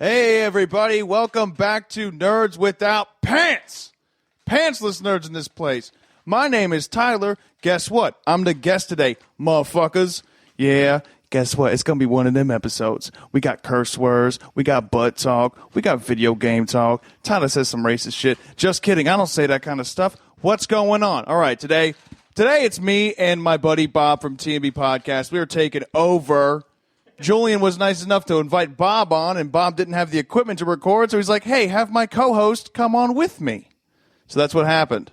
Hey, everybody. Welcome back to Nerds Without Pants. Pantsless nerds in this place. My name is Tyler. Guess what? I'm the guest today, motherfuckers. Yeah, guess what? It's going to be one of them episodes. We got curse words. We got butt talk. We got video game talk. Tyler says some racist shit. Just kidding. I don't say that kind of stuff. What's going on? All right, today it's me and my buddy Bob from TnB Podcast. We are taking over. Julian was nice enough to invite Bob on, and Bob didn't have the equipment to record, so he's like, hey, have my co-host come on with me. So that's what happened.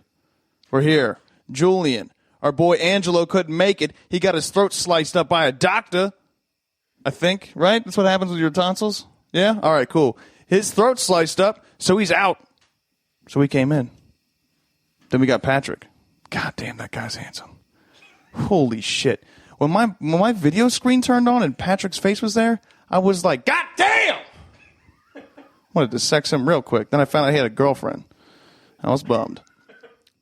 We're here. Julian. Our boy Angelo couldn't make it. He got his throat sliced up by a doctor, I think, right? That's what happens with your tonsils? Yeah? All right, cool. His throat sliced up, so he's out. So he came in. Then we got Patrick. God damn, that guy's handsome. Holy shit. When my video screen turned on and Patrick's face was there, I was like, God damn! Wanted to sex him real quick. Then I found out he had a girlfriend. I was bummed.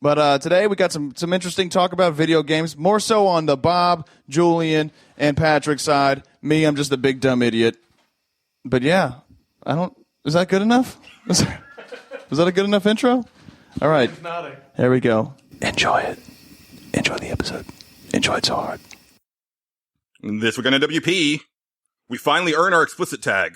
But today we got some interesting talk about video games, more so on the Bob, Julian, and Patrick side. Me, I'm just a big dumb idiot. But yeah, is that good enough? Was that a good enough intro? All right. There we go. Enjoy it. Enjoy the episode. Enjoy it so hard. This week on NWP, we finally earn our explicit tag.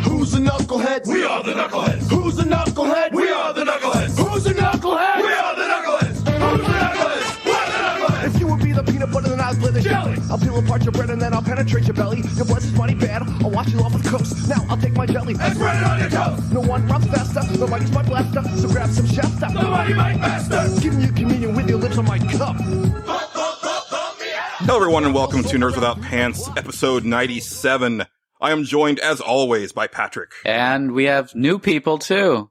Who's the knucklehead? We are the knuckleheads. Who's the knucklehead? We are the knuckleheads. Who's the knucklehead? We are the knuckleheads. Who's the knuckleheads? We're the knuckleheads. If you would be the peanut butter, then I'll play the jelly. I'll peel apart your bread and then I'll penetrate your belly. Your blood's is funny bad. I'll wash you off with coast. Now I'll take my jelly and spread it on your toast. No one runs faster. Nobody's my blaster. So grab some chef stuff. Nobody might master. Giving you communion with your lips on my cup. Hello, everyone, and welcome to Nerds Without Pants, episode 97. I am joined, as always, by Patrick. And we have new people, too.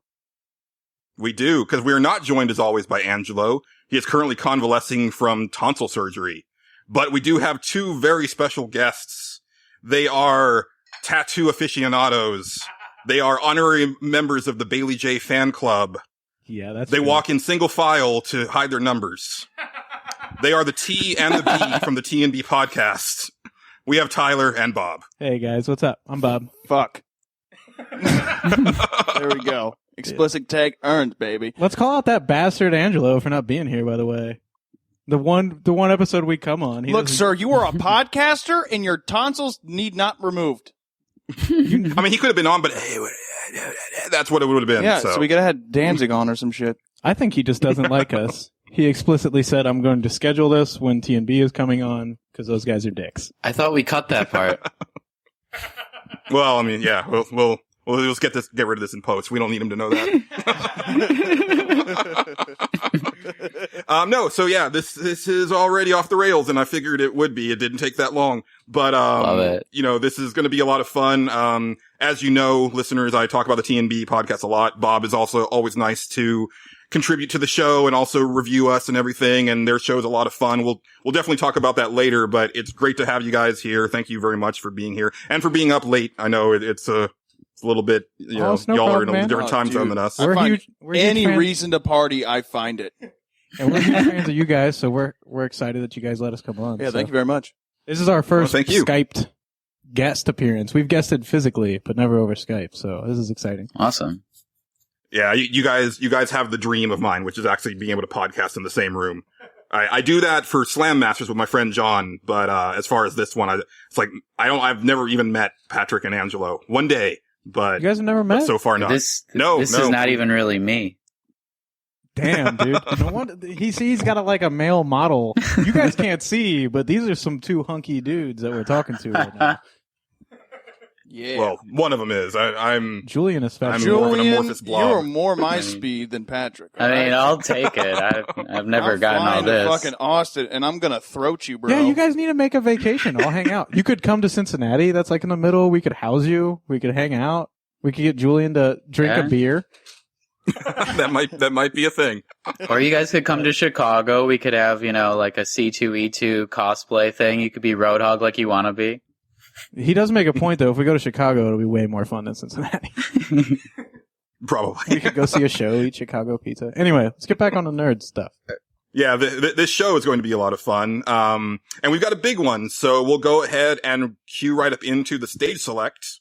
We do, because we are not joined, as always, by Angelo. He is currently convalescing from tonsil surgery. But we do have two very special guests. They are tattoo aficionados. They are honorary members of the Bailey J fan club. Yeah, that's They true. walk in single file to hide their numbers. They are the T and the B from the TnB Podcast. We have Tyler and Bob. Hey guys, what's up? I'm Bob. Fuck. There we go. Explicit tag earned, baby. Let's call out that bastard Angelo for not being here, by the way. The one episode we come on. Look, sir, you are a podcaster and your tonsils need not removed. I mean, he could have been on, but hey, that's what it would have been. Yeah, so we could have had Danzig on or some shit. I think he just doesn't like us. He explicitly said, I'm going to schedule this when TnB is coming on, because those guys are dicks. I thought we cut that part. Well, I mean, yeah, we'll just get rid of this in post. We don't need him to know that. No, so yeah, this is already off the rails, and I figured it would be. It didn't take that long, but Love it. You know, this is going to be a lot of fun. As you know, listeners, I talk about the TnB Podcast a lot. Bob is also always nice to contribute to the show and also review us and everything, and their show's a lot of fun. We'll definitely talk about that later, but it's great to have you guys here. Thank you very much for being here and for being up late. I know it's a little bit, you know, it's no y'all problem, are in a man. different time zone than us. I find We're any huge fans. reason to party, I find it. And we're huge fans of you guys, so we're excited that you guys let us come on. Yeah, so. thank you very much. This is our first thank you. Skyped guest appearance. We've guested physically, but never over Skype, so this is exciting. Awesome. Yeah, you guys have the dream of mine, which is actually being able to podcast in the same room. I do that for Slam Masters with my friend John, but as far as this one, I've never even met Patrick and Angelo. One day, but You guys have never met? so far not. This No. is not even really me. Damn, dude. No wonder he's got a male model. You guys can't see, but these are some two hunky dudes that we're talking to right now. Yeah. Well, one of them is. I'm Julian is I'm fabulous. more of an Julian, amorphous blob. you're more my speed than Patrick. I mean, I'll take it. I've never gotten all flying to this. fucking Austin, and I'm gonna throat you, bro. Yeah, you guys need to make a vacation. I'll hang out. You could come to Cincinnati. That's like in the middle. We could house you. We could hang out. We could get Julian to drink a beer. that might be a thing. Or you guys could come to Chicago. We could have, like a C2E2 cosplay thing. You could be Roadhog like you want to be. He does make a point, though. If we go to Chicago, it'll be way more fun than Cincinnati. Probably. We could go see a show, eat Chicago pizza. Anyway, let's get back on the nerd stuff. Yeah, this show is going to be a lot of fun. And we've got a big one, so we'll go ahead and cue right up into the stage select.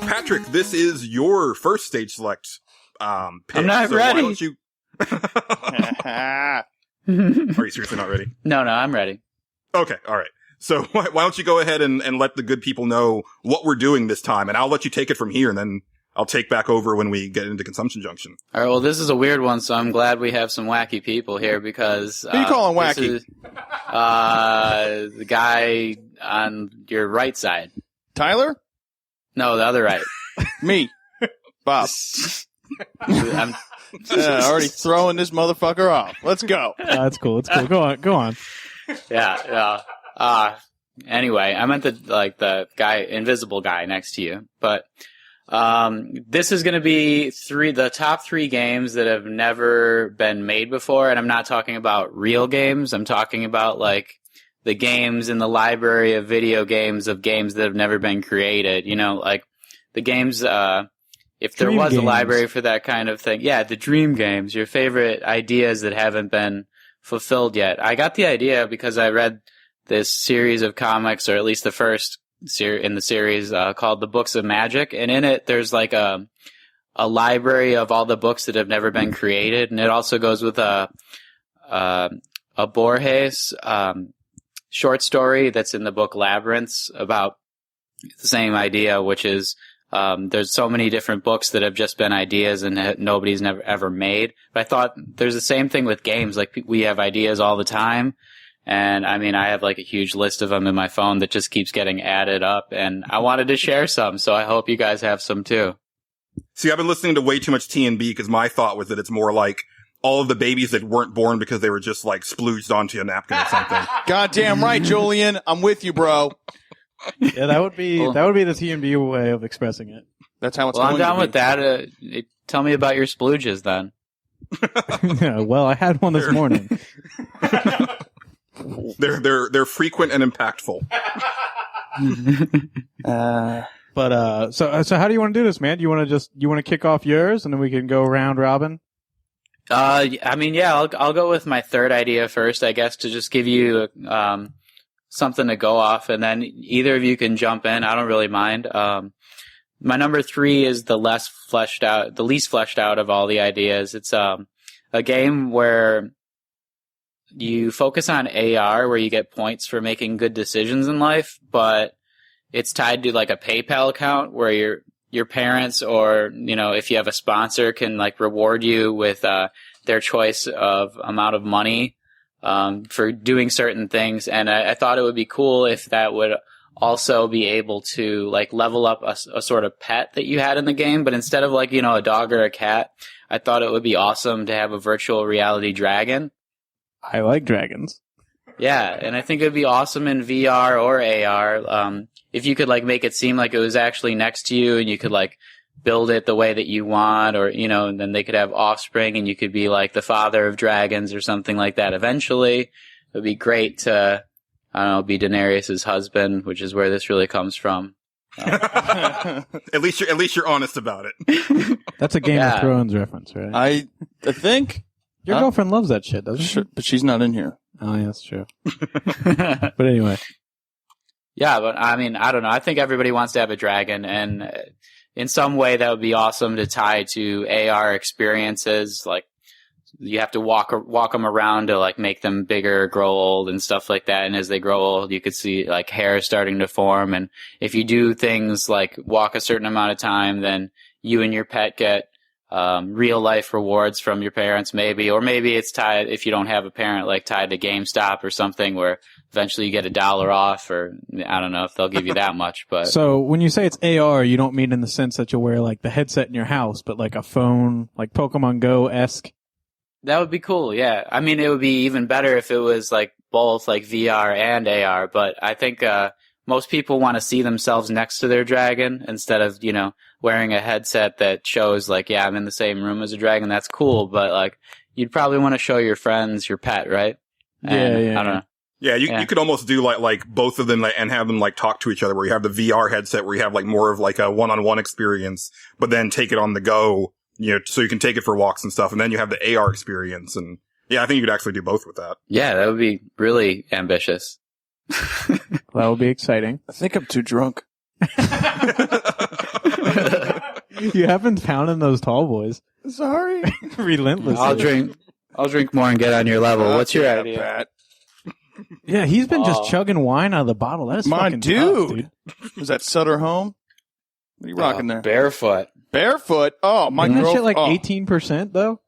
Patrick, this is your first stage select pick. I'm not so ready. Why don't you... Are you seriously not ready? No, I'm ready. Okay, all right. So why don't you go ahead and let the good people know what we're doing this time, and I'll let you take it from here, and then I'll take back over when we get into Consumption Junction. All right, well, this is a weird one, so I'm glad we have some wacky people here because... Who you calling wacky? Is, the guy on your right side. Tyler? No, the other right. Me. Bob. I'm, Already throwing this motherfucker off. Let's go. That's cool. It's cool. Go on. yeah. Anyway, I meant the guy, invisible guy next to you. But this is going to be the top 3 games that have never been made before, and I'm not talking about real games. I'm talking about like the games in the library of video games of games that have never been created. You know, like the games. If there Dream was games. a library for that kind of thing, yeah, the dream games, your favorite ideas that haven't been fulfilled yet. I got the idea because I read this series of comics, or at least the first in the series, called The Books of Magic, and in it there's like a library of all the books that have never been created, and it also goes with a Borges short story that's in the book Labyrinths about the same idea, which is there's so many different books that have just been ideas and nobody's never ever made. But I thought there's the same thing with games. Like we have ideas all the time. And I mean, I have like a huge list of them in my phone that just keeps getting added up, and I wanted to share some. So I hope you guys have some too. See, I've been listening to way too much TnB because my thought was that it's more like all of the babies that weren't born because they were just like splooged onto a napkin or something. Goddamn right, Julian. I'm with you, bro. Yeah, that would be Cool. the TnB way of expressing it. That's how it's Well, I'm going down to with be. that. Tell me about your splooges then. Yeah, well, I had one this morning. They're frequent and impactful. But so how do you want to do this, man? Do you want to kick off yours and then we can go round robin? I mean, yeah, I'll go with my third idea first, I guess, to just give you something to go off, and then either of you can jump in. I don't really mind. My number 3 is the least fleshed out of all the ideas. It's a game where you focus on AR, where you get points for making good decisions in life, but it's tied to like a PayPal account where your parents, or if you have a sponsor, can like reward you with their choice of amount of money for doing certain things. And I thought it would be cool if that would also be able to like level up a sort of pet that you had in the game, but instead of like a dog or a cat, I thought it would be awesome to have a virtual reality dragon. I like dragons. Yeah, and I think it would be awesome in VR or AR if you could like make it seem like it was actually next to you, and you could like build it the way that you want, or and then they could have offspring, and you could be like the father of dragons or something like that. Eventually, it would be great to, I don't know, be Daenerys' husband, which is where this really comes from. At least you're honest about it. That's a Game Yeah. of Thrones reference, right? I think, Your girlfriend loves that shit, doesn't she? but she's not in here. Oh, yeah, that's true. But anyway, Yeah, but I mean, I don't know. I think everybody wants to have a dragon, and in some way that would be awesome to tie to AR experiences. Like you have to walk them around to like make them bigger, grow old, and stuff like that. And as they grow old, you could see like hair starting to form. And if you do things like walk a certain amount of time, then you and your pet get real life rewards from your parents, maybe, or maybe it's tied, if you don't have a parent, like tied to GameStop or something, where eventually you get $1 off, or I don't know if they'll give you that much, but so when you say it's AR, you don't mean in the sense that you'll wear like the headset in your house, but like a phone, like Pokemon Go-esque. that would be cool. Yeah. I mean, it would be even better if it was like both like VR and AR, but I think, most people want to see themselves next to their dragon instead of, wearing a headset that shows like, yeah, I'm in the same room as a dragon. That's cool. But like, you'd probably want to show your friends your pet, right? And Yeah. I don't know. Yeah, you could almost do like both of them and have them like talk to each other, where you have the VR headset where you have like more of like a one-on-one experience, but then take it on the go, so you can take it for walks and stuff, and then you have the AR experience. And yeah, I think you could actually do both with that. Yeah, that would be really ambitious. That would be exciting. I think I'm too drunk. You have been pounding those tall boys. Sorry. Relentlessly. I'll drink more and get on your level. What's your idea? Pat. Yeah, he's been just chugging wine out of the bottle. That is My fucking dude. tough, dude. Was that Sutter home? What are you rocking there? Barefoot. Barefoot? Oh, my Isn't that girl. shit like oh. 18% though?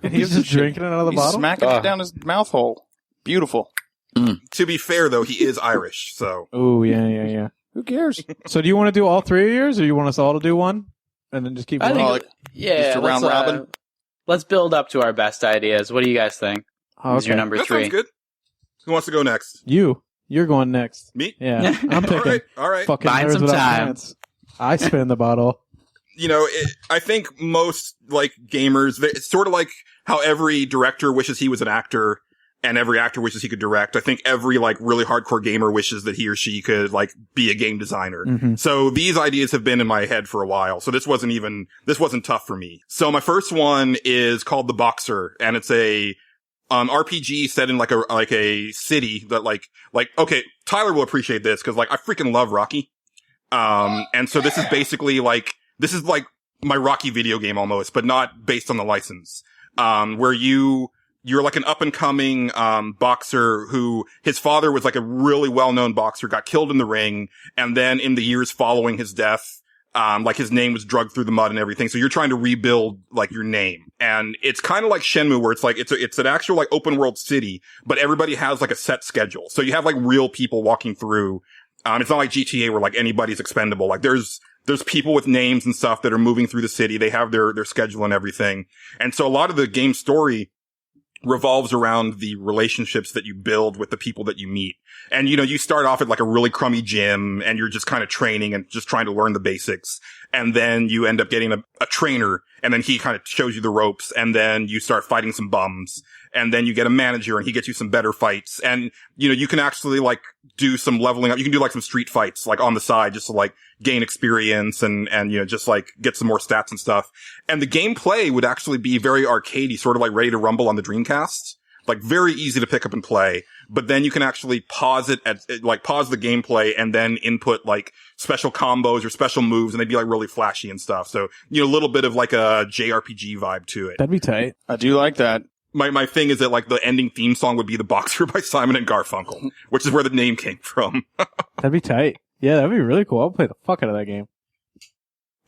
And he's just drinking it out of the He's bottle? smacking it down his mouth hole. Beautiful. To be fair, though, he is Irish, so. Oh, yeah. Who cares? So do you want to do all three of yours, or you want us all to do one? And then just keep I going? think, yeah. just a round robin? Let's build up to our best ideas. What do you guys think? Oh, Who's your okay. number That 3? sounds good. Who wants to go next? You're going next. Me? Yeah, I'm picking All right. fucking Find Nerds some Without time. Pants. I spin the bottle. I think most, like, gamers, it's sort of like how every director wishes he was an actor and every actor wishes he could direct. I think every, like, really hardcore gamer wishes that he or she could, like, be a game designer. Mm-hmm. So these ideas have been in my head for a while. So this wasn't tough for me. So my first one is called The Boxer, and it's a RPG set in like a city that like, okay, Tyler will appreciate this because like I freaking love Rocky. And so this is basically like my Rocky video game almost, but not based on the license. Where you're like an up and coming, boxer who his father was like a really well-known boxer, got killed in the ring. And then in the years following his death, like his name was dragged through the mud and everything. So you're trying to rebuild like your name. And it's kind of like Shenmue where it's like, it's an actual like open world city, but everybody has like a set schedule. So you have like real people walking through. It's not like GTA where like anybody's expendable. Like there's people with names and stuff that are moving through the city. They have their schedule and everything. And so a lot of the game story revolves around the relationships that you build with the people that you meet. And, you start off at like a really crummy gym and you're just kind of training and just trying to learn the basics. And then you end up getting a trainer and then he kind of shows you the ropes and then you start fighting some bums and then you get a manager and he gets you some better fights. And, you can actually like do some leveling up. You can do like some street fights like on the side just to like gain experience and just like get some more stats and stuff. And the gameplay would actually be very arcadey, sort of like Ready to Rumble on the Dreamcast. Like very easy to pick up and play, but then you can actually pause the gameplay and then input like special combos or special moves and they'd be like really flashy and stuff. So, a little bit of like a JRPG vibe to it. That'd be tight. I do like that. My thing is that like the ending theme song would be The Boxer by Simon and Garfunkel, which is where the name came from. That'd be tight. Yeah, that'd be really cool. I'll play the fuck out of that game.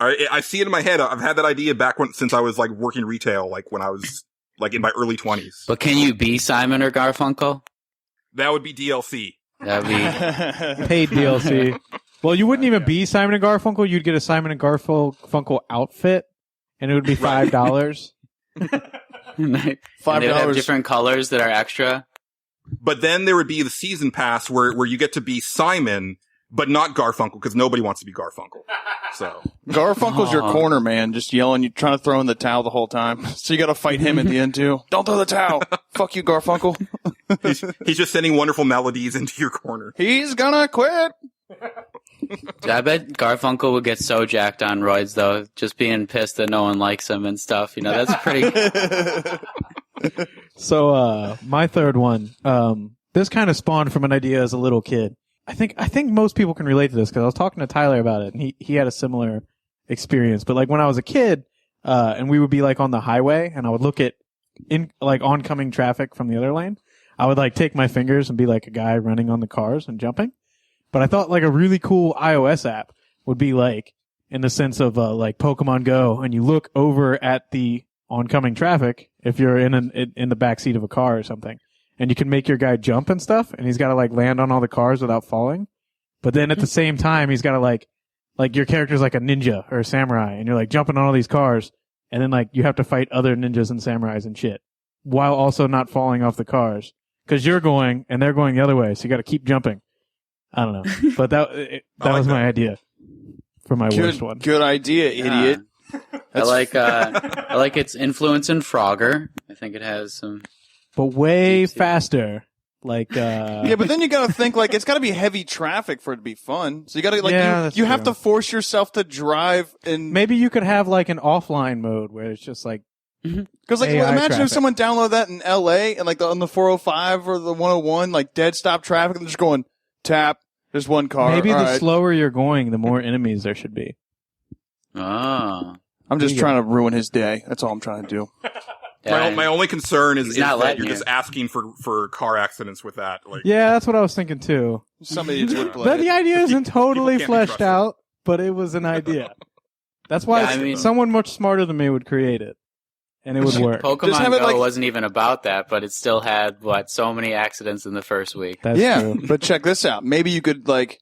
I see it in my head. I've had that idea since I was like working retail, like when I was like in my early 20s. But can you be Simon or Garfunkel? That would be DLC. That'd be Paid DLC. Well, you wouldn't even be Simon and Garfunkel. You'd get a Simon and Garfunkel outfit, and it would be $5. and they would have different colors that are extra. But then there would be the season pass where you get to be Simon, but not Garfunkel, because nobody wants to be Garfunkel. So Garfunkel's your corner man, just yelling, you're trying to throw in the towel the whole time. So you got to fight him at the end too. Don't throw the towel. Fuck you, Garfunkel. he's just sending wonderful melodies into your corner. He's gonna quit. I bet Garfunkel would get so jacked on roids, though, just being pissed that no one likes him and stuff. That's pretty. So, my third one, this kind of spawned from an idea as a little kid. I think most people can relate to this because I was talking to Tyler about it and he had a similar experience. But like when I was a kid, and we would be like on the highway and I would look at oncoming traffic from the other lane, I would like take my fingers and be like a guy running on the cars and jumping. But I thought like a really cool iOS app would be like in the sense of like Pokemon Go, and you look over at the oncoming traffic if you're in the back seat of a car or something, and you can make your guy jump and stuff, and he's got to like land on all the cars without falling. But then at the same time, he's got to like your character's like a ninja or a samurai, and you're like jumping on all these cars, and then like you have to fight other ninjas and samurais and shit while also not falling off the cars because you're going and they're going the other way, so you got to keep jumping. I don't know, but that was my idea for my worst one. Good idea, idiot. I like its influence in Frogger. I think it has some. But way faster Like, Yeah, but then you gotta think, like, it's gotta be heavy traffic for it to be fun. So you gotta, like, Yeah, that's you have true. to force yourself to drive and... maybe you could have like an offline mode where it's just like, Because, like, AI imagine traffic. if someone downloaded that in LA and, like, on the 405 or the 101, like, dead stop traffic, and they're just going, tap, there's one car. maybe all the right. slower you're going, the more enemies there should be. Oh. I'm just There you trying to ruin his day. That's all I'm trying to do. My only concern is He's not that letting you're you. just asking for car accidents with that. Like, Yeah, that's what I was thinking too. Some idiots would play But the it. idea isn't totally people can't be fleshed trusted. out, but it was an idea. That's why Yeah, I mean- someone much smarter than me would create it, and it would work. Just Pokemon have it Go like- wasn't even about that, but it still had, so many accidents in the first week. That's Yeah, true. but check this out. Maybe you could, like,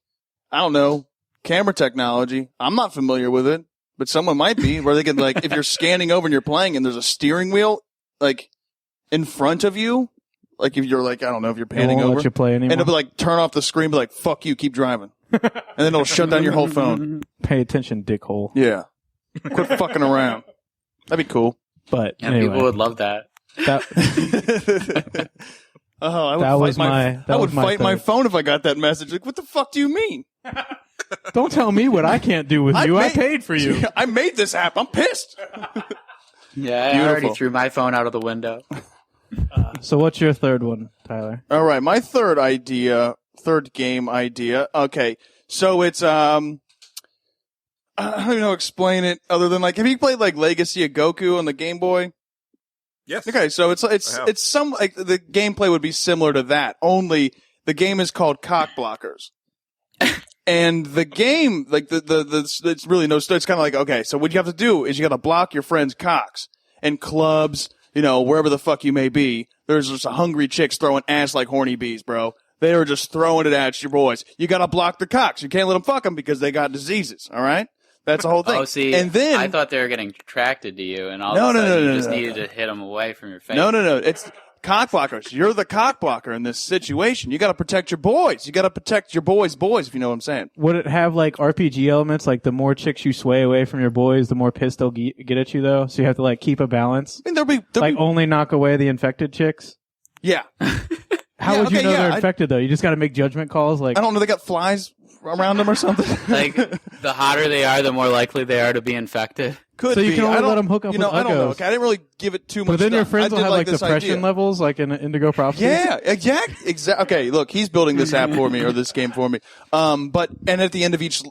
I don't know, camera technology. I'm not familiar with it, but someone might be, where they could, like, if you're scanning over and you're playing and there's a steering wheel, like, in front of you, like, if you're, like, I don't know, if you're It panning won't over, let you play and anymore. it'll be like, turn off the screen, be like, fuck you, keep driving. And then it'll shut down your whole phone. Pay attention, dickhole. Yeah. Quit fucking around. That'd be cool. But Yeah, anyway, people would love that. that, I would That fight was my, my- I that would was my fight my third. phone if I got that message. Like, what the fuck do you mean? don't tell me what I can't do with you. I paid for you. I made this app. I'm pissed. Yeah, I Beautiful. already threw my phone out of the window. So what's your third one, Tyler? All right, my third game idea. Okay, so it's I don't even know how to explain it other than, like, have you played, like, Legacy of Goku on the Game Boy? yes. Okay, so it's I have. some, like, the gameplay would be similar to that. Only the game is called Cock Blockers. And the game, like, it's really no, it's kind of like, okay, so what you have to do is you got to block your friends' cocks and clubs, you know, wherever the fuck you may be. There's just a hungry chicks throwing ass like horny bees, bro. They are just throwing it at your boys. You got to block the cocks. You can't let them fuck them because they got diseases. All right, that's the whole thing. Oh, see, and then I thought they were getting attracted to you, and all No, of a no, sudden no, you just no. needed to hit them away from your face. no, it's cock blockers. You're the cock blocker in this situation. You got to protect your boys. You got to protect your boys, if you know what I'm saying. Would it have like RPG elements? Like the more chicks you sway away from your boys, the more pissed they'll get at you, though. So you have to like keep a balance. I mean, there'll Like be only knock away the infected chicks. yeah. How Yeah, would you okay, know yeah, they're I- infected though? You just got to make judgment calls. Like I don't know. They got flies around them or something. Like, the hotter they are, the more likely they are to be infected. Could So you be. can only I don't- let 'em hook up you know, with I don't know. uggos. Okay, I didn't really give it too much. but then your thought. friends I will did have like this depression idea. levels, like in Indigo Prophecy. Yeah, exactly. Okay, look, he's building this app for me or this game for me. And at the end of each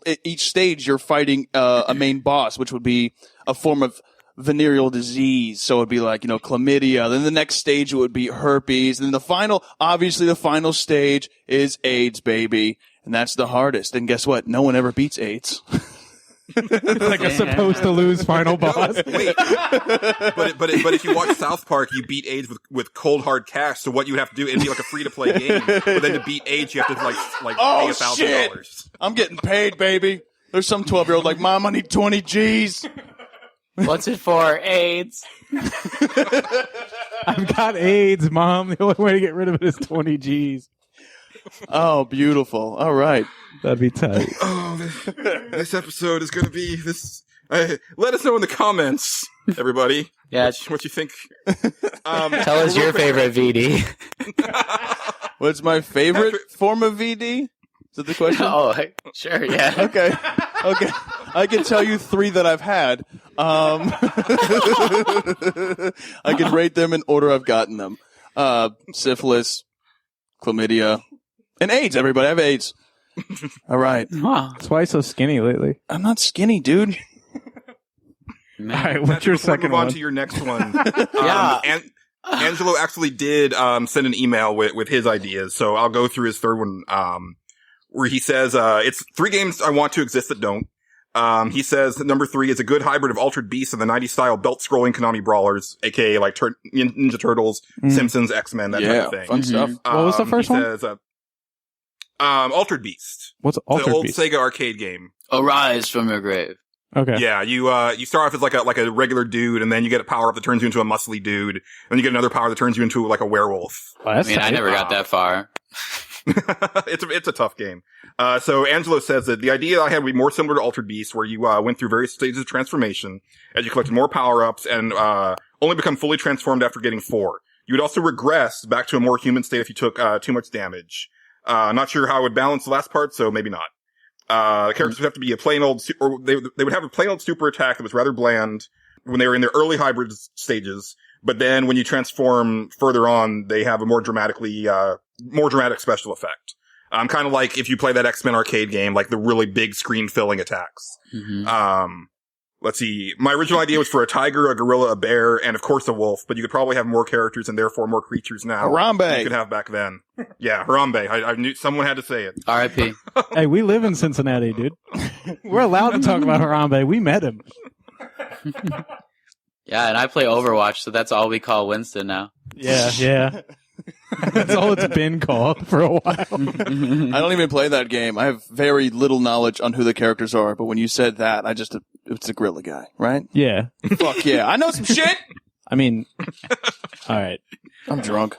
stage, you're fighting a main boss, which would be a form of venereal disease. So it'd be like, you know, chlamydia. Then the next stage would be herpes. And then the final stage is AIDS, baby. And that's the hardest. And guess what? No one ever beats AIDS. It's like a supposed to lose final boss. Wait, but if you watch South Park, you beat AIDS with cold hard cash. So what you would have to do, it'd be like a free to play game. But then to beat AIDS, you have to like Oh, pay $1,000. I'm getting paid, baby. There's some 12-year-old like, Mom, I need 20 G's. What's it for? AIDS. I've got AIDS, Mom. The only way to get rid of it is 20 G's. Oh, beautiful. All right. That'd be tight. Oh, this episode is going to be this. Let us know in the comments, everybody. Yeah. What you think. Tell us your favorite VD. What's my favorite form of VD? Is that the question? Oh, sure, yeah. Okay. I can tell you 3 that I've had. I can rate them in order I've gotten them. Syphilis, chlamydia, and AIDS, everybody. I have AIDS. All right. Wow. That's why he's so skinny lately. I'm not skinny, dude. Man. All right, what's your Before we second move on one? to your next one. Yeah. Angelo actually did send an email with his ideas, so I'll go through his third one, where he says, it's 3 games I want to exist that don't. He says that number 3 is a good hybrid of Altered Beast and the 90s style belt-scrolling Konami brawlers, aka like Ninja Turtles, Simpsons, X-Men, that type of thing. Fun stuff. What was the first he one? Says, Altered Beast. What's The Altered old Beast? Sega arcade game. Arise from your grave. Okay. Yeah, you start off as like a regular dude, and then you get a power up that turns you into a muscly dude, and then you get another power that turns you into like a werewolf. Oh, that's I mean, I tight. never got that far. It's a tough game. So Angelo says that the idea I had would be more similar to Altered Beast, where you went through various stages of transformation as you collected more power-ups and only become fully transformed after getting 4. You would also regress back to a more human state if you took too much damage. Not sure how it would balance the last part, so maybe not. The characters would have to be a plain old, or they would have a plain old super attack that was rather bland when they were in their early hybrid stages. But then when you transform further on, they have a more dramatic special effect. Kind of like if you play that X-Men arcade game, like the really big screen filling attacks. Mm-hmm. Let's see. My original idea was for a tiger, a gorilla, a bear, and of course a wolf, but you could probably have more characters and therefore more creatures now. Harambe. than you could have back then. Yeah, Harambe. I knew someone had to say it. R.I.P. Hey, we live in Cincinnati, dude. We're allowed to talk about Harambe. We met him. Yeah, and I play Overwatch, so that's all we call Winston now. Yeah. That's all it's been called for a while. I don't even play that game. I have very little knowledge on who the characters are, but when you said that, it's a gorilla guy, right? Yeah. Fuck yeah. I know some shit! I mean, all right. I'm drunk.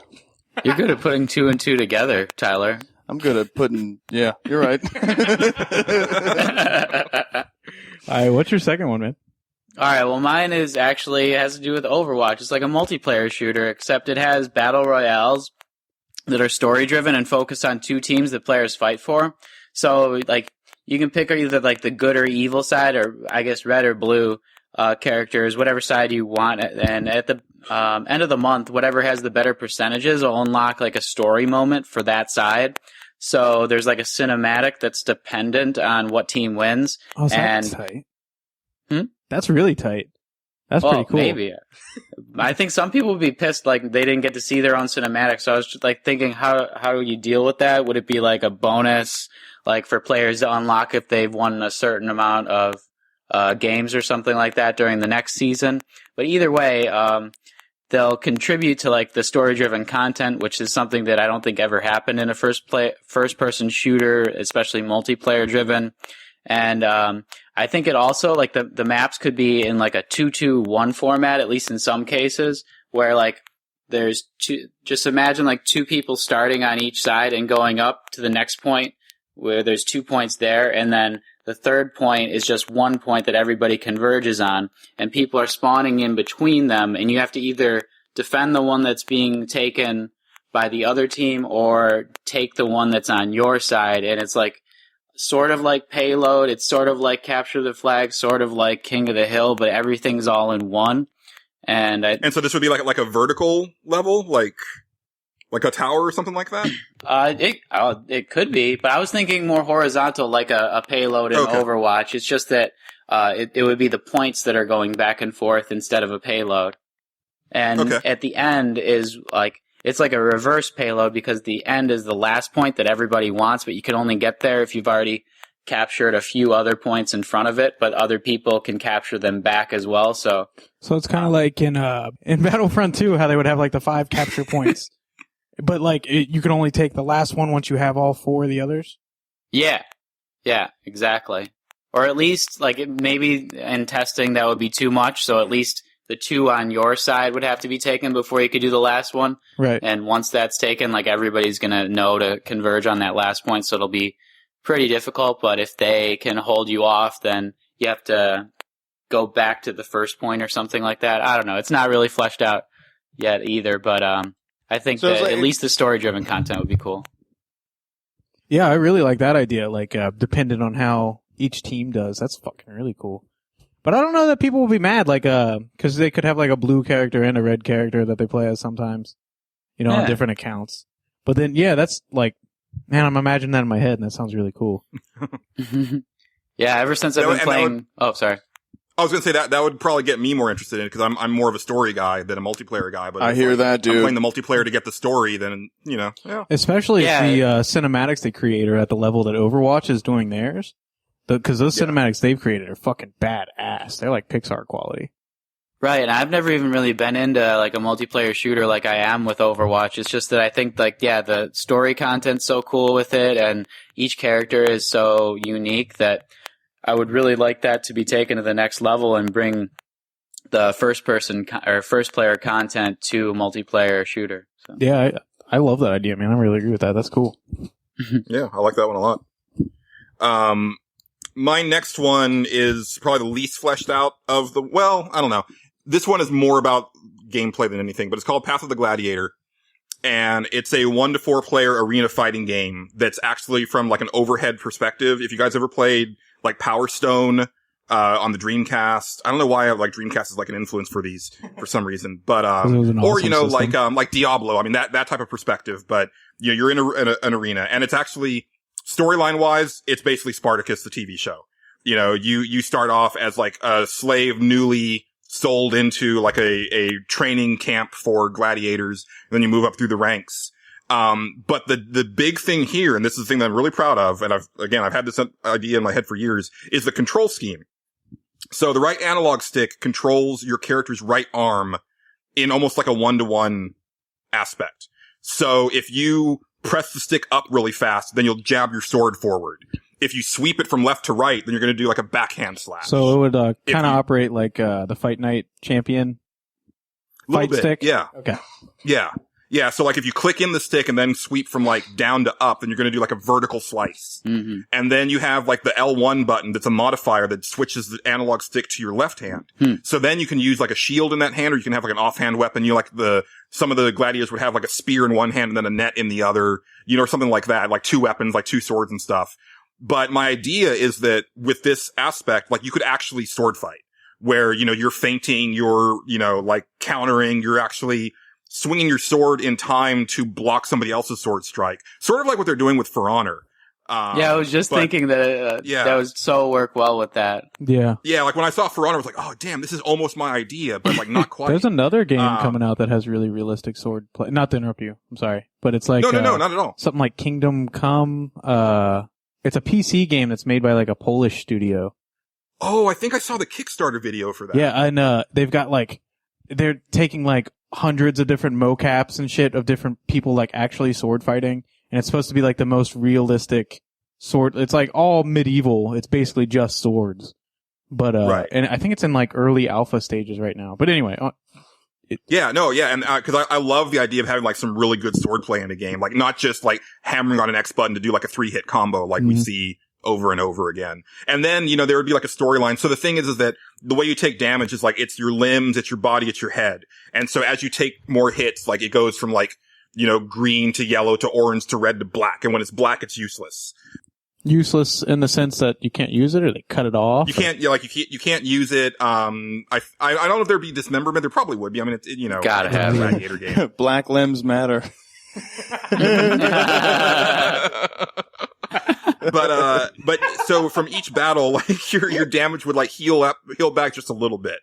You're good at putting 2 and 2 together, Tyler. I'm good at yeah, you're right. All right, what's your second one, man? All right, well, mine has to do with Overwatch. It's like a multiplayer shooter, except it has battle royales that are story-driven and focus on 2 teams that players fight for. So, like, you can pick either, like, the good or evil side, or, I guess, red or blue characters, whatever side you want. And at the end of the month, whatever has the better percentages will unlock, like, a story moment for that side. So there's, like, a cinematic that's dependent on what team wins. Oh, so that's tight. That's really tight. That's pretty cool. Maybe. I think some people would be pissed, like, they didn't get to see their own cinematic. So I was just, like, thinking, how do you deal with that? Would it be, like, a bonus, like, for players to unlock if they've won a certain amount of games or something like that during the next season? But either way, they'll contribute to, like, the story-driven content, which is something that I don't think ever happened in a first-person shooter, especially multiplayer-driven. And I think it also, like, the maps could be in, like, a 2-2-1 format, at least in some cases, where, like, there's just imagine, like, 2 people starting on each side and going up to the next point where there's 2 points there, and then the third point is just 1 point that everybody converges on, and people are spawning in between them, and you have to either defend the one that's being taken by the other team or take the one that's on your side, and it's, like, sort of like Payload, it's sort of like Capture the Flag, sort of like King of the Hill, but everything's all in one. And so this would be like a vertical level, like a tower or something like that? It could be, but I was thinking more horizontal, like a Payload in Overwatch. It's just that it would be the points that are going back and forth instead of a payload. And at the end is like, it's like a reverse payload because the end is the last point that everybody wants, but you can only get there if you've already captured a few other points in front of it, but other people can capture them back as well. So it's kind of like in Battlefront 2, how they would have like the 5 capture points, but like you can only take the last one once you have all 4 of the others. Yeah, exactly. Or at least like maybe in testing that would be too much. So at least the 2 on your side would have to be taken before you could do the last one. Right. And once that's taken, like everybody's going to know to converge on that last point. So it'll be pretty difficult. But if they can hold you off, then you have to go back to the first point or something like that. I don't know. It's not really fleshed out yet either. But I think that at least the story-driven content would be cool. Yeah, I really like that idea. Like dependent on how each team does. That's fucking really cool. But I don't know that people will be mad, like, cause they could have like a blue character and a red character that they play as sometimes, on different accounts. But then, that's like, man, I'm imagining that in my head and that sounds really cool. Yeah, ever since I've been playing, sorry. I was gonna say that would probably get me more interested in it, cause I'm more of a story guy than a multiplayer guy, but I hear that, dude. I'm playing the multiplayer to get the story, then, Especially if the cinematics they create are at the level that Overwatch is doing theirs. Because those cinematics they've created are fucking badass. They're like Pixar quality. Right, and I've never even really been into like a multiplayer shooter like I am with Overwatch. It's just that I think the story content's so cool with it, and each character is so unique that I would really like that to be taken to the next level and bring the first player content to a multiplayer shooter. So. Yeah, I love that idea, man. I really agree with that. That's cool. Yeah, I like that one a lot. My next one is probably the least fleshed out of I don't know. This one is more about gameplay than anything, but it's called Path of the Gladiator. And it's a 1 to 4 player arena fighting game that's actually from like an overhead perspective. If you guys ever played like Power Stone, on the Dreamcast, I don't know why like Dreamcast is like an influence for these for some reason, but, or, you know, system. Like Diablo. I mean, that type of perspective, but you know, you're in an arena, and it's actually storyline wise, it's basically Spartacus, the TV show. You know, you start off as like a slave newly sold into like a training camp for gladiators, and then you move up through the ranks. But the big thing here, and this is the thing that I'm really proud of, and I've had this idea in my head for years, is the control scheme. So the right analog stick controls your character's right arm in almost like a 1-to-1 aspect. So if you press the stick up really fast, then you'll jab your sword forward. If you sweep it from left to right, then you're going to do like a backhand slash. So it would kind of operate like the Fight Night Champion fight stick? Yeah. Okay. Yeah. Yeah, so like if you click in the stick and then sweep from like down to up, then you're going to do like a vertical slice. Mm-hmm. And then you have like the L1 button that's a modifier that switches the analog stick to your left hand. So then you can use like a shield in that hand, or you can have like an offhand weapon. You know, like some of the gladiators would have like a spear in one hand and then a net in the other, you know, or something like that, like 2 weapons, like 2 swords and stuff. But my idea is that with this aspect, like you could actually sword fight where, you know, you're feinting, you're, you know, like countering, you're actually swinging your sword in time to block somebody else's sword strike. Sort of like what they're doing with For Honor. I was just thinking that that would so work well with that. Yeah. Yeah, like when I saw For Honor, I was like, oh, damn, this is almost my idea, but like not quite. There's another game coming out that has really realistic sword play. Not to interrupt you. I'm sorry. But it's like... No, not at all. Something like Kingdom Come. It's a PC game that's made by like a Polish studio. Oh, I think I saw the Kickstarter video for that. Yeah, and they've got like... They're taking like hundreds of different mocaps and shit of different people like actually sword fighting, and it's supposed to be like the most realistic sword. It's like all medieval. It's basically just swords, but right. And I think it's in like early alpha stages right now. But anyway, and because I love the idea of having like some really good swordplay in a game, like not just like hammering on an X button to do like a 3-hit combo like we see over and over again. And then, you know, there would be like a storyline. So the thing is that the way you take damage is like, it's your limbs, it's your body, it's your head. And so as you take more hits, like it goes from like, you know, green to yellow to orange to red to black. And when it's black, it's useless. Useless in the sense that you can't use it, or they cut it off? You can't, you can't use it. I don't know if there'd be dismemberment. There probably would be. I mean, it's, you know, gotta have a gladiator game. Black limbs matter. But so from each battle, like your damage would like heal back just a little bit.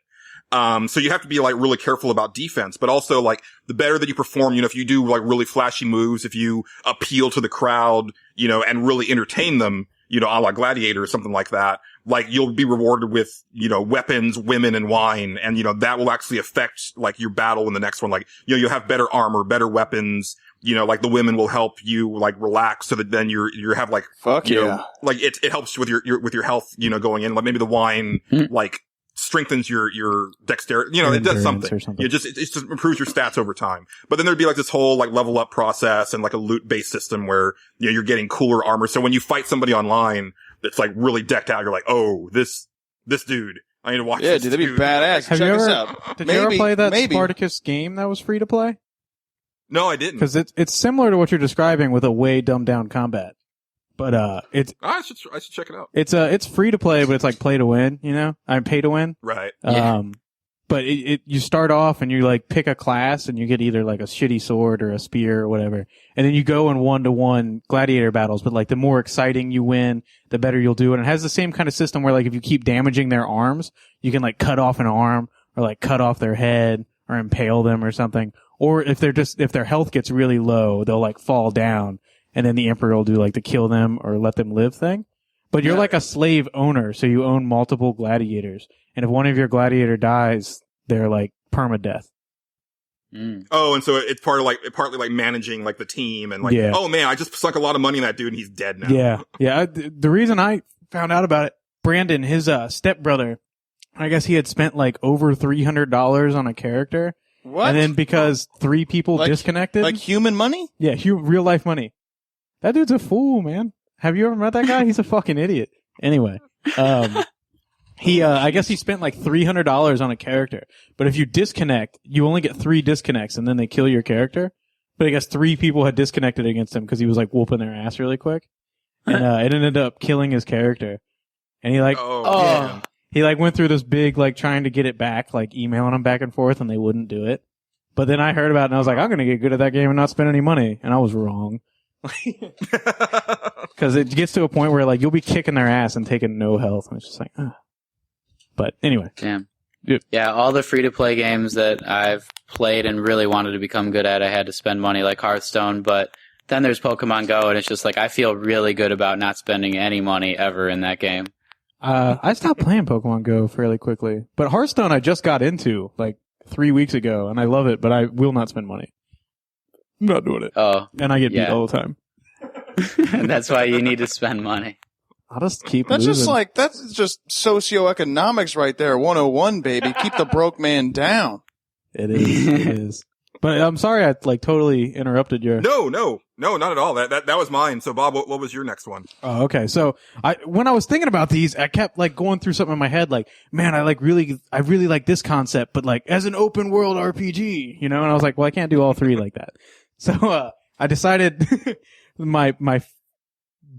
So you have to be like really careful about defense, but also like the better that you perform, you know, if you do like really flashy moves, if you appeal to the crowd, you know, and really entertain them, you know, a la Gladiator or something like that, like you'll be rewarded with, you know, weapons, women, and wine. And, you know, that will actually affect like your battle in the next one. Like, you know, you'll have better armor, better weapons. You know, like the women will help you like relax so that then you have like, fuck you yeah. know, like it helps with your health, you know, going in. Like maybe the wine, like strengthens your dexterity, you know, it does something. It just improves your stats over time. But then there'd be like this whole like level up process and like a loot based system where, you know, you're getting cooler armor. So when you fight somebody online that's like really decked out, you're like, oh, this dude, I need to watch this. Yeah, dude, that'd be badass. Check us out. Did you ever play that Spartacus game that was free to play? No, I didn't. Because it's similar to what you're describing with a way dumbed down combat. But I should check it out. It's free to play, but it's like play to win, you know? I'm pay to win. Right. But you start off and you like pick a class and you get either like a shitty sword or a spear or whatever. And then you go in 1-to-1 gladiator battles, but like the more exciting you win, the better you'll do. And it has the same kind of system where like if you keep damaging their arms, you can like cut off an arm or like cut off their head or impale them or something. Or if their health gets really low, they'll like fall down, and then the emperor will do like the kill them or let them live thing. But you're like a slave owner, so you own multiple gladiators. And if one of your gladiator dies, they're like permadeath. Oh, and so it's partly like managing like the team and like, oh man, I just sunk a lot of money in that dude and he's dead now. Yeah. Yeah. The reason I found out about it, Brandon, his stepbrother, I guess he had spent like over $300 on a character. What? And then because 3 people disconnected. Like human money? Yeah, real life money. That dude's a fool, man. Have you ever met that guy? He's a fucking idiot. Anyway, I guess he spent like $300 on a character. But if you disconnect, you only get 3 disconnects and then they kill your character. But I guess 3 people had disconnected against him because he was like whooping their ass really quick. And it ended up killing his character. And he like, he like went through this big, like trying to get it back, like emailing them back and forth, and they wouldn't do it. But then I heard about it and I was like, I'm going to get good at that game and not spend any money. And I was wrong. Because it gets to a point where like you'll be kicking their ass and taking no health. And it's just like, But anyway. Damn. Yeah, all the free-to-play games that I've played and really wanted to become good at, I had to spend money, like Hearthstone. But then there's Pokemon Go, and it's just like I feel really good about not spending any money ever in that game. I stopped playing Pokemon Go fairly quickly. But Hearthstone I just got into like 3 weeks ago, and I love it, but I will not spend money. I'm not doing it. Oh. And I get beat all the time. And that's why you need to spend money. I'll just keep That's losing. that's just socioeconomics right there, 101, baby. Keep the broke man down. It is. It is. But I'm sorry I like totally interrupted your... No, not at all. That was mine. So Bob, what was your next one? Oh, okay. So when I was thinking about these, I kept like going through something in my head like, man, I really like this concept, but like as an open world RPG, you know? And I was like, well, I can't do all 3 like that. So, I decided my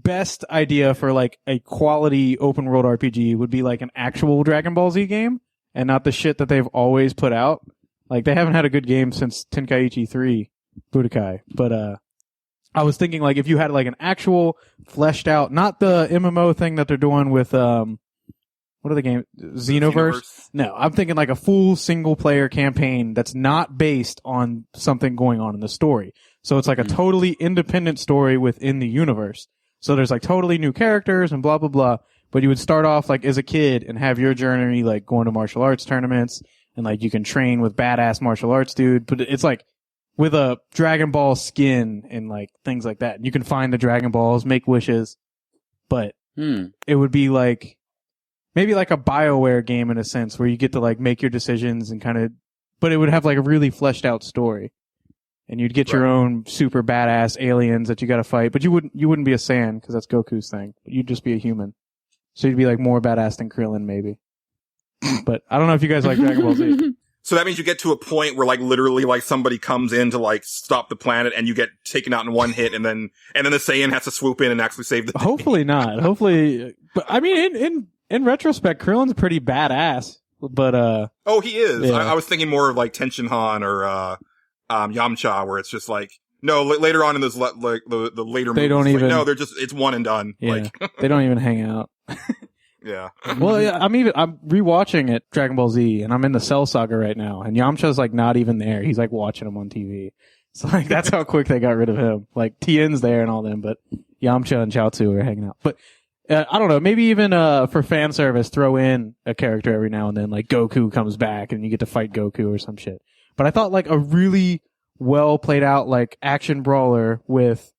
best idea for like a quality open world RPG would be like an actual Dragon Ball Z game and not the shit that they've always put out. Like they haven't had a good game since Tenkaichi 3 Budokai. But, I was thinking like if you had like an actual fleshed out, not the MMO thing that they're doing with, what are the games? Xenoverse? No, I'm thinking like a full single player campaign that's not based on something going on in the story. So it's like a totally independent story within the universe. So there's like totally new characters and blah, blah, blah. But you would start off like as a kid and have your journey like going to martial arts tournaments and like you can train with badass martial arts dude. But it's like with a Dragon Ball skin and like things like that. And you can find the Dragon Balls, make wishes. But it would be like maybe like a BioWare game in a sense where you get to like make your decisions and kind of, but it would have like a really fleshed out story. And you'd get your own super badass aliens that you got to fight, but you wouldn't be a Saiyan because that's Goku's thing. You'd just be a human, so you'd be like more badass than Krillin, maybe. But I don't know if you guys like Dragon Ball Z. So that means you get to a point where like literally like somebody comes in to like stop the planet and you get taken out in one hit, and then the Saiyan has to swoop in and actually save the day. Hopefully not. Hopefully, but I mean, in retrospect, Krillin's pretty badass. But oh, he is. Yeah. I was thinking more of like Tenshinhan or Yamcha, where it's just like, no, later on in this, like, the later movies, they don't even, like, no, they're just, it's one and done. Yeah, like, they don't even hang out. Yeah. Well, yeah, I'm rewatching it, Dragon Ball Z, and I'm in the Cell Saga right now, and Yamcha's like not even there. He's like watching him on TV. So like, that's how quick they got rid of him. Like, Tien's there and all them, but Yamcha and Chaozu are hanging out. But, I don't know, maybe even, for fan service, throw in a character every now and then, like Goku comes back and you get to fight Goku or some shit. But I thought like a really well played out like action brawler with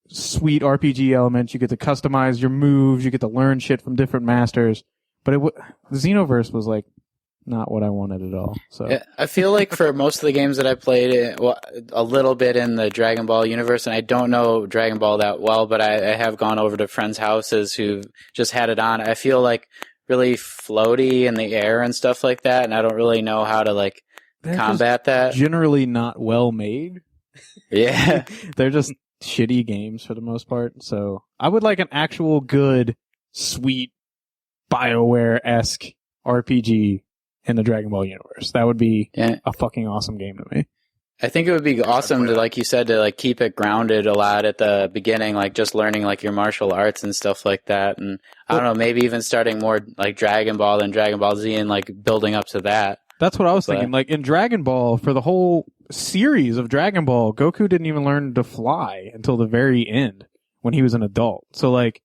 sweet RPG elements. You get to customize your moves. You get to learn shit from different masters. But the Xenoverse was like not what I wanted at all. So yeah, I feel like for most of the games that I played, a little bit in the Dragon Ball universe, and I don't know Dragon Ball that well, but I have gone over to friends' houses who just had it on. I feel like really floaty in the air and stuff like that, and I don't really know how to like combat that. Generally not well made. Yeah. They're just shitty games for the most part. So I would like an actual good, sweet, BioWare-esque RPG in the Dragon Ball universe. That would be a fucking awesome game to me. I think it would be awesome to, like you said, to like keep it grounded a lot at the beginning, like just learning like your martial arts and stuff like that. And I don't know, maybe even starting more like Dragon Ball than Dragon Ball Z and like building up to that. That's what I was thinking. Like in Dragon Ball, for the whole series of Dragon Ball, Goku didn't even learn to fly until the very end when he was an adult. So like,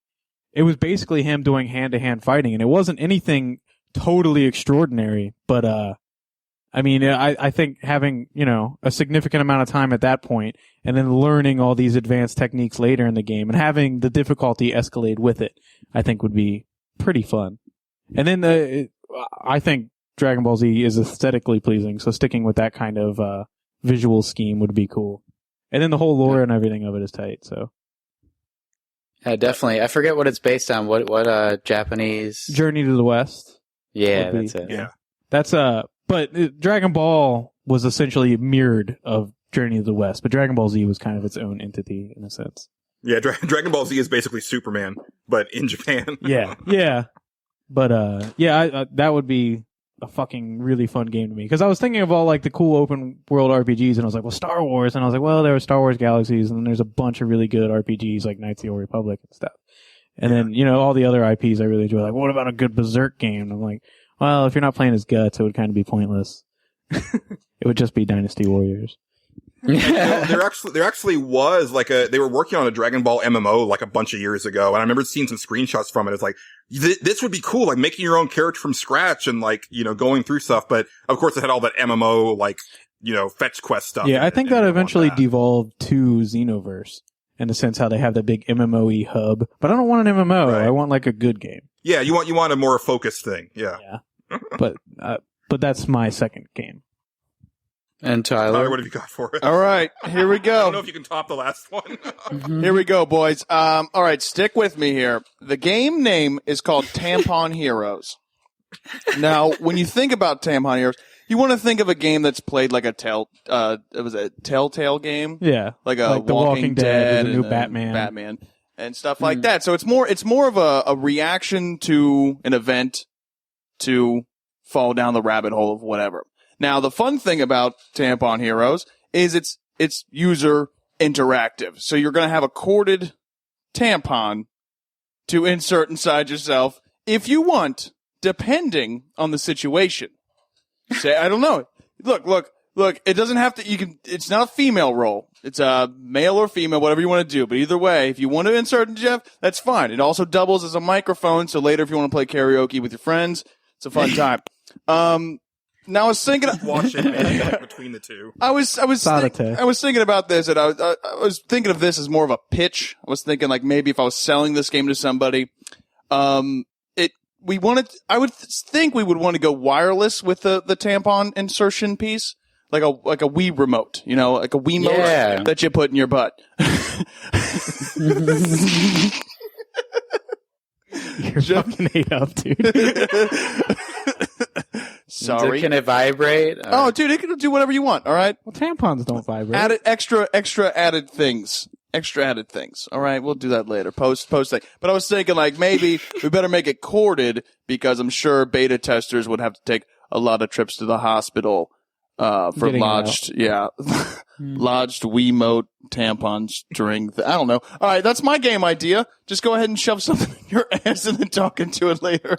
it was basically him doing hand-to-hand fighting, and it wasn't anything totally extraordinary. But I mean, I think having, you know, a significant amount of time at that point, and then learning all these advanced techniques later in the game, and having the difficulty escalate with it, I think would be pretty fun. And then I think Dragon Ball Z is aesthetically pleasing, so sticking with that kind of visual scheme would be cool. And then the whole lore and everything of it is tight, so. Yeah, definitely. I forget what it's based on. What Japanese? Journey to the West. Yeah, would be- that's it. Yeah. That's but Dragon Ball was essentially mirrored of Journey to the West, but Dragon Ball Z was kind of its own entity in a sense. Yeah, Dragon Ball Z is basically Superman, but in Japan. Yeah. But that would be a fucking really fun game to me, because I was thinking of all like the cool open world RPGs, and I was like, well, Star Wars, and I was like, well, there was Star Wars Galaxies, and then there's a bunch of really good RPGs like Knights of the Old Republic and stuff. And then, you know, all the other IPs I really enjoy. Like, what about a good Berserk game? And I'm like, well, if you're not playing as Guts, it would kind of be pointless. It would just be Dynasty Warriors. There actually was like they were working on a Dragon Ball MMO like a bunch of years ago, and I remember seeing some screenshots from it. It's like, this would be cool, like making your own character from scratch and like, you know, going through stuff. But of course it had all that MMO, like, you know, fetch quest stuff. Yeah, I think that eventually devolved to Xenoverse, in the sense how they have that big MMO-y hub. But I don't want an MMO. Right. I want like a good game. Yeah, you want a more focused thing. Yeah. But that's my second game. And Tyler, Tyler? what have you got for it? All right, here we I don't know go. if you can top the last one. Here we go, boys. All right, stick with me here. The game name is called Tampon Heroes. Now, when you think about Tampon Heroes, you want to think of a game that's played like it was a Telltale game, Yeah. like a Like The Walking Dead, or the new and Batman. and stuff like that. So it's more of a reaction to an event to fall down the rabbit hole of whatever. Now, the fun thing about Tampon Heroes is it's user interactive. So you're going to have a corded tampon to insert inside yourself if you want, depending on the situation. Say, I don't know. Look, it doesn't have to, it's not a female role. It's a male or female, whatever you want to do. But either way, if you want to insert in Jeff, that's fine. It also doubles as a microphone. So later, if you want to play karaoke with your friends, it's a fun time. Now I was thinking, Watch it like, between the two. I was thinking about this, and I was thinking of this as more of a pitch. I was thinking like maybe if I was selling this game to somebody, I would think we would want to go wireless with the tampon insertion piece, like a Wii remote, you know, like a Wiimote that you put in your butt. You're fucking ate up, dude. Sorry. Can it vibrate? Oh, dude, it can do whatever you want. All right. Well, tampons don't vibrate. Added extra added things. All right, we'll do that later. Post thing. But I was thinking like maybe we better make it corded, because I'm sure beta testers would have to take a lot of trips to the hospital for Getting lodged Wiimote tampon string. I don't know. All right, that's my game idea. Just go ahead and shove something in your ass and then talk into it later.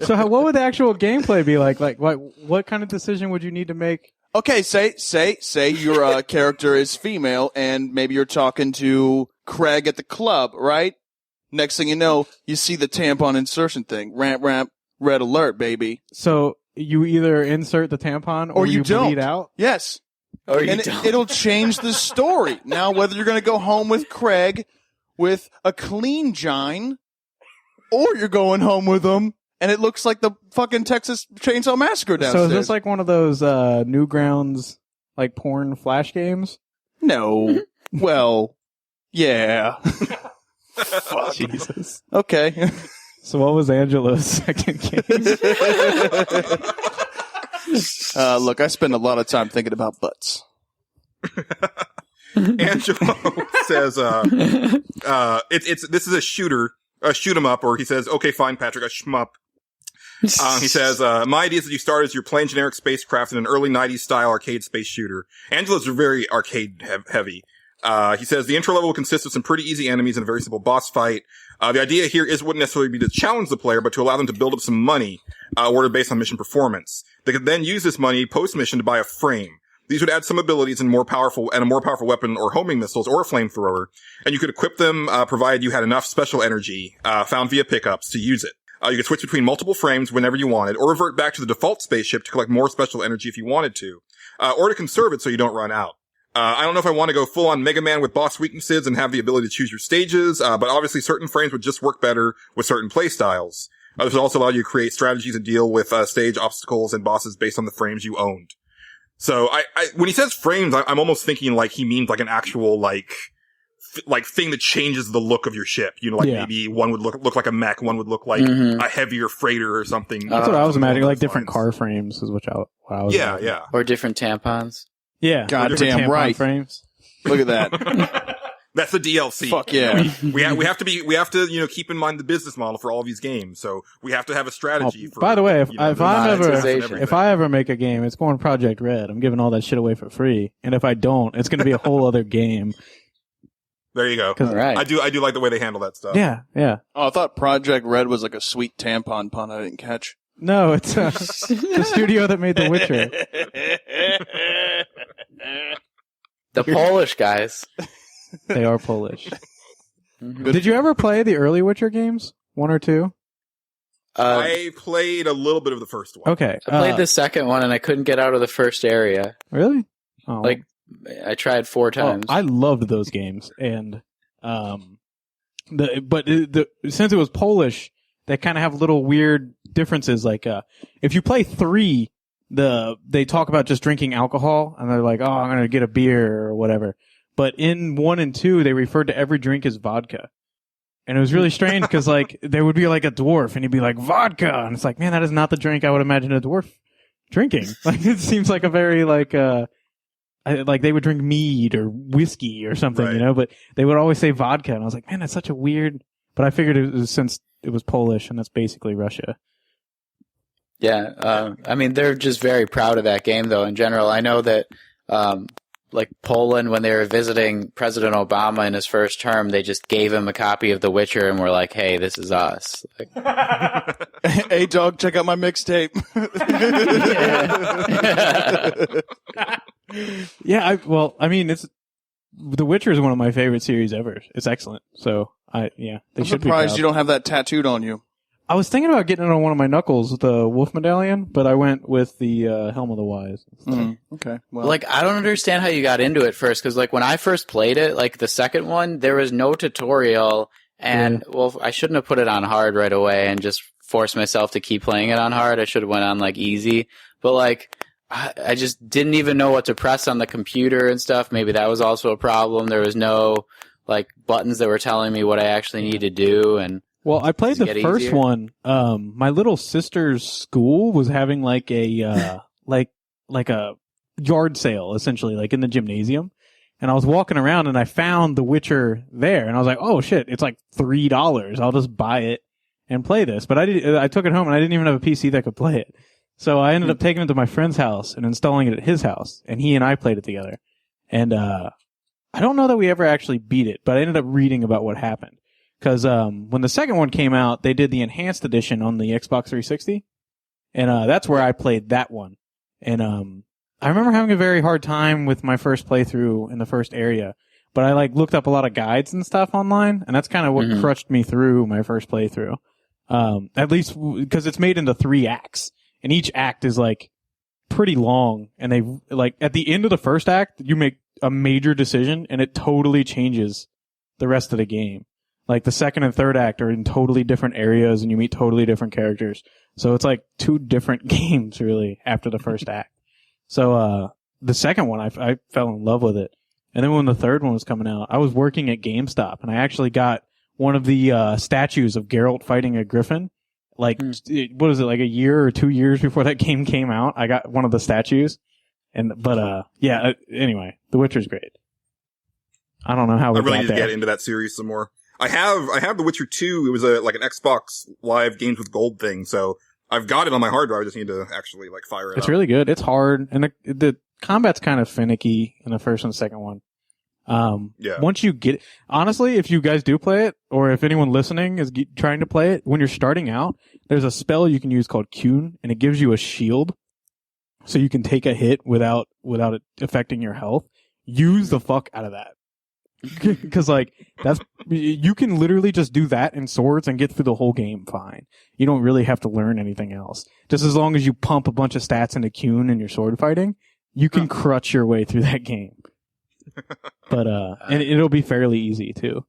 So what would the actual gameplay be like? Like what kind of decision would you need to make? Okay, say your character is female, and maybe you're talking to Craig at the club, right? Next thing you know, you see the tampon insertion thing. Ramp, red alert, baby. So you either insert the tampon or you don't. bleed out? Yes. Or you And don't. it'll change the story. Now, whether you're going to go home with Craig with a clean gine, or you're going home with him and it looks like the fucking Texas Chainsaw Massacre downstairs. So is this like one of those Newgrounds like porn flash games? No. Well, yeah. Fuck. Jesus. Okay. So what was Angela's second game? Look, I spend a lot of time thinking about butts. Angelo says, this is a shoot 'em up, or he says, okay, fine, Patrick, a shmup. He says, my idea is that you start as you're playing generic spacecraft in an early 90s style arcade space shooter. Angelo's are very arcade heavy. He says the intro level will consist of some pretty easy enemies and a very simple boss fight. The idea here wouldn't necessarily be to challenge the player, but to allow them to build up some money, awarded based on mission performance. They could then use this money post-mission to buy a frame. These would add some abilities and a more powerful weapon or homing missiles or a flamethrower. And you could equip them, provided you had enough special energy, found via pickups to use it. You could switch between multiple frames whenever you wanted, or revert back to the default spaceship to collect more special energy if you wanted to, or to conserve it so you don't run out. I don't know if I want to go full on Mega Man with boss weaknesses and have the ability to choose your stages, but obviously certain frames would just work better with certain playstyles. This would also allow you to create strategies and deal with stage obstacles and bosses based on the frames you owned. So when he says frames, I'm almost thinking like he means like an actual like thing that changes the look of your ship. You know, like maybe one would look like a mech, one would look like a heavier freighter or something. That's what I was imagining, like different car frames is what I was imagining. Yeah. Or different tampons. Yeah. Goddamn right. Frames. Look at that. That's the DLC. Fuck yeah. We have to, you know, keep in mind the business model for all these games. So we have to have a strategy for. By the way, if I ever make a game, it's going Project Red. I'm giving all that shit away for free. And if I don't, it's going to be a whole other game. There you go. Right. I do like the way they handle that stuff. Yeah. Oh, I thought Project Red was like a sweet tampon pun I didn't catch. No, it's the studio that made The Witcher. The Polish guys. They are Polish. Did you ever play the early Witcher games? 1 or 2? I played a little bit of the first one. Okay. I played the second one and I couldn't get out of the first area. Really? Oh. Like, I tried 4 times. I loved those games, and since it was Polish, they kind of have little weird differences. Like, if you play 3, they talk about just drinking alcohol, and they're like, "Oh, I'm gonna get a beer or whatever." But in 1 and 2, they referred to every drink as vodka. And it was really strange because, like, there would be, like, a dwarf and he'd be like, vodka! And it's like, man, that is not the drink I would imagine a dwarf drinking. Like, it seems like a very, like they would drink mead or whiskey or something, right. You know? But they would always say vodka. And I was like, man, that's such a weird... But I figured it was since it was Polish and that's basically Russia. Yeah. I mean, they're just very proud of that game, though, in general. I know that... like Poland, when they were visiting President Obama in his first term, they just gave him a copy of The Witcher and were like, "Hey, this is us." Like, hey, dog, check out my mixtape. Yeah, I mean, it's The Witcher is one of my favorite series ever. It's excellent. So I'm should surprised be proud. you don't have that tattooed on you. I was thinking about getting it on one of my knuckles, the wolf medallion, but I went with the Helm of the Wise. Okay. Well, like, I don't understand how you got into it first, because, like, when I first played it, like, the second one, there was no tutorial, and, well, I shouldn't have put it on hard right away and just forced myself to keep playing it on hard. I should have went on, like, easy. But, like, I just didn't even know what to press on the computer and stuff. Maybe that was also a problem. There was no, like, buttons that were telling me what I actually needed to do, and... Well, I played the first one. My little sister's school was having like a like a yard sale, essentially, like in the gymnasium. And I was walking around and I found The Witcher there, and I was like, "Oh shit, it's like $3. I'll just buy it and play this." But I took it home and I didn't even have a PC that could play it. So I ended up taking it to my friend's house and installing it at his house, and he and I played it together. And I don't know that we ever actually beat it, but I ended up reading about what happened. Because when the second one came out, they did the enhanced edition on the Xbox 360, and that's where I played that one. And I remember having a very hard time with my first playthrough in the first area, but I like looked up a lot of guides and stuff online, and that's kind of what crushed me through my first playthrough. At least because it's made into 3 acts, and each act is like pretty long, and they like at the end of the first act, you make a major decision, and it totally changes the rest of the game. Like, the second and third act are in totally different areas, and you meet totally different characters. So it's like 2 different games, really, after the first act. So, the second one, I fell in love with it. And then when the third one was coming out, I was working at GameStop, and I actually got one of the statues of Geralt fighting a griffin. Like, what is it, like a year or 2 years before that game came out? I got one of the statues. Anyway, The Witcher's great. I don't know how we I really got need there. to get into that series some more. I have The Witcher 2. It was like an Xbox Live Games with Gold thing, so I've got it on my hard drive. I just need to actually like fire it up. It's really good. It's hard, and the combat's kind of finicky in the first and second one. Yeah. Once you get, honestly, if you guys do play it, or if anyone listening is trying to play it, when you're starting out, there's a spell you can use called Qun, and it gives you a shield, so you can take a hit without it affecting your health. Use the fuck out of that. Because, like, you can literally just do that in swords and get through the whole game fine. You don't really have to learn anything else. Just as long as you pump a bunch of stats into Qun in your sword fighting, you can crutch your way through that game. But, and it'll be fairly easy, too.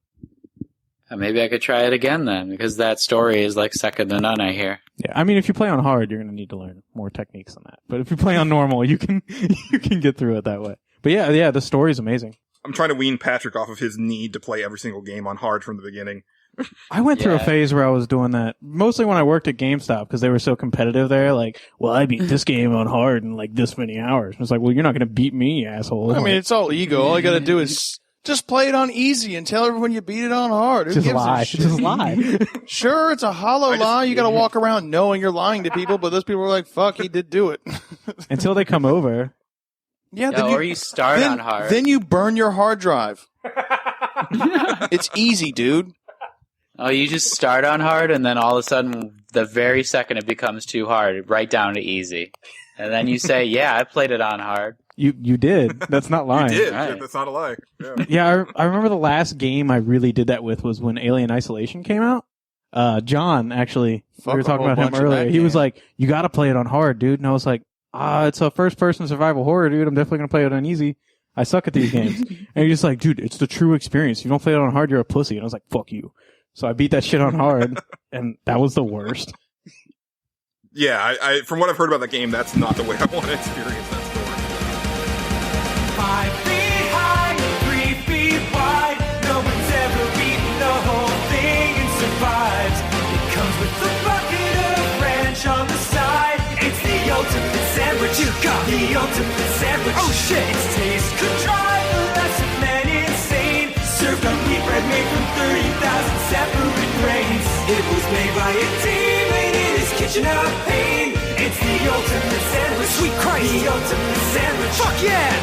Maybe I could try it again then, because that story is like second to none, I hear. Yeah, I mean, if you play on hard, you're going to need to learn more techniques than that. But if you play on normal, you can get through it that way. But yeah, the story's amazing. I'm trying to wean Patrick off of his need to play every single game on hard from the beginning. I went through a phase where I was doing that, mostly when I worked at GameStop, because they were so competitive there. Like, well, I beat this game on hard in like this many hours. It's like, well, you're not going to beat me, asshole. I mean, it's all ego. All you got to do is just play it on easy and tell everyone you beat it on hard. Who just gives lie. a shit? Just lie. Sure, it's a hollow lie. You got to walk around knowing you're lying to people, but those people are like, fuck, he did do it. Until they come over. Yeah, No, or you start on hard. Then you burn your hard drive. It's easy, dude. Oh, you just start on hard, and then all of a sudden, the very second it becomes too hard, right down to easy. And then you say, yeah, I played it on hard. You did. That's not lying. You did. Right. That's not a lie. Yeah. Yeah, I remember the last game I really did that with was when Alien Isolation came out. John, actually, Fuck, we were talking a whole about him bunch of earlier. that He was game. like, you got to play it on hard, dude. And I was like, it's a first-person survival horror, dude. I'm definitely going to play it on easy. I suck at these games. And you're just like, dude, it's the true experience. If you don't play it on hard, you're a pussy. And I was like, fuck you. So I beat that shit on hard, and that was the worst. Yeah, I from what I've heard about the game, that's not the way I want to experience that story. 5 feet high, 3 feet wide. No one's ever beaten the whole thing and survives. It comes with a bucket of ranch on the side. It's the ultimate sandwich. You got the ultimate sandwich. Oh shit! Its taste could drive the less of men insane. Served on wheat bread made from 30,000 separate grains. It was made by a team and in his kitchen of pain. It's the ultimate sandwich. Sweet Christ! The ultimate sandwich. Fuck yeah!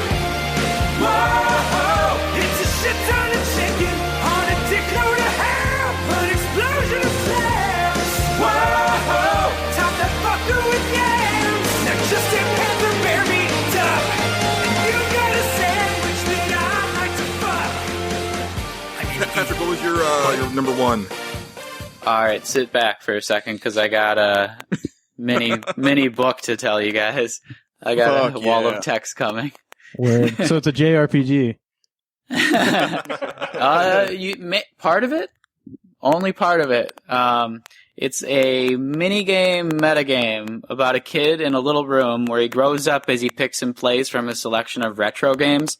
Whoa! It's a shit ton of chicken on a dick load of ham. An explosion of slams. Whoa! Top that fucker with yams. Now just a pepper bear meat duck. And you got a sandwich that I like to fuck. Patrick, what was your number one? All right, sit back for a second, because I got a mini book to tell you guys. I got Fuck a wall yeah. of text coming. Word. So it's a JRPG. Part of it, only part of it. It's a mini-game, metagame about a kid in a little room where he grows up as he picks and plays from a selection of retro games.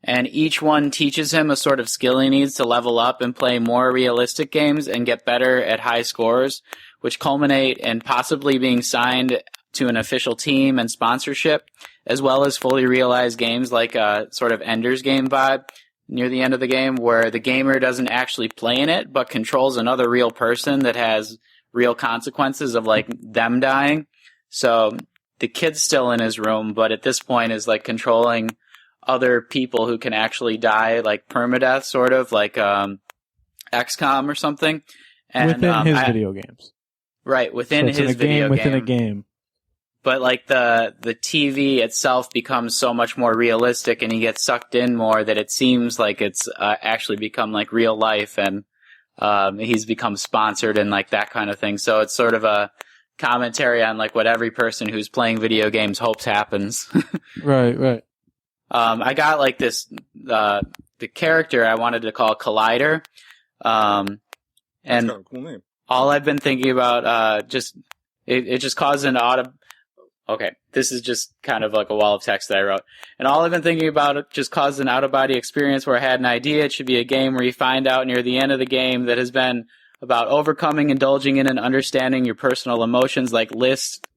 And each one teaches him a sort of skill he needs to level up and play more realistic games and get better at high scores, which culminate in possibly being signed to an official team and sponsorship, as well as fully realized games like a sort of Ender's Game vibe near the end of the game, where the gamer doesn't actually play in it, but controls another real person that has real consequences of like them dying. So the kid's still in his room, but at this point is like controlling other people who can actually die, like permadeath, sort of like XCOM or something. And, Within his video games. Right, within So it's his in a game video within game. a game. But like the TV itself becomes so much more realistic, and he gets sucked in more that it seems like it's actually become like real life, and he's become sponsored and like that kind of thing. So it's sort of a commentary on like what every person who's playing video games hopes happens. Right. I got like this, the character I wanted to call Collider. That's And kind of a cool name. all I've been thinking about, it just caused an okay, this is just kind of like a wall of text that I wrote. And all I've been thinking about it just caused an out-of-body experience where I had an idea. It should be a game where you find out near the end of the game that has been about overcoming, indulging in, and understanding your personal emotions like lust,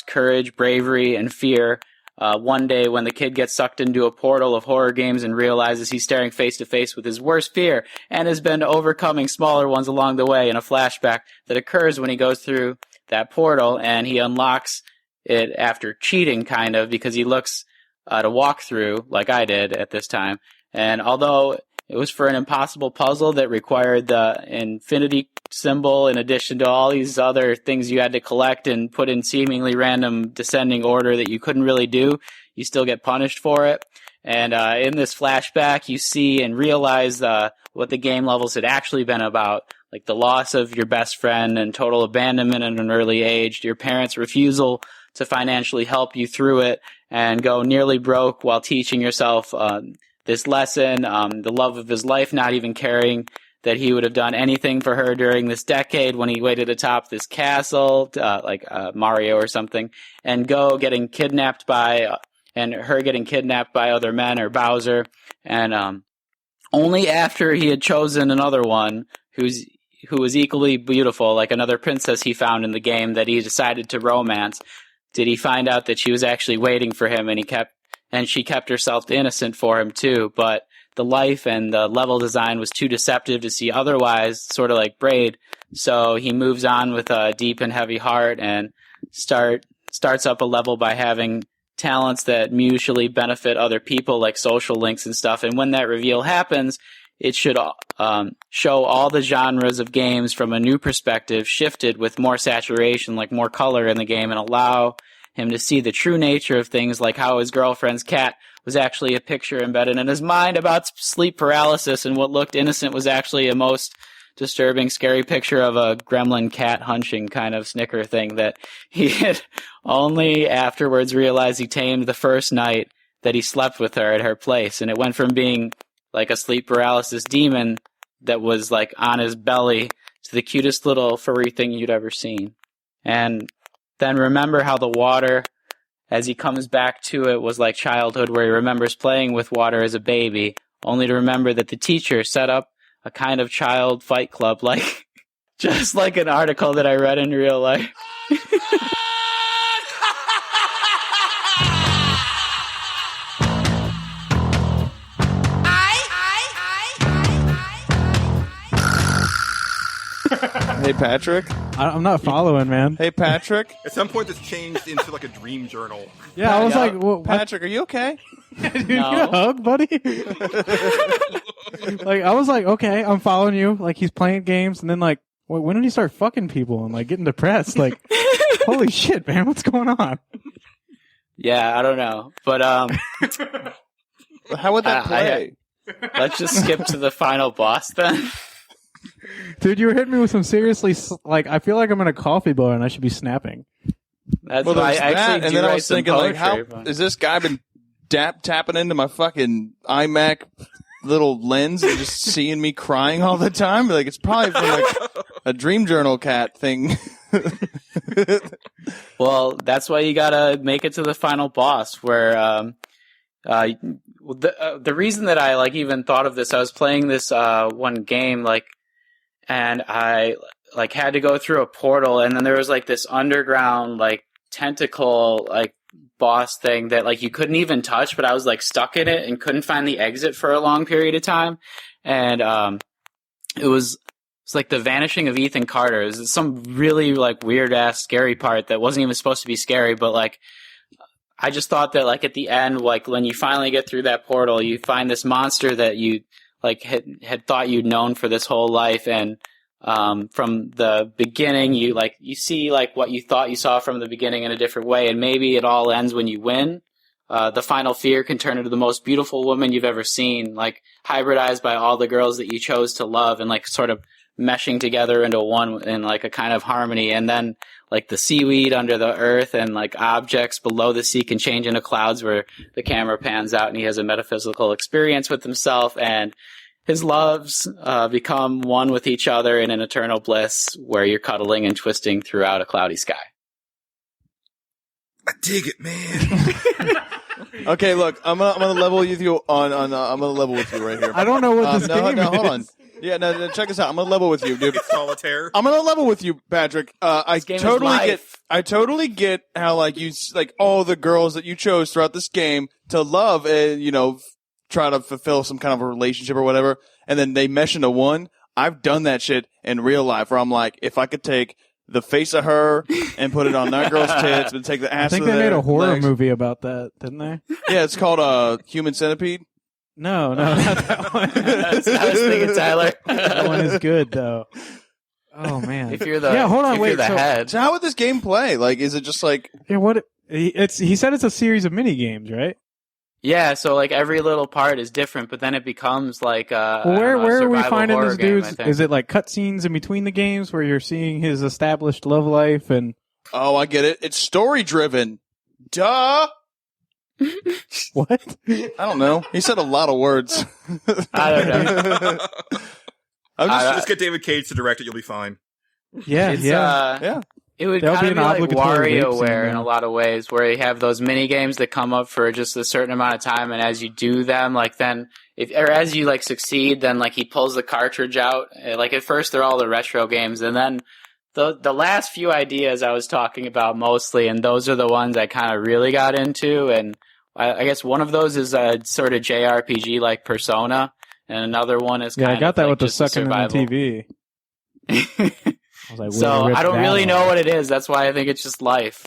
courage, bravery, and fear. One day when the kid gets sucked into a portal of horror games and realizes he's staring face to face with his worst fear and has been overcoming smaller ones along the way in a flashback that occurs when he goes through that portal, and he unlocks it after cheating, kind of, because he looks at a walkthrough like I did at this time. And although it was for an impossible puzzle that required the infinity symbol in addition to all these other things you had to collect and put in seemingly random descending order that you couldn't really do, you still get punished for it. And in this flashback, you see and realize what the game levels had actually been about, like the loss of your best friend and total abandonment at an early age, your parents' refusal to financially help you through it, and go nearly broke while teaching yourself this lesson, the love of his life, not even caring that he would have done anything for her during this decade when he waited atop this castle, like Mario or something, and go getting kidnapped by and her getting kidnapped by other men or Bowser. And only after he had chosen another one who was equally beautiful, like another princess he found in the game that he decided to romance, did he find out that she was actually waiting for him, and she kept herself innocent for him too. But the life and the level design was too deceptive to see otherwise, sort of like Braid. So he moves on with a deep and heavy heart and starts up a level by having talents that mutually benefit other people, like social links and stuff. And when that reveal happens, it should show all the genres of games from a new perspective, shifted with more saturation, like more color in the game, and allow him to see the true nature of things, like how his girlfriend's cat was actually a picture embedded in his mind about sleep paralysis, and what looked innocent was actually a most disturbing, scary picture of a gremlin cat hunching kind of snicker thing that he had only afterwards realized he tamed the first night that he slept with her at her place. And it went from being like a sleep paralysis demon that was like on his belly to the cutest little furry thing you'd ever seen. And then remember how the water, as he comes back to it, was like childhood, where he remembers playing with water as a baby, only to remember that the teacher set up a kind of child fight club, like just like an article that I read in real life. Hey, Patrick. I'm not following, man. Hey, Patrick. At some point, this changed into like a dream journal. Yeah, I was like, what? Patrick, are you okay? Dude, you need a hug, buddy? Like, I was like, okay, I'm following you. Like, he's playing games, and then like, when did he start fucking people and like getting depressed? Like, holy shit, man, what's going on? Yeah, I don't know. But How would that play? Let's just skip to the final boss then. Dude, you were hitting me with some seriously, like, I feel like I'm in a coffee bar and I should be snapping. That's Well, why there's I that, actually and do then I write was some thinking, like, how poetry, but- has this guy been tapping into my fucking iMac little lens and just seeing me crying all the time? Like, it's probably from like a dream journal cat thing. Well, that's why you gotta make it to the final boss, where the reason that I like even thought of this, I was playing this one game, like, and I like had to go through a portal, and then there was like this underground like tentacle like boss thing that like you couldn't even touch, but I was like stuck in it and couldn't find the exit for a long period of time. And it's like the vanishing of Ethan Carter. It was some really like weird ass scary part that wasn't even supposed to be scary, but like I just thought that like at the end, like when you finally get through that portal, you find this monster that you like had thought you'd known for this whole life, and from the beginning, you see like what you thought you saw from the beginning in a different way, and maybe it all ends when you win. The final fear can turn into the most beautiful woman you've ever seen, like hybridized by all the girls that you chose to love, and like sort of meshing together into one in like a kind of harmony. And then like the seaweed under the earth and like objects below the sea can change into clouds, where the camera pans out and he has a metaphysical experience with himself, and his loves become one with each other in an eternal bliss where you're cuddling and twisting throughout a cloudy sky. I dig it, man. Okay, look, I'm gonna level with you on I'm gonna level with you right here. I don't know what this game is. Hold on. Yeah, no, check this out. I'm gonna level with you, dude. Solitaire. I'm gonna level with you, Patrick. I totally get how like you like all the girls that you chose throughout this game to love and try to fulfill some kind of a relationship or whatever, and then they mesh into one. I've done that shit in real life where I'm like, if I could take the face of her and put it on that girl's tits and take the ass I think of they their made a horror legs. movie about that, didn't they? Yeah, it's called Human Centipede. No, not that one. That's what I was thinking, Tyler. That one is good, though. Oh, man. If you're the hold on, if wait. you're the So, head. So how would this game play? Like, is it just like... yeah, he said it's a series of mini games, right? Yeah, so like every little part is different, but then it becomes like Well, where are we survival finding horror this game, dude? I think. Is it like cutscenes in between the games where you're seeing his established love life and Oh, I get it. It's story-driven. Duh! what? I don't know. He said a lot of words. I don't know. I'm just... Just get David Cage to direct it. You'll be fine. Yeah, It's, yeah. yeah. It would There'll kind be of be an like obligatory rape scene WarioWare in now. a lot of ways, where you have those mini games that come up for just a certain amount of time, and as you do them, like then, as you like succeed, then like he pulls the cartridge out. Like at first they're all the retro games, and then the last few ideas I was talking about mostly, and those are the ones I kind of really got into. And I guess one of those is a sort of JRPG like Persona, and another one is Yeah, I got that like with the just a sucking in the survival. TV. I was like, So rip I don't that really know off. what it is. That's why I think it's just life.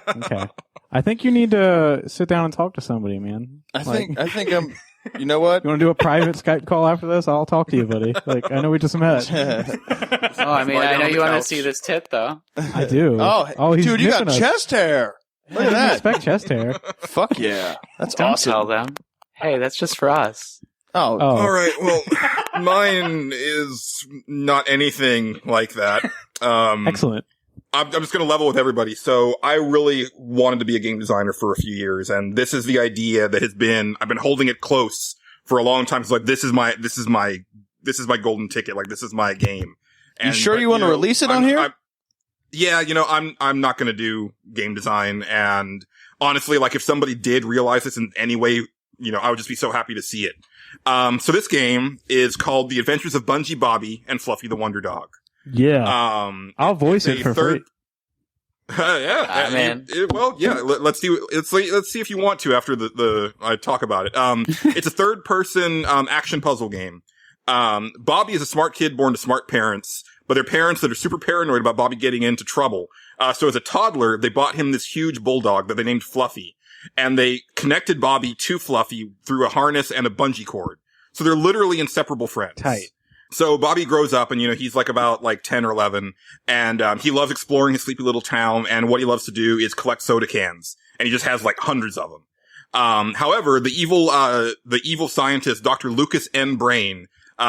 Okay. I think you need to sit down and talk to somebody, man. I think I'm. You know what? You want to do a private Skype call after this? I'll talk to you, buddy. Like, I know we just met. Oh, I mean, Lie I down know on you the want to couch. see this tit, though. I do. Oh, he's dude, you got nipping us. chest hair. Look at I didn't that. expect chest hair. Fuck yeah, that's Don't awesome. tell them. Hey, that's just for us. Oh, Oh, All right. Well, mine is not anything like that. excellent. I'm just going to level with everybody. So I really wanted to be a game designer for a few years, and this is the idea that I've been holding it close for a long time. It's like, this is my golden ticket. Like, this is my game. you sure you want to release it on here? Yeah, I'm not going to do game design. And honestly, like, if somebody did realize this in any way, I would just be so happy to see it. So this game is called The Adventures of Bungee Bobby and Fluffy the Wonder Dog. Yeah. I'll voice it for free. Yeah, man. Let's see if you want to after I talk about it. It's a third person, action puzzle game. Bobby is a smart kid born to smart parents, but they're parents that are super paranoid about Bobby getting into trouble. So as a toddler, they bought him this huge bulldog that they named Fluffy, and they connected Bobby to Fluffy through a harness and a bungee cord. So they're literally inseparable friends. Tight. So Bobby grows up and, he's like about like 10 or 11 and, he loves exploring his sleepy little town. And what he loves to do is collect soda cans, and he just has like hundreds of them. However, the evil scientist, Dr. Lucas N. Brain,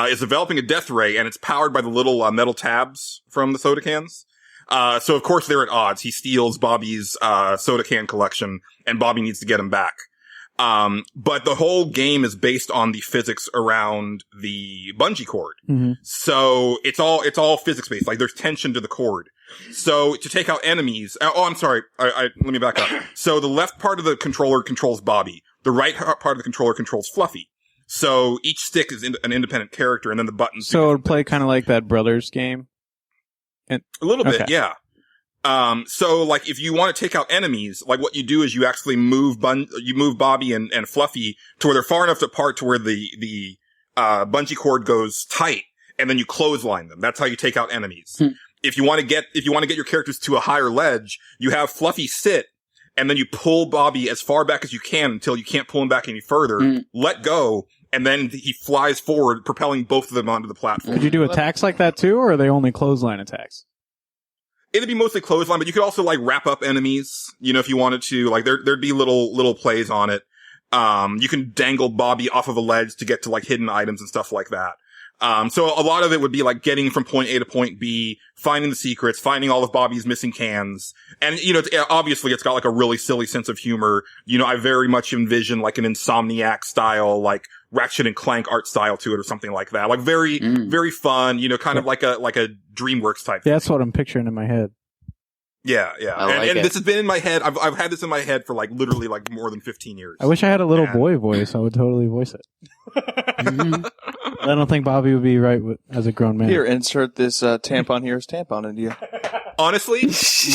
is developing a death ray, and it's powered by the little, metal tabs from the soda cans. So of course they're at odds. He steals Bobby's, soda can collection, and Bobby needs to get him back. But the whole game is based on the physics around the bungee cord. Mm-hmm. So it's all physics based. Like, there's tension to the cord. So to take out enemies, I'm sorry. Let me back up. So the left part of the controller controls Bobby. The right part of the controller controls Fluffy. So each stick is an independent character, and then the buttons. So it would play kind of like that Brothers game? A little bit, Okay. yeah. So like, if you want to take out enemies, like what you do is you actually move Bobby and Fluffy to where they're far enough apart to where the bungee cord goes tight, and then you clothesline them. That's how you take out enemies. If you want to get your characters to a higher ledge, you have Fluffy sit, and then you pull Bobby as far back as you can until you can't pull him back any further, let go, and then he flies forward, propelling both of them onto the platform. Could you do attacks like that too, or are they only clothesline attacks? It'd be mostly clothesline, but you could also like wrap up enemies, if you wanted to. Like, there'd be little plays on it. You can dangle Bobby off of a ledge to get to like hidden items and stuff like that. So a lot of it would be like getting from point A to point B, finding the secrets, finding all of Bobby's missing cans. And, obviously it's got like a really silly sense of humor. I very much envision like an Insomniac style, like Ratchet and Clank art style to it or something like that. Like very, very fun, kind of like a DreamWorks type thing. Yeah, that's what I'm picturing in my head. Yeah. I like And it. this has been in my head. I've had this in my head for like literally like more than 15 years. I wish I had a little Yeah. boy voice. I would totally voice it. I don't think Bobby would be right as a grown man. Here, insert this tampon here as tampon into you. Honestly,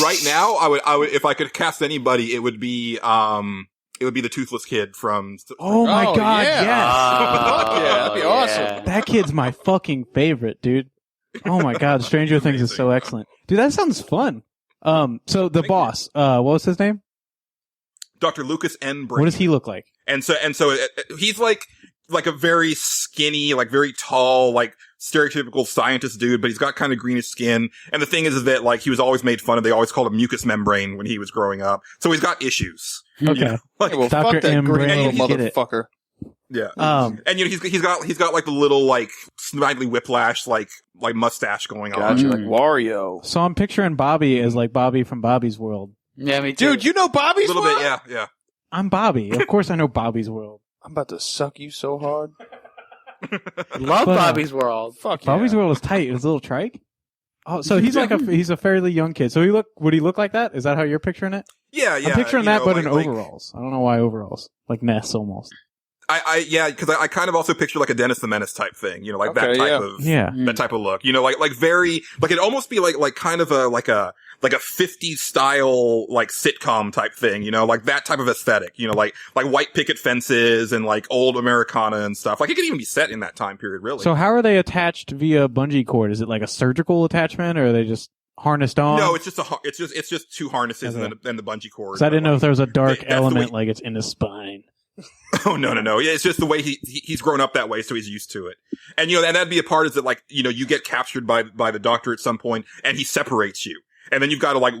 right now, I would, if I could cast anybody, it would be the Toothless Kid from. Oh my Oh, god, yeah. yes! Fuck yeah, that'd be awesome. yeah. That kid's my fucking favorite, dude. Oh my god, Stranger Things is so excellent. Dude, that sounds fun. So the boss, what was his name? Dr. Lucas N. Brain. What does he look like? And so he's like a very skinny, like very tall, like stereotypical scientist dude, but he's got kind of greenish skin. And the thing is that like he was always made fun of. They always called him mucous membrane when he was growing up. So he's got issues. Okay. Like, Hey, well, Dr. fuck that M. green Brain, little get it. motherfucker. yeah. Um, And he's got like the little like Snidely Whiplash like mustache going on. Gotcha, like Wario. so I'm picturing Bobby as like Bobby from Bobby's World. Yeah, me too. Dude, you know A Bobby's little World? bit, yeah. I'm Bobby. Of course I know Bobby's World. I'm about to suck you so hard. Love But, Bobby's World. Fuck yeah. Bobby's World is tight. It was a little trike. Oh, so he's he's a fairly young kid. So would he look like that? Is that how you're picturing it? Yeah. I'm picturing that, but in overalls. I don't know why overalls. Like Ness almost. Because I kind of also picture like a Dennis the Menace type thing, that type of look, like very, like it'd almost be like kind of a 50s style, like sitcom type thing, like that type of aesthetic, like white picket fences and like old Americana and stuff. Like it could even be set in that time period, really. So how are they attached via bungee cord? Is it like a surgical attachment, or are they just harnessed on? No, it's just two harnesses and then the bungee cord. So I didn't know if there was a dark element, like it's in the spine. Oh, no. Yeah, it's just the way he's grown up that way, so he's used to it. And, and that'd be a part is that, like, you get captured by the doctor at some point, and he separates you. And then you've got to, like,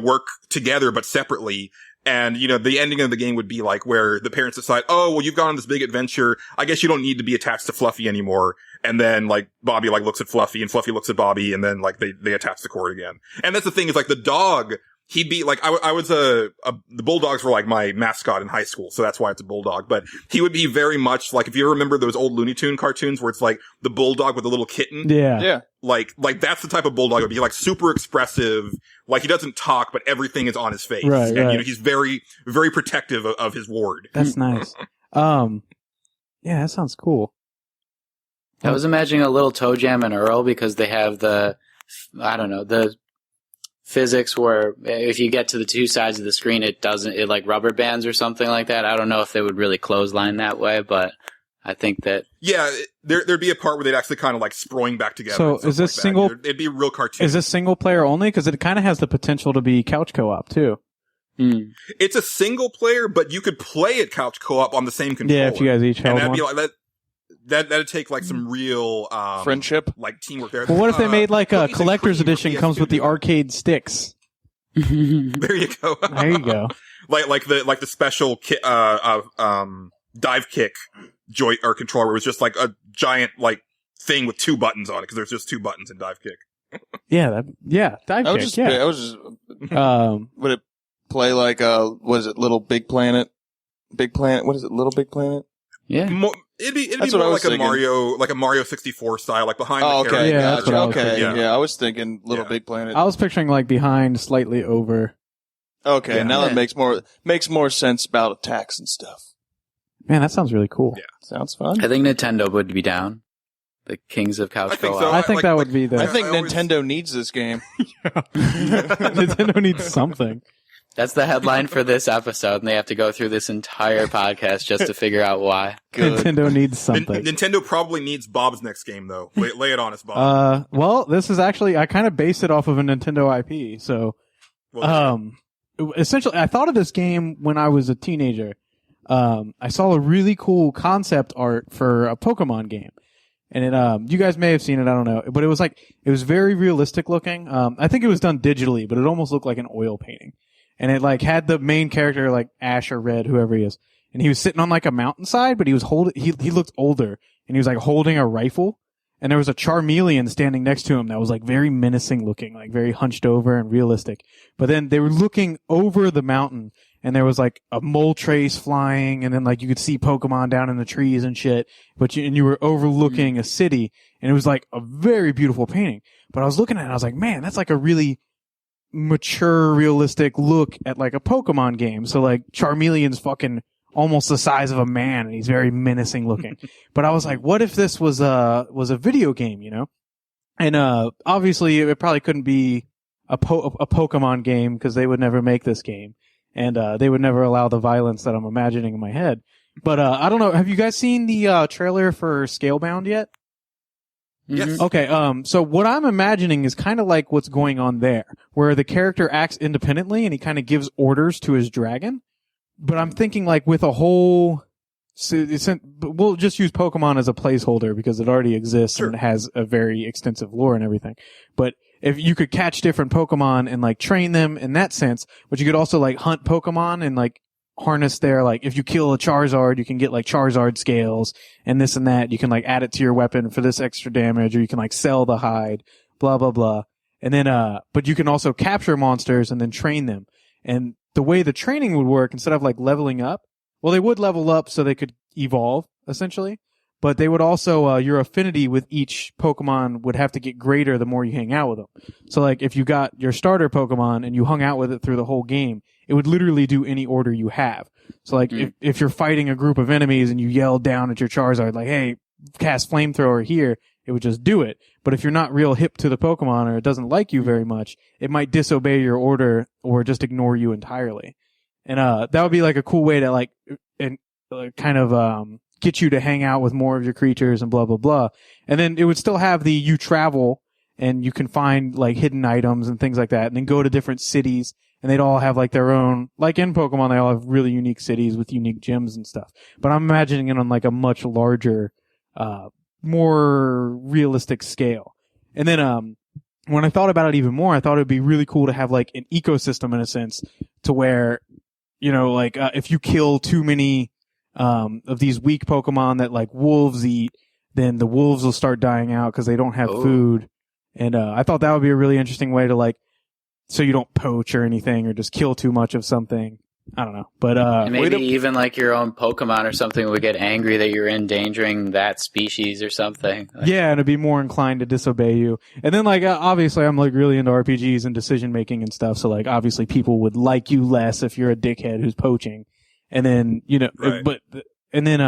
work together, but separately. And, the ending of the game would be, like, where the parents decide, oh, well, you've gone on this big adventure. I guess you don't need to be attached to Fluffy anymore. And then, like, Bobby, like, looks at Fluffy, and Fluffy looks at Bobby, and then, like, they attach the cord again. And that's the thing, is, like, the dog... He'd be like, I was the Bulldogs were like my mascot in high school, so that's why it's a bulldog. But he would be very much like, if you remember those old Looney Tune cartoons where it's like the bulldog with the little kitten. Yeah. Like that's the type of bulldog would be, like super expressive. Like he doesn't talk, but everything is on his face. Right, and, he's very, very protective of his ward. That's nice. Yeah, that sounds cool. I was imagining a little Toe Jam and Earl because they have the physics where if you get to the two sides of the screen, it like rubber bands or something like that. I don't know if they would really clothesline that way, but I think that... Yeah, there'd be a part where they'd actually kind of like sproing back together. So is this single... It'd be real cartoon. Is this single player only? Because it kind of has the potential to be couch co-op too. It's a single player, but you could play it couch co-op on the same controller. Yeah, if you guys each held and that'd one. Be like that'd take like some real friendship, like teamwork there. Well, what if they made like a collector's edition comes with the arcade sticks? There you go. There you go. like the special dive kick joint or controller was just like a giant like thing with two buttons on it, because there's just two buttons in dive kick. Dive kick. Would it play like what is it, Little Big Planet? Big Planet? What is it, Little Big Planet? Yeah. It'd be more like a Mario 64 style, like behind the okay, character. Gotcha. I was thinking Little Big Planet. I was picturing like behind, slightly over. Okay, now that makes more sense about attacks and stuff. Man, that sounds really cool. Yeah. Sounds fun. I think Nintendo would be down. The kings of couch co-op. So. I think that would be the... I think Nintendo needs this game. Nintendo needs something. That's the headline for this episode, and they have to go through this entire podcast just to figure out why. Good. Nintendo needs something. Nintendo probably needs Bob's next game, though. Lay it on us, Bob. Well, this is actually, I kind of based it off of a Nintendo IP. So, essentially, I thought of this game when I was a teenager. I saw a really cool concept art for a Pokemon game. And it, you guys may have seen it, I don't know. But it was very realistic looking. I think it was done digitally, but it almost looked like an oil painting. And it like had the main character like Ash or Red, whoever he is. And he was sitting on like a mountainside, but he was he looked older, and he was like holding a rifle. And there was a Charmeleon standing next to him that was like very menacing looking, like very hunched over and realistic. But then they were looking over the mountain, and there was like a mole trace flying, and then like you could see Pokemon down in the trees and shit. But you were overlooking a city, and it was like a very beautiful painting. But I was looking at it, I was like, man, that's like a really mature, realistic look at like a Pokemon game. So like Charmeleon's fucking almost the size of a man, and he's very menacing looking. But I was like, what if this was a video game, you know? And obviously it probably couldn't be a Pokemon game, because they would never make this game, and they would never allow the violence that I'm imagining in my head. But I don't know, have you guys seen the trailer for Scalebound yet? Yes. Okay, so what I'm imagining is kind of like what's going on there, where the character acts independently and he kind of gives orders to his dragon. But I'm thinking like with a whole... we'll just use Pokemon as a placeholder because it already exists and it has a very extensive lore and everything. But if you could catch different Pokemon and like train them in that sense, but you could also like hunt Pokemon and like harness their, like, if you kill a Charizard, you can get like Charizard scales and this and that. You can like add it to your weapon for this extra damage, or you can like sell the hide, blah, blah, blah. And then, but you can also capture monsters and then train them. And the way the training would work, instead of like leveling up, well, they would level up so they could evolve essentially. but they would also, your affinity with each Pokemon would have to get greater the more you hang out with them. So like if you got your starter Pokemon and you hung out with it through the whole game, it would literally do any order you have. So like if you're fighting a group of enemies and you yell down at your Charizard like, hey, cast Flamethrower here, it would just do it. But if you're not real hip to the Pokemon or it doesn't like you very much, it might disobey your order or just ignore you entirely. And that would be like a cool way to like kind of get you to hang out with more of your creatures and blah blah blah. And then it would still have the you travel and you can find like hidden items and things like that, and then go to different cities, and they'd all have like their own, like in Pokemon they all have really unique cities with unique gyms and stuff. But I'm imagining it on like a much larger, more realistic scale. And then when I thought about it even more, I thought it would be really cool to have like an ecosystem in a sense, to where, you know, like if you kill too many of these weak Pokemon that like wolves eat, then the wolves will start dying out because they don't have food. And I thought that would be a really interesting way to like, so you don't poach or anything or just kill too much of something. I don't know, but and maybe even like your own Pokemon or something would get angry that you're endangering that species or something. Yeah, and it'd be more inclined to disobey you. And then like obviously I'm like really into RPGs and decision making and stuff, so like obviously people would like you less if you're a dickhead who's poaching. And then, you know, and then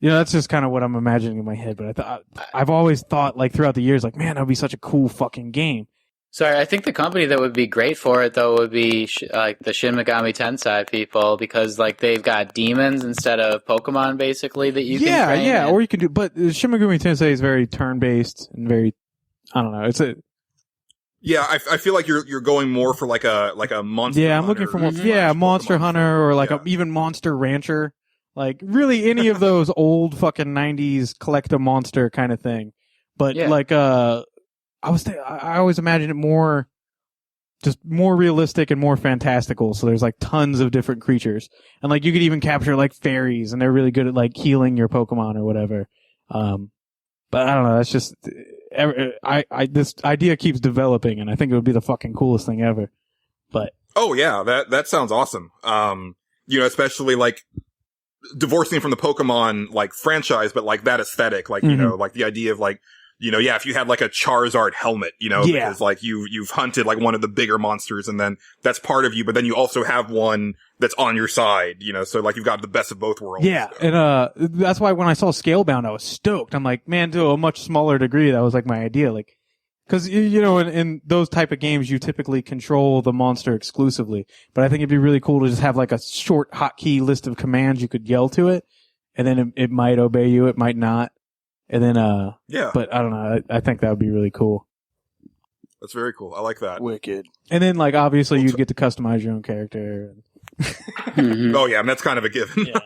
you know, that's just kind of what I'm imagining in my head. But I've always thought like throughout the years, like, man, that would be such a cool fucking game. Sorry, I think the company that would be great for it, though, would be like the Shin Megami Tensei people, because like they've got demons instead of Pokemon, basically, that you can train. Yeah, or you can do. But Shin Megami Tensei is very turn-based and very, I don't know. It's a. Yeah, I feel like you're going more for like a monster. Yeah, I'm looking for more. Yeah, Monster Hunter or like even Monster Rancher, like really any of those old fucking 90s collect a monster kind of thing. But like I always imagine it more, just more realistic and more fantastical. So there's like tons of different creatures, and like you could even capture like fairies, and they're really good at like healing your Pokemon or whatever. But I don't know. That's just this idea keeps developing, and I think it would be the fucking coolest thing ever. But that sounds awesome. You know, especially like divorcing from the Pokemon like franchise, but like that aesthetic, like you know, like the idea of like. You know, if you had like a Charizard helmet, you know, because like you've hunted like one of the bigger monsters, and then that's part of you, but then you also have one that's on your side, you know, so like you've got the best of both worlds. Yeah, and that's why when I saw Scalebound, I was stoked. I'm like, man, to a much smaller degree, that was like my idea, like, because you know, in those type of games, you typically control the monster exclusively, but I think it'd be really cool to just have like a short hotkey list of commands you could yell to it, and then it might obey you, it might not. And then, but I don't know. I think that would be really cool. That's very cool. I like that. Wicked. And then, like, obviously, you'd get to customize your own character. Oh yeah, and that's kind of a given. Yeah.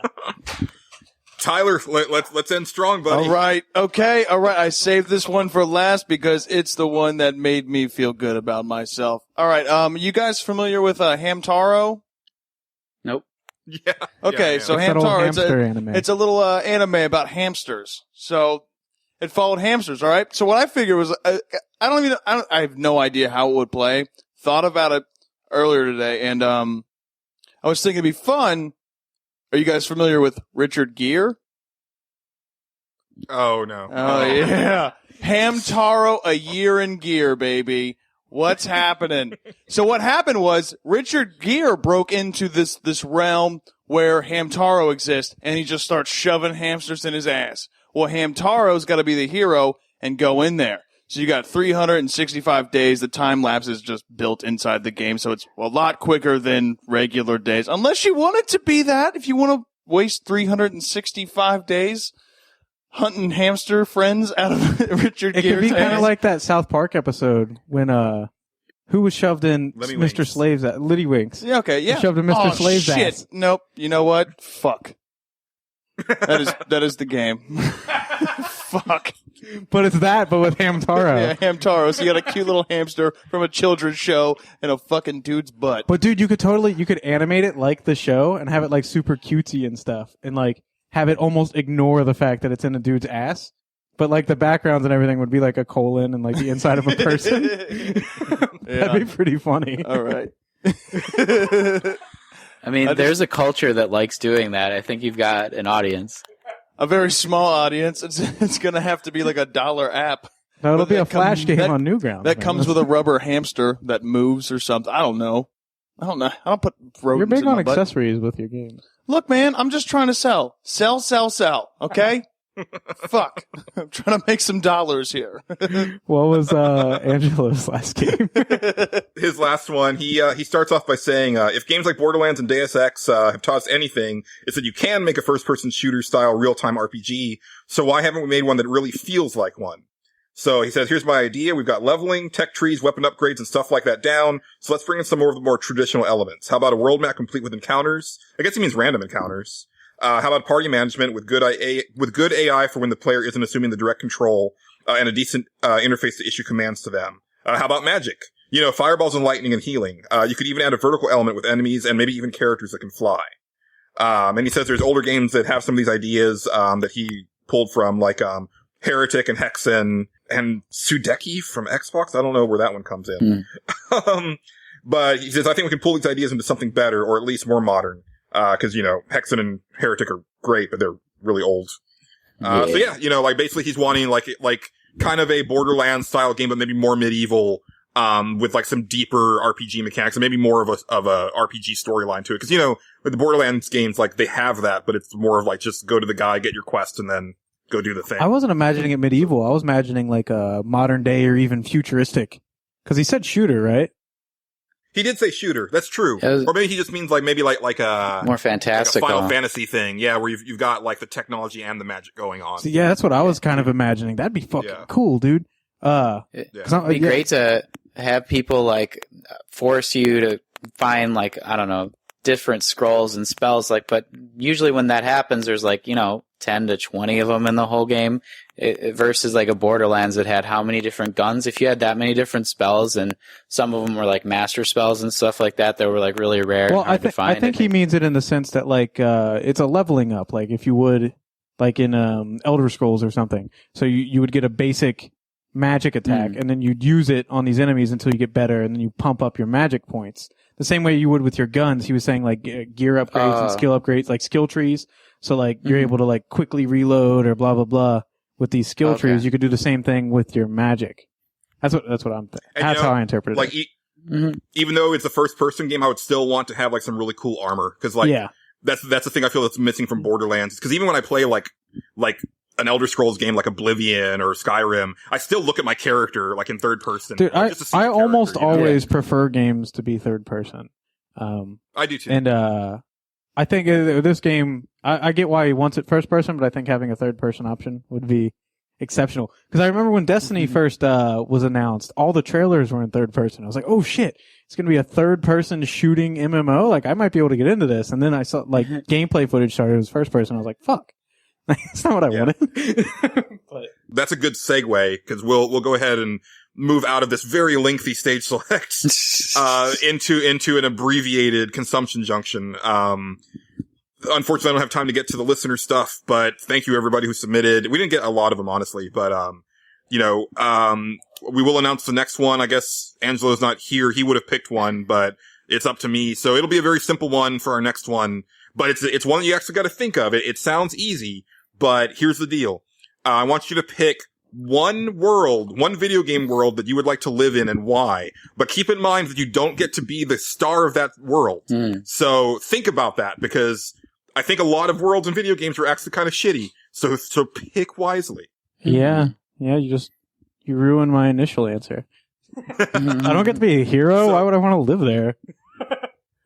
Tyler, let's end strong, buddy. All right. Okay. All right. I saved this one for last because it's the one that made me feel good about myself. All right. You guys familiar with Hamtaro? Nope. Yeah. Okay. Yeah. So Hamtaro, it's a little anime about hamsters. So it followed hamsters. All right. So what I figured was, I have no idea how it would play. Thought about it earlier today, and I was thinking it'd be fun. Are you guys familiar with Richard Gere? Oh no. Oh yeah. Hamtaro, a year in gear, baby. What's happening? So what happened was Richard Gere broke into this realm where Hamtaro exists, and he just starts shoving hamsters in his ass. Well, Hamtaro's got to be the hero and go in there. So you got 365 days. The time lapse is just built inside the game, so it's a lot quicker than regular days. Unless you want it to be that. If you want to waste 365 days hunting hamster friends out of Richard Gere's It could be kind ass. of like that South Park episode when who was shoved in Lemmy Mr. Winks. Slave's ass? Liddy Winks. Yeah, okay, yeah. He shoved in Mr. Slave's shit. ass. Nope. You know what? Fuck. That is the game. Fuck. But it's that, but with Hamtaro. Yeah, Hamtaro. So you got a cute little hamster from a children's show in a fucking dude's butt. But dude, you could animate it like the show and have it like super cutesy and stuff, and like have it almost ignore the fact that it's in a dude's ass. But like the backgrounds and everything would be like a colon and like the inside of a person. That'd be pretty funny. All right. I mean, there's a culture that likes doing that. I think you've got an audience. a very small audience. It's going to have to be like a $1 app. No, it'll be a That come- flash game that- on Newgrounds. That man. comes with a rubber hamster that moves or something. I don't know. I don't put rodents You're big in on my butt. accessories with your games. Look, man, I'm just trying to sell. Sell. Okay? Fuck. I'm trying to make some dollars here. What was Angelo's last game? His last one, he starts off by saying, if games like Borderlands and Deus Ex have taught us anything, it's that you can make a first-person shooter-style real-time RPG, so why haven't we made one that really feels like one? So he says, here's my idea. We've got leveling, tech trees, weapon upgrades, and stuff like that down. So let's bring in some more of the more traditional elements. How about a world map complete with encounters? I guess he means random encounters. How about party management with good AI for when the player isn't assuming the direct control, and a decent interface to issue commands to them? How about magic? You know, fireballs and lightning and healing. You could even add a vertical element with enemies and maybe even characters that can fly. And he says there's older games that have some of these ideas that he pulled from, like Heretic and Hexen and Sudeki from Xbox. I don't know where that one comes in. But he says, I think we can pull these ideas into something better, or at least more modern. Cause, you know, Hexen and Heretic are great, but they're really old. So yeah, you know, like basically he's wanting like kind of a Borderlands style game, but maybe more medieval, with like some deeper RPG mechanics and maybe more of a RPG storyline to it. Cause, you know, with the Borderlands games, like they have that, but it's more of like just go to the guy, get your quest, and then go do the thing. I wasn't imagining it medieval. I was imagining like a modern day or even futuristic. Because he said shooter, right? He did say shooter. That's true. Yeah, or maybe he just means maybe like a more fantastic, like a Final Fantasy thing. Yeah, where you've got like the technology and the magic going on. So, yeah, that's what I was kind of imagining. That'd be fucking cool, dude. It'd be great to have people like force you to find like, I don't know, different scrolls and spells, like, but usually when that happens, there's like, you know, 10 to 20 of them in the whole game, versus like a Borderlands that had how many different guns. If you had that many different spells, and some of them were like master spells and stuff like that were like really rare. Well, and hard to find. I think he means it in the sense that like it's a leveling up, like if you would like in Elder Scrolls or something. So you would get a basic magic attack, and then you'd use it on these enemies until you get better, and then you pump up your magic points. The same way you would with your guns. He was saying like gear upgrades and skill upgrades, like skill trees. So like you're able to like quickly reload or blah blah blah with these skill trees. You could do the same thing with your magic. That's what I'm thinking. That's how I interpret it. Like even though it's a first person game, I would still want to have like some really cool armor, because like that's the thing I feel that's missing from Borderlands. Because even when I play like an Elder Scrolls game like Oblivion or Skyrim, I still look at my character like in third person. Dude, just to see I the character, almost you know? always prefer games to be third person. I do too. And I think this game, I get why he wants it first person, but I think having a third person option would be exceptional. Because I remember when Destiny first was announced, all the trailers were in third person. I was like, oh shit, it's going to be a third person shooting MMO? Like, I might be able to get into this. And then I saw like gameplay footage started as first person. I was like, fuck. That's not what I wanted. But that's a good segue, because we'll go ahead and move out of this very lengthy stage select into an abbreviated consumption junction. Unfortunately, I don't have time to get to the listener stuff, but thank you everybody who submitted. We didn't get a lot of them, honestly, but we will announce the next one. I guess Angelo's not here. He would have picked one, but it's up to me. So it'll be a very simple one for our next one, but it's one that you actually got to think of. It sounds easy, but here's the deal. I want you to pick one video game world that you would like to live in and why. But keep in mind that you don't get to be the star of that world. So think about that, because I think a lot of worlds in video games are actually kind of shitty. So pick wisely. Yeah, you ruined my initial answer. I don't get to be a hero. Why would I want to live there?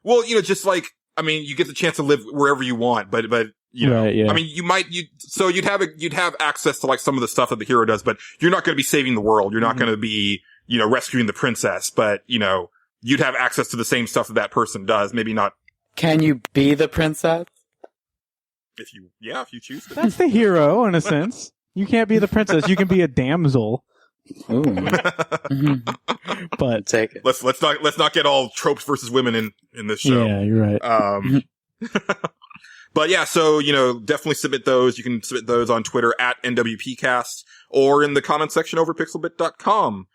Well, just like, I mean, you get the chance to live wherever you want, but you know, right, yeah. I mean, you'd have access to like some of the stuff that the hero does, but you're not going to be saving the world. You're not going to be, rescuing the princess, but you'd have access to the same stuff that person does. Maybe not. Can you be the princess? If you choose to. That's the hero in a sense. You can't be the princess. You can be a damsel. Ooh. But take it. Let's not get all tropes versus women in this show. Yeah, you're right. But yeah, so, definitely submit those. You can submit those on Twitter at NWPcast or in the comment section over pixelbit.com.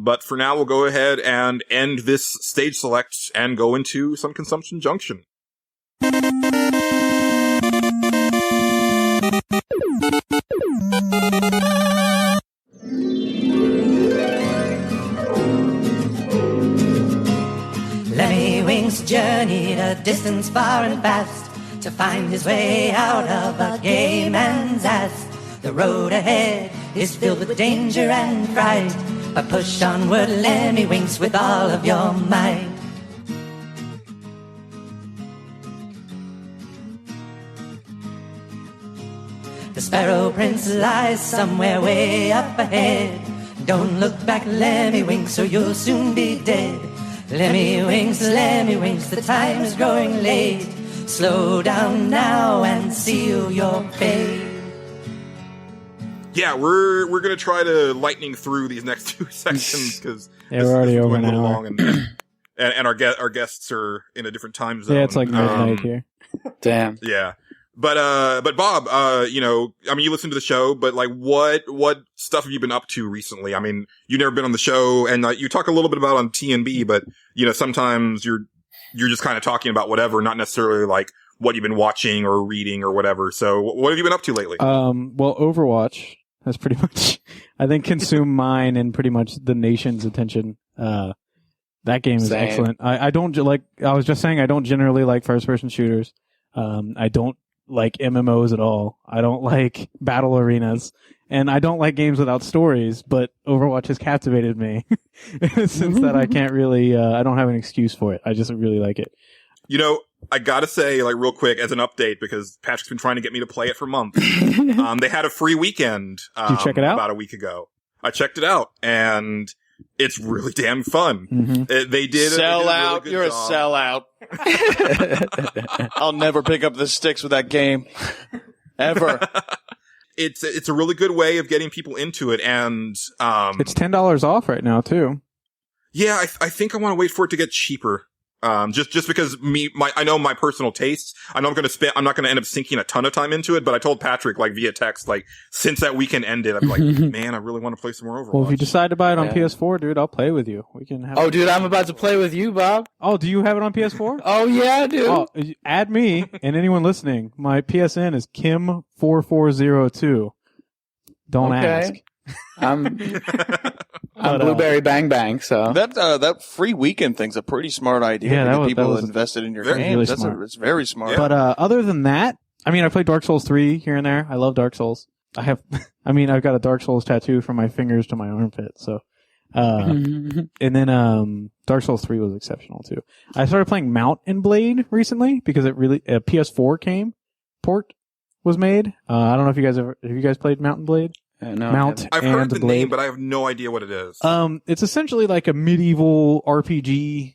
But for now, we'll go ahead and end this stage select and go into some consumption junction. Lemmywinks journeyed a distance far and fast to find his way out of a gay man's ass. The road ahead is filled with danger and fright, but push onward, Lemmywinks, with all of your might. The Sparrow Prince lies somewhere way up ahead. Don't look back, Lemmywinks, or you'll soon be dead. Lemmywinks, Lemmywinks, the time is growing late. Slow down now and seal your fate. Yeah, we're gonna try to lightning through these next 2 sections because we're already over an hour. Long and our guests are in a different time zone. Yeah, it's like midnight here. Damn. Yeah. But Bob, you know, I mean, you listen to the show, but like, what stuff have you been up to recently? I mean, you've never been on the show, and you talk a little bit about on TnB, but you know, sometimes you're just kind of talking about whatever, not necessarily like what you've been watching or reading or whatever. So, what have you been up to lately? Well, Overwatch has pretty much, I think, consumed mine and pretty much the nation's attention. That game is Same. excellent. I don't like. I was just saying, I don't generally like first-person shooters. I don't like MMOs at all. I don't like battle arenas, and I don't like games without stories, but Overwatch has captivated me since that I can't really, I don't have an excuse for it. I just really like it. You know, I gotta say, like, real quick as an update, because Patrick's been trying to get me to play it for months. They had a free weekend. Did you check it out? About a week ago. I checked it out, and it's really damn fun. Mm-hmm. They did Sell a really out. good You're job. a sellout. I'll never pick up the sticks with that game. Ever. It's a really good way of getting people into it, and It's $10 off right now too. yeah, I think I want to wait for it to get cheaper. Just because I know my personal tastes. I know I'm not going to end up sinking a ton of time into it, but I told Patrick, like, via text, like, since that weekend ended, I'm like, man, I really want to play some more Overwatch. Well, if you decide to buy it on PS4, dude, I'll play with you. We can have. Oh, dude, I'm about to play with you, Bob. Oh, do you have it on PS4? Oh, yeah, dude. Oh, add me and anyone listening. My PSN is Kim4402. Don't ask. I'm Blueberry Bang Bang, so. That free weekend thing's a pretty smart idea. Yeah, to that get was- people that was invested in your very- games. really smart. It's very smart. But other than that, I mean, I played Dark Souls 3 here and there. I love Dark Souls. I've got a Dark Souls tattoo from my fingers to my armpit. So, and then Dark Souls 3 was exceptional too. I started playing Mount and Blade recently because it really a PS4 port was made. I don't know if have you guys played Mount and Blade? No, Mount I've and heard the Blade. name, but I have no idea what it is. It's essentially like a medieval RPG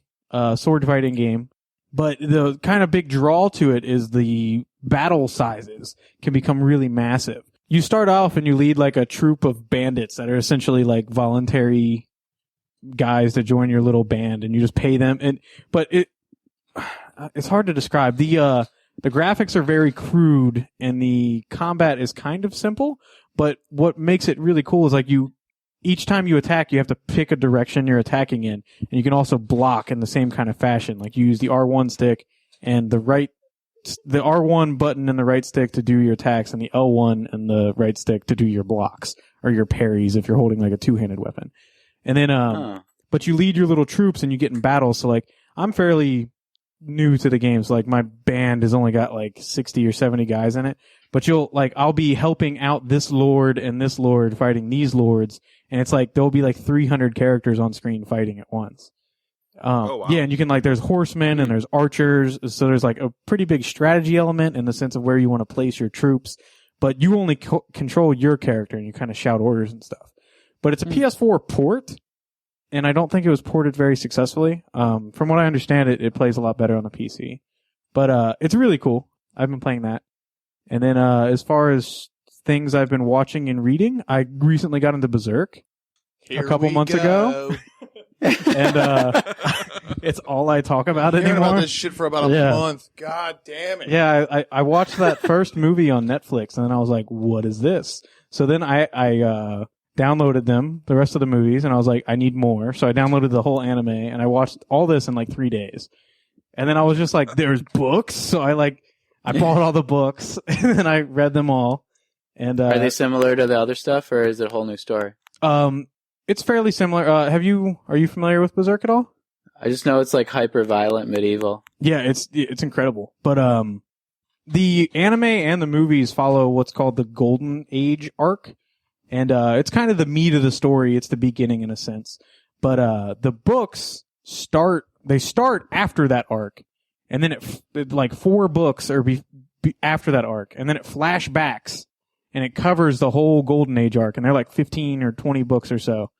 sword fighting game, but the kind of big draw to it is the battle sizes can become really massive. You start off and you lead like a troop of bandits that are essentially like voluntary guys to join your little band, and you just pay them. But it's hard to describe. The graphics are very crude and the combat is kind of simple. But what makes it really cool is like each time you attack, you have to pick a direction you're attacking in, and you can also block in the same kind of fashion. Like you use the R1 stick and the R1 button and the right stick to do your attacks, and the L1 and the right stick to do your blocks or your parries if you're holding like a two-handed weapon. And then, but you lead your little troops and you get in battles. So like, I'm fairly new to the game, so like my band has only got like 60 or 70 guys in it. But I'll be helping out this lord and this lord fighting these lords, and it's like there'll be like 300 characters on screen fighting at once. Oh, wow. Yeah, and you can there's horsemen and there's archers, so there's like a pretty big strategy element in the sense of where you want to place your troops, but you only control your character and you kind of shout orders and stuff. But it's a PS4 port, and I don't think it was ported very successfully. From what I understand, it plays a lot better on the PC. But it's really cool. I've been playing that. And then as far as things I've been watching and reading, I recently got into Berserk a couple months ago. And it's all I talk about I've been hearing anymore. about this shit for about a month. God damn it. Yeah, I watched that first movie on Netflix, and then I was like, what is this? So then I downloaded the rest of the movies, and I was like, I need more. So I downloaded the whole anime, and I watched all this in like 3 days. And then I was just like, there's books? So I bought all the books, and then I read them all. And Are they similar to the other stuff, or is it a whole new story? It's fairly similar. Are you familiar with Berserk at all? I just know it's like hyper violent medieval. Yeah, it's incredible. But the anime and the movies follow what's called the Golden Age arc, and it's kind of the meat of the story. It's the beginning in a sense. But the books start after that arc, and then it like 4 books are after that arc, and then it flashbacks, and it covers the whole Golden Age arc, and they're like 15 or 20 books or so.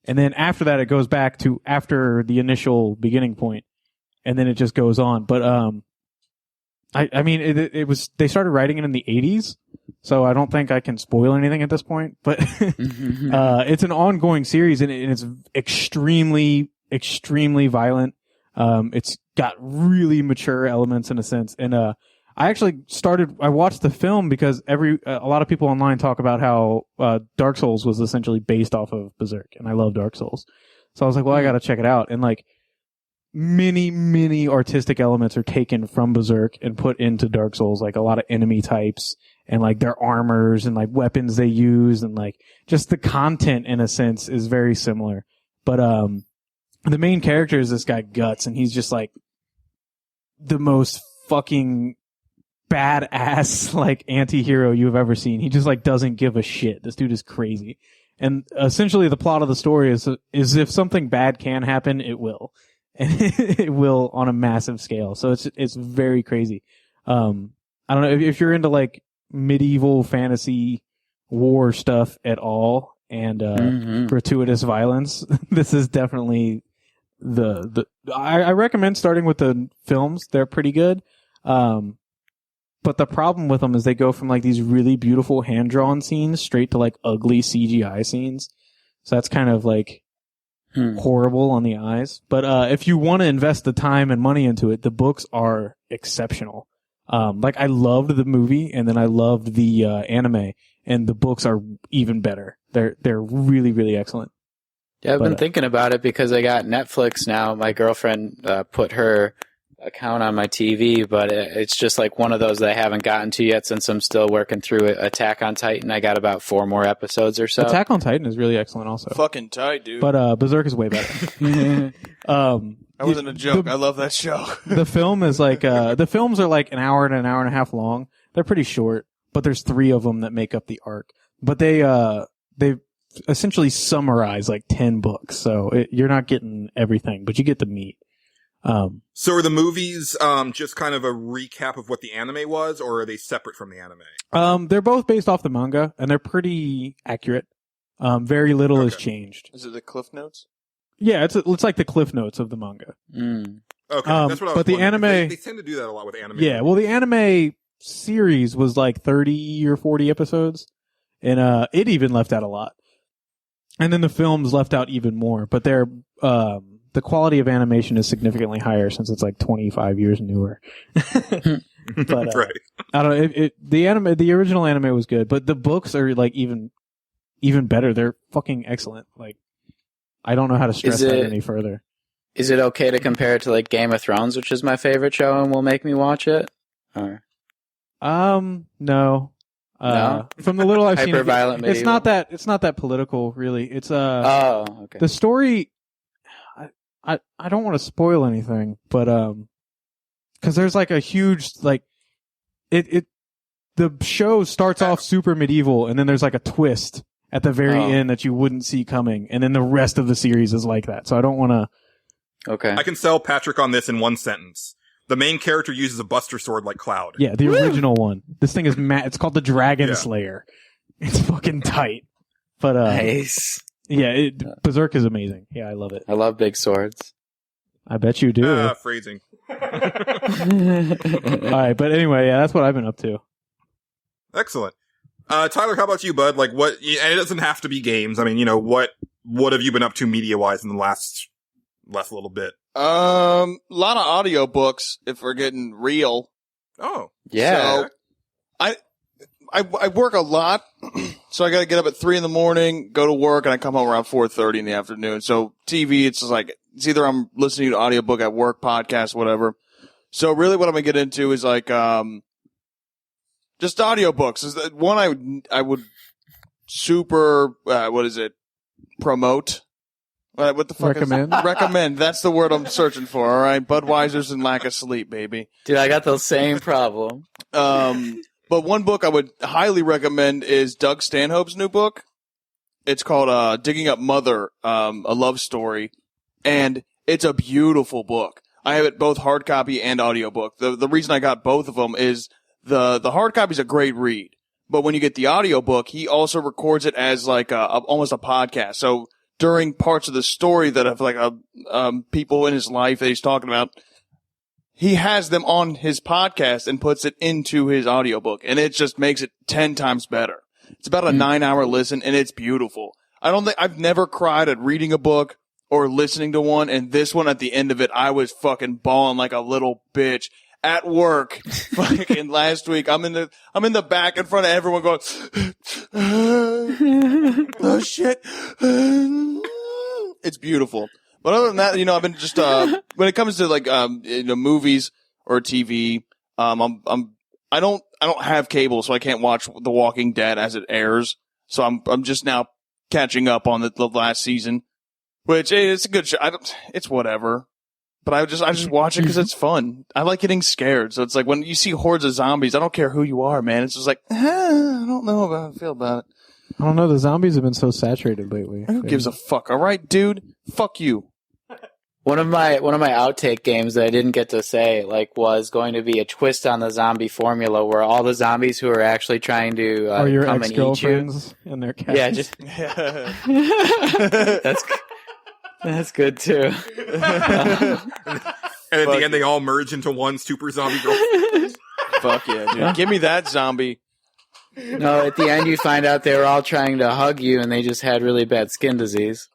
And then after that, it goes back to after the initial beginning point, and then it just goes on. But I mean, it was they started writing it in the 80s, so I don't think I can spoil anything at this point. But it's an ongoing series, and it's extremely, extremely violent. It's got really mature elements in a sense, and I watched the film because a lot of people online talk about how Dark Souls was essentially based off of Berserk, and I love Dark Souls. So I was like, well, I gotta check it out. And like many, many artistic elements are taken from Berserk and put into Dark Souls, like a lot of enemy types and like their armors and like weapons they use, and like just the content in a sense is very similar. But the main character is this guy Guts, and he's just like the most fucking badass like anti-hero you've ever seen. He just like doesn't give a shit. This dude is crazy. And essentially the plot of the story is if something bad can happen, it will. And it will on a massive scale. So it's very crazy. I don't know if you're into like medieval fantasy war stuff at all, and gratuitous violence, this is definitely I recommend starting with the films. They're pretty good. But the problem with them is they go from like these really beautiful hand-drawn scenes straight to like ugly CGI scenes. So that's kind of like horrible on the eyes. But if you want to invest the time and money into it, the books are exceptional. Like I loved the movie, and then I loved the anime, and the books are even better. They're really, really excellent. Yeah, I've been thinking about it because I got Netflix now. My girlfriend put her account on my TV, but it's just like one of those that I haven't gotten to yet since I'm still working through Attack on Titan. I got about 4 more episodes or so. Attack on Titan is really excellent also. Fucking tight, dude. But Berserk is way better. That wasn't a joke. I love that show. The film is like the films are like an hour and a half long. They're pretty short, but there's 3 of them that make up the arc. But they essentially summarize like 10 books, so you're not getting everything, but you get the meat. So are the movies just kind of a recap of what the anime was, or are they separate from the anime? They're both based off the manga, and they're pretty accurate. Very little has changed. Is it the Cliff Notes? Yeah, it's like the Cliff Notes of the manga. Okay, that's what I was but the wondering. anime, they tend to do that a lot with anime. Yeah, well, the anime series was like 30 or 40 episodes, and it even left out a lot. And then the films left out even more, but they're the quality of animation is significantly higher since it's like 25 years newer. But right. I don't know. The original anime was good, but the books are like even better. They're fucking excellent. Like, I don't know how to stress that any further. Is it okay to compare it to like Game of Thrones, which is my favorite show and will make me watch it? Or no. From the little I've seen, it's not that political, really. It's okay. The story. I don't want to spoil anything, but because there's like a huge like the show starts off super medieval, and then there's like a twist at the very end that you wouldn't see coming, and then the rest of the series is like that. So I don't want to. Okay. I can sell Patrick on this in one sentence. The main character uses a buster sword like Cloud. Yeah, the original one. This thing is it's called the Dragon Slayer. It's fucking tight. But nice. Yeah, Berserk is amazing. Yeah, I love it. I love big swords. I bet you do. Phrasing. All right, but anyway, yeah, that's what I've been up to. Excellent. Tyler, how about you, bud? Like, what? And it doesn't have to be games. I mean, what have you been up to media-wise in the last little bit? A lot of audiobooks, if we're getting real. Oh, yeah. So, I work a lot, so I got to get up at 3 a.m, go to work, and I come home around 4:30 in the afternoon. So TV, it's just like it's either I'm listening to an audiobook at work, podcast, whatever. So really, what I'm gonna get into is like Just audiobooks is the one I would super promote. What the fuck Recommend? is recommend? That's the word I'm searching for. All right, Budweiser's and lack of sleep, baby. Dude, I got the same problem. But one book I would highly recommend is Doug Stanhope's new book. It's called Digging Up Mother, a love story, and it's a beautiful book. I have it both hard copy and audiobook. The reason I got both of them is the hard copy is a great read, but when you get the audiobook, he also records it as like almost a podcast. So during parts of the story that have like people in his life that he's talking about, he has them on his podcast and puts it into his audiobook, and it just makes it 10 times better. It's about a 9-hour listen, and it's beautiful. I've never cried at reading a book or listening to one, and this one at the end of it, I was fucking bawling like a little bitch at work. Fucking last week, I'm in the back in front of everyone going, oh shit. It's beautiful. But other than that, I've been just, when it comes to like, movies or TV, I don't have cable, so I can't watch The Walking Dead as it airs. So I'm just now catching up on the last season, which it's a good show. It's whatever. But I just watch it because it's fun. I like getting scared. So it's like when you see hordes of zombies, I don't care who you are, man. It's just like, I don't know how I feel about it. I don't know. The zombies have been so saturated lately. Who gives a fuck? All right, dude. Fuck you. One of my outtake games that I didn't get to say was going to be a twist on the zombie formula where all the zombies who are actually trying to Are your come and eat you. ex-girlfriends and their cats? Yeah, just that's good too. And at the end, they all merge into one super zombie girl. Fuck yeah, dude. Give me that zombie. No, at the end you find out they were all trying to hug you and they just had really bad skin disease.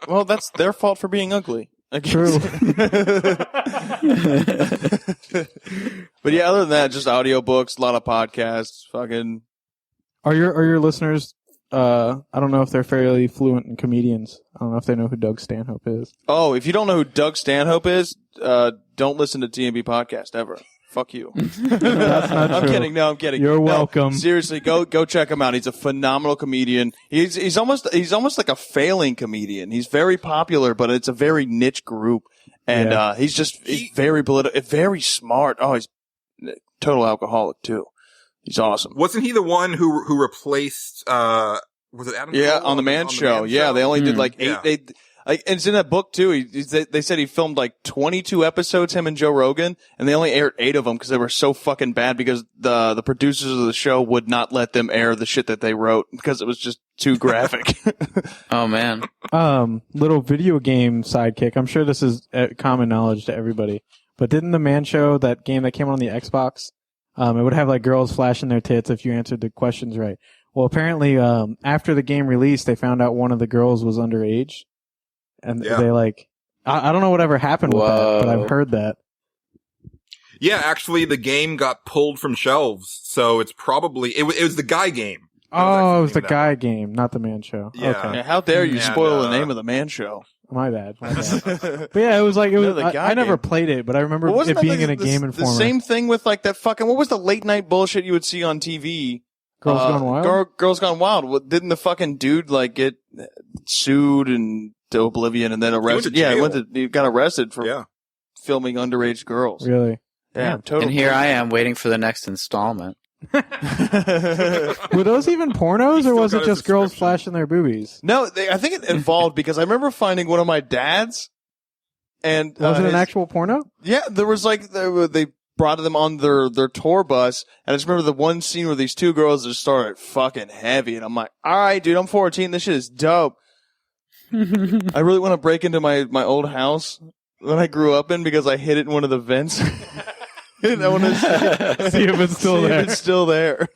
Well, that's their fault for being ugly. True. But yeah, other than that, just audiobooks, a lot of podcasts, fucking. Are your listeners, I don't know if they're fairly fluent in comedians. I don't know if they know who Doug Stanhope is. Oh, if you don't know who Doug Stanhope is, don't listen to TnB Podcast ever. Fuck you. That's not I'm true. kidding. No, I'm kidding. You're No, welcome. seriously, go check him out. He's a phenomenal comedian. He's almost like a failing comedian. He's very popular, but it's a very niche group. And he's very political, very smart. Oh, he's total alcoholic too. He's awesome. Wasn't he the one who replaced, was it Adam? Yeah, Carolla on the Man Show. Yeah, they only did like 8. Yeah. And it's in that book too. They said he filmed like 22 episodes, him and Joe Rogan, and they only aired 8 of them because they were so fucking bad because the producers of the show would not let them air the shit that they wrote because it was just too graphic. Oh man. Little video game sidekick. I'm sure this is common knowledge to everybody. But didn't the Man Show, that game that came on the Xbox, it would have like girls flashing their tits if you answered the questions right. Well, apparently, after the game released, they found out one of the girls was underage. And they I don't know whatever happened with that, but I've heard that. Yeah, actually, the game got pulled from shelves, so it's probably it was the guy game. Oh, it was the guy game, not the Man Show. Yeah. Okay. Yeah, how dare you And, spoil the name of the Man Show? My bad. But yeah, it was like I never played it, but I remember it being in a Game Informer. The same thing with like that fucking what was the late night bullshit you would see on TV? Girls Gone Wild. Girls Gone Wild. Didn't the fucking dude like get sued and to oblivion and then arrested? He got arrested for filming underage girls. Really? Yeah, totally. And here I am waiting for the next installment. Were those even pornos, or was got it his just girls subscription. flashing their boobies? No, I think it evolved because I remember finding one of my dad's, and Was it an actual porno? Yeah, there was like they brought them on their tour bus, and I just remember the one scene where these 2 girls just started fucking heavy, and I'm like, all right, dude, I'm 14, this shit is dope. I really want to break into my old house that I grew up in because I hid it in one of the vents. And I want to See if it's still see there. if it's still there.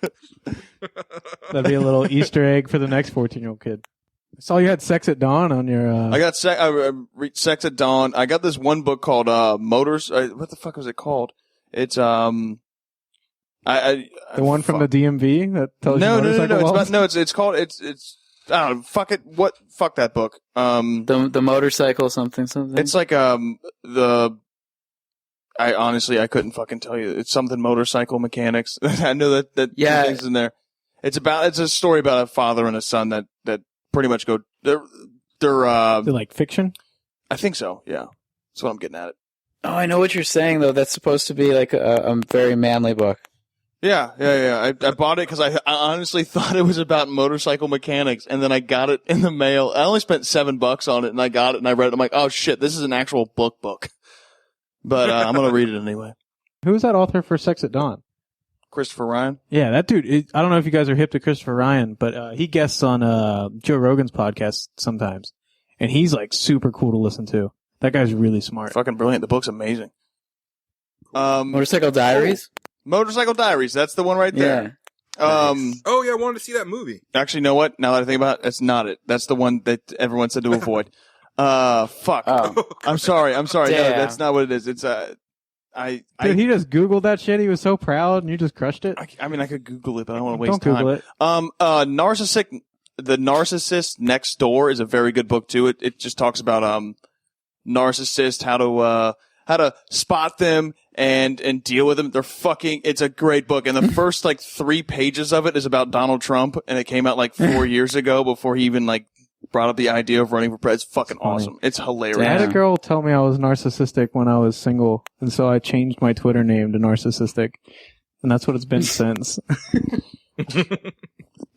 That'd be a little Easter egg for the next 14-year-old kid. I saw you had Sex at Dawn on your. I got I read Sex at Dawn. I got this one book called Motors. What the fuck was it called? It's the one from the DMV that tells you motorcycle laws? It's called I don't know. Fuck it. Fuck that book. The motorcycle something. It's like I honestly, I couldn't fucking tell you. It's something motorcycle mechanics. I know that Yeah. things in there. It's a story about a father and a son that pretty much go, they're like fiction? I think so. Yeah. That's what I'm getting at it. Oh, I know what you're saying though. That's supposed to be like a very manly book. Yeah. I bought it because I honestly thought it was about motorcycle mechanics, and then I got it in the mail. I only spent $7 on it, and I got it, and I read it. I'm like, oh shit, this is an actual book. But I'm gonna read it anyway. Who was that author for Sex at Dawn? Christopher Ryan. Yeah, that dude. I don't know if you guys are hip to Christopher Ryan, but he guests on Joe Rogan's podcast sometimes, and he's like super cool to listen to. That guy's really smart. Fucking brilliant. The book's amazing. Motorcycle Diaries? Motorcycle Diaries. That's the one right there. Yeah. Oh yeah, I wanted to see that movie. Actually, you know what? Now that I think about it, that's not it. That's the one that everyone said to avoid. Fuck. Oh. I'm sorry. No, Damn. that's not what it is. It's Dude, he just Googled that shit. He was so proud, and you just crushed it. I mean, I could Google it, but I don't want to waste Don't time. Google it. The Narcissist Next Door is a very good book too. It just talks about narcissists, how to spot them and deal with them. It's a great book. And the first 3 pages of it is about Donald Trump, and it came out 4 years ago before he even brought up the idea of running for president. It's fucking awesome. It's hilarious. I had a Damn. girl tell me I was narcissistic when I was single, and so I changed my Twitter name to Narcissistic, and that's what it's been since.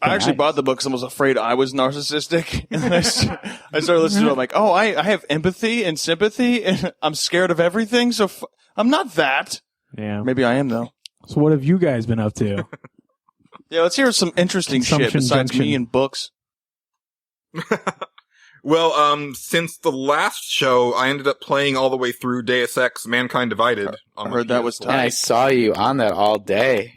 I actually Nice. bought the book because I was afraid I was narcissistic. And then I started listening to it. I'm like, oh, I have empathy and sympathy, and I'm scared of everything, so I'm not that. Yeah. Maybe I am, though. So what have you guys been up to? Yeah, let's hear some interesting shit Consumption besides junction. me and books. Well, since the last show, I ended up playing all the way through Deus Ex: Mankind Divided. I heard that was PS4. And I saw you on that all day.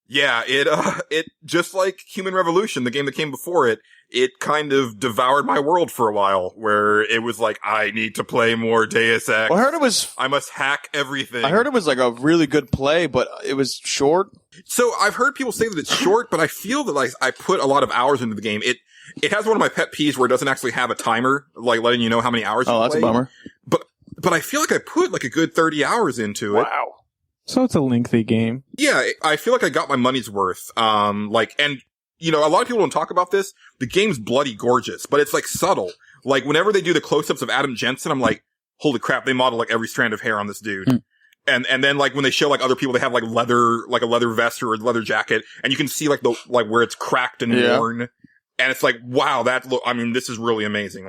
Yeah, it just like Human Revolution, the game that came before it, it kind of devoured my world for a while, where it was like, I need to play more Deus Ex. Well, I must hack everything. I heard it was a really good play, but it was short. So I've heard people say that it's short, but I feel that I put a lot of hours into the game. It has one of my pet peeves where it doesn't actually have a timer, letting you know how many hours you Oh, that's a played. bummer. But I feel like I put a good 30 hours into it. Wow. So it's a lengthy game. Yeah, I feel like I got my money's worth. And a lot of people don't talk about this. The game's bloody gorgeous, but it's subtle. Whenever they do the close-ups of Adam Jensen, I'm like, holy crap, they model every strand of hair on this dude. And then when they show other people, they have leather, a leather vest or a leather jacket, and you can see where it's cracked and worn. And it's wow, this is really amazing.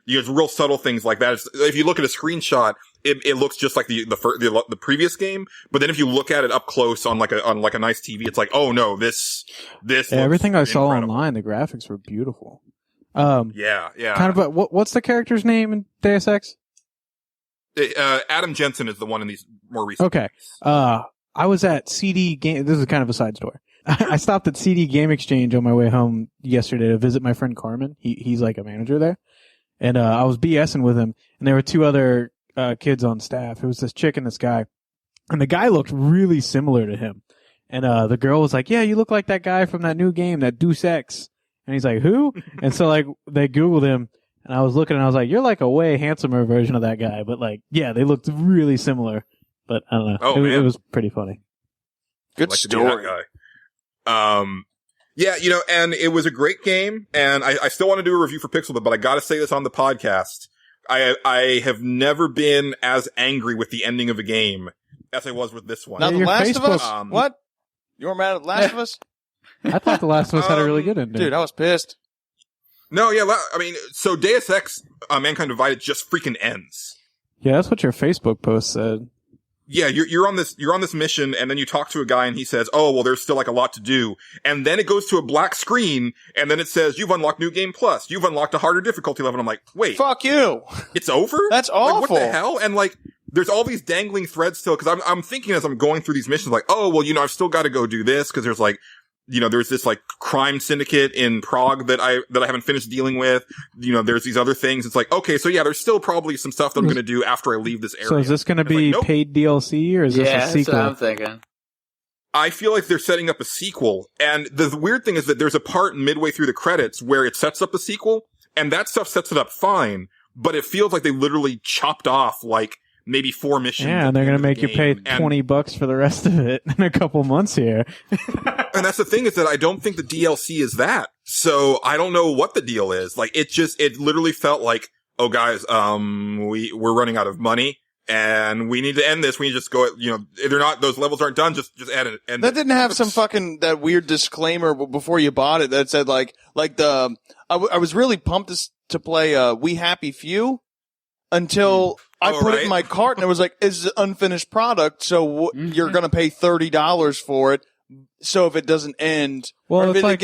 There's real subtle things like that. If you look at a screenshot, it looks just like the previous game. But then if you look at it up close on a nice TV, it's oh no, this. Yeah, everything I saw incredible. online, the graphics were beautiful. Yeah. Kind of. What's the character's name in Deus Ex? Adam Jensen is the one in these more recent. Okay. I was at CD Game. This is kind of a side story. I stopped at CD Game Exchange on my way home yesterday to visit my friend Carmen. He's a manager there, and I was BSing with him, and there were 2 other kids on staff. It was this chick and this guy, and the guy looked really similar to him. And the girl was like, "Yeah, you look like that guy from that new game, that Deus Ex." And he's like, "Who?" And so they Googled him, and I was looking, and I was like, "You're a way handsomer version of that guy." But yeah, they looked really similar. But I don't know. Oh, man. It was pretty funny. Good To be that story. guy. Yeah, and it was a great game, and I still want to do a review for Pixelbud, but I gotta say this on the podcast. I have never been as angry with the ending of a game as I was with this one. Now, The your Last of Facebook- Us? What? You were mad at The Last of Us? I thought The Last of Us had a really good ending. Dude, I was pissed. No, yeah, so Deus Ex, Mankind Divided just freaking ends. Yeah, that's what your Facebook post said. Yeah, you're on this mission, and then you talk to a guy, and he says, "Oh, well, there's still a lot to do." And then it goes to a black screen, and then it says, "You've unlocked New Game Plus. You've unlocked a harder difficulty level." And I'm like, "Wait, Fuck you. it's over? That's What awful. the hell?" And there's all these dangling threads still, because I'm thinking as I'm going through these missions, oh, well, I've still got to go do this, because there's there's this crime syndicate in Prague that I haven't finished dealing with. There's these other things. It's okay, so yeah, there's still probably some stuff that I'm going to do after I leave this area. So is this going to It's be nope. paid DLC or is this a That's sequel? what I'm thinking. I feel like they're setting up a sequel. And the weird thing is that there's a part midway through the credits where it sets up the sequel, and that stuff sets it up fine, but it feels like they literally chopped off maybe 4 missions. Yeah, and they're going to make you pay $20 for the rest of it in a couple months here. And that's the thing, is that I don't think the DLC is that. So I don't know what the deal is. Like, it literally felt like, oh guys, we're running out of money and we need to end this. We need to just go, if those levels aren't done, just end it. That didn't have some fucking, that weird disclaimer before you bought it that said I was really pumped to play, We Happy Few until I put it in my cart and it was like, it's an unfinished product. So you're going to pay $30 for it. So if it doesn't end, well, it's like,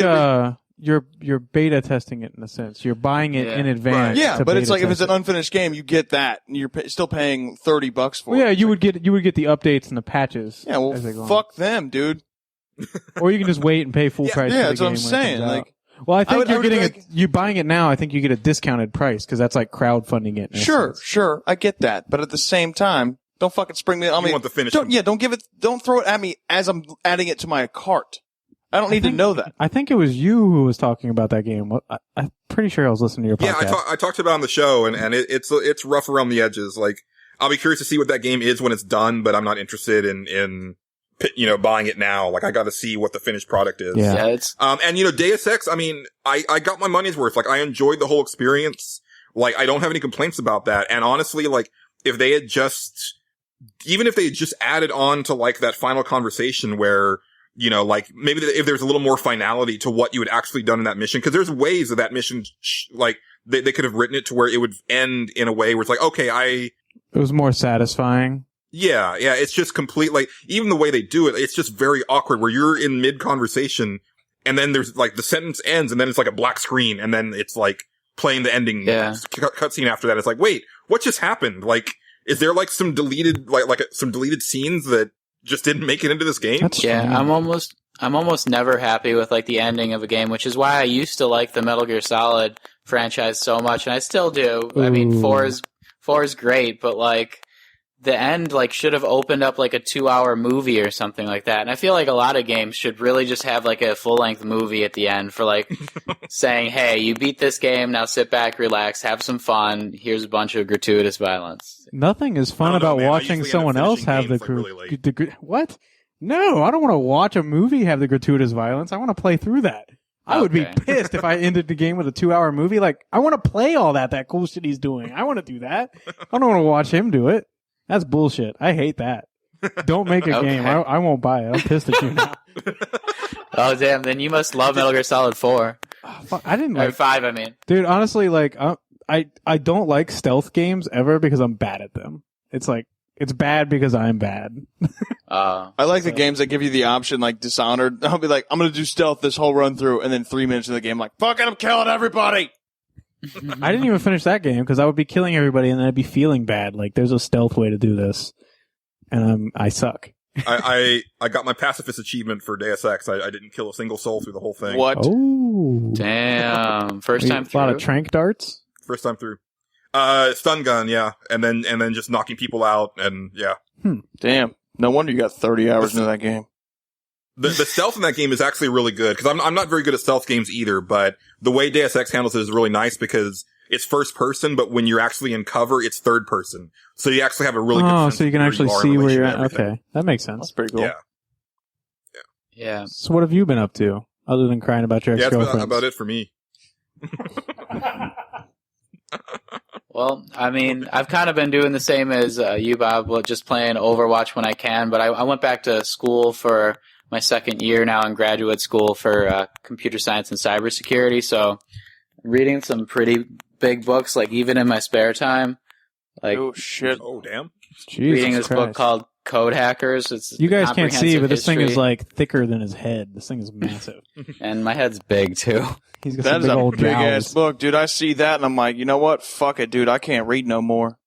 you're beta testing it in a sense. You're buying it in advance. Right. Yeah, but it's like if it's an unfinished game, you get that, and you're still paying $30 for it. Yeah, you would get the updates and the patches. Yeah, well, fuck them, dude. Or you can just wait and pay full price. Yeah, for the that's what I'm game saying. Like, well, I think you buying it now. I think you get a discounted price because that's like crowdfunding it. Sure, I get that, but at the same time, don't fucking spring me. I mean, want the finish. Don't throw it at me as I'm adding it to my cart. I don't need to know that. I think it was you who was talking about that game. I'm pretty sure I was listening to your podcast. Yeah, I talked about it on the show, and it's rough around the edges. Like, I'll be curious to see what that game is when it's done, but I'm not interested in buying it now. Like, I got to see what the finished product is. Yeah, it's and Deus Ex. I mean, I got my money's worth. Like, I enjoyed the whole experience. Like, I don't have any complaints about that. And honestly, like, if they had just added on to like that final conversation where, like maybe if there's a little more finality to what you had actually done in that mission, because there's ways that mission, like they could have written it to where it would end in a way where it's like, okay, it was more satisfying. Yeah, it's just complete, like, even the way they do it, it's just very awkward where you're in mid-conversation, and then there's, like, the sentence ends, and then it's like a black screen, and then it's like playing the ending cutscene after that. It's like, wait, what just happened? Like, is there like some deleted, some deleted scenes that just didn't make it into this game? I'm almost never happy with like the ending of a game, which is why I used to like the Metal Gear Solid franchise so much, and I still do. Ooh. I mean, 4 is great, but like the end like should have opened up like a 2-hour movie or something like that. And I feel like a lot of games should really just have like a full-length movie at the end for like saying, "Hey, you beat this game, now sit back, relax, have some fun. Here's a bunch of gratuitous violence." Nothing is fun about watching someone else have what? No, I don't want to watch a movie have the gratuitous violence. I want to play through that. I would be pissed if I ended the game with a 2-hour movie. Like, I want to play all that cool shit he's doing. I want to do that. I don't want to watch him do it. That's bullshit. I hate that. Don't make a game. I won't buy it. I'm pissed at you now. Oh, damn. Then you must love Metal Gear Solid 4. Oh, fuck. I didn't like... Or 5, I mean. Dude, honestly, like, I don't like stealth games ever because I'm bad at them. It's like, it's bad because I'm bad. I like the games that give you the option, like Dishonored. I'll be like, I'm going to do stealth this whole run through, and then 3 minutes into the game, I'm like, fuck it, I'm killing everybody. I didn't even finish that game because I would be killing everybody and then I'd be feeling bad. Like, there's a stealth way to do this, and I suck. I got my pacifist achievement for Deus Ex. I didn't kill a single soul through the whole thing. What? Oh, damn! First time through. A lot of trank darts. First time through. Stun gun, yeah, and then just knocking people out, and yeah. Damn! No wonder you got 30 hours into that game. The stealth in that game is actually really good, because I'm not very good at stealth games either, but the way Deus Ex handles it is really nice because it's first person, but when you're actually in cover, it's third person. So you actually have a really good sense so you can actually see where you're at. Okay, that makes sense. That's pretty cool. Yeah. So what have you been up to, other than crying about your ex-girlfriends? That's about it for me. Well, I mean, I've kind of been doing the same as you, Bob, just playing Overwatch when I can, but I went back to school for my second year now in graduate school for computer science and cybersecurity, so reading some pretty big books, like even in my spare time. Like, oh, shit. Oh, damn. Reading this book called Code Hackers. You guys can't see, but this thing is like thicker than his head. This thing is massive. And my head's big, too. He's got that is a big-ass jowls. book, dude. I see that, and I'm like, you know what? Fuck it, dude. I can't read no more.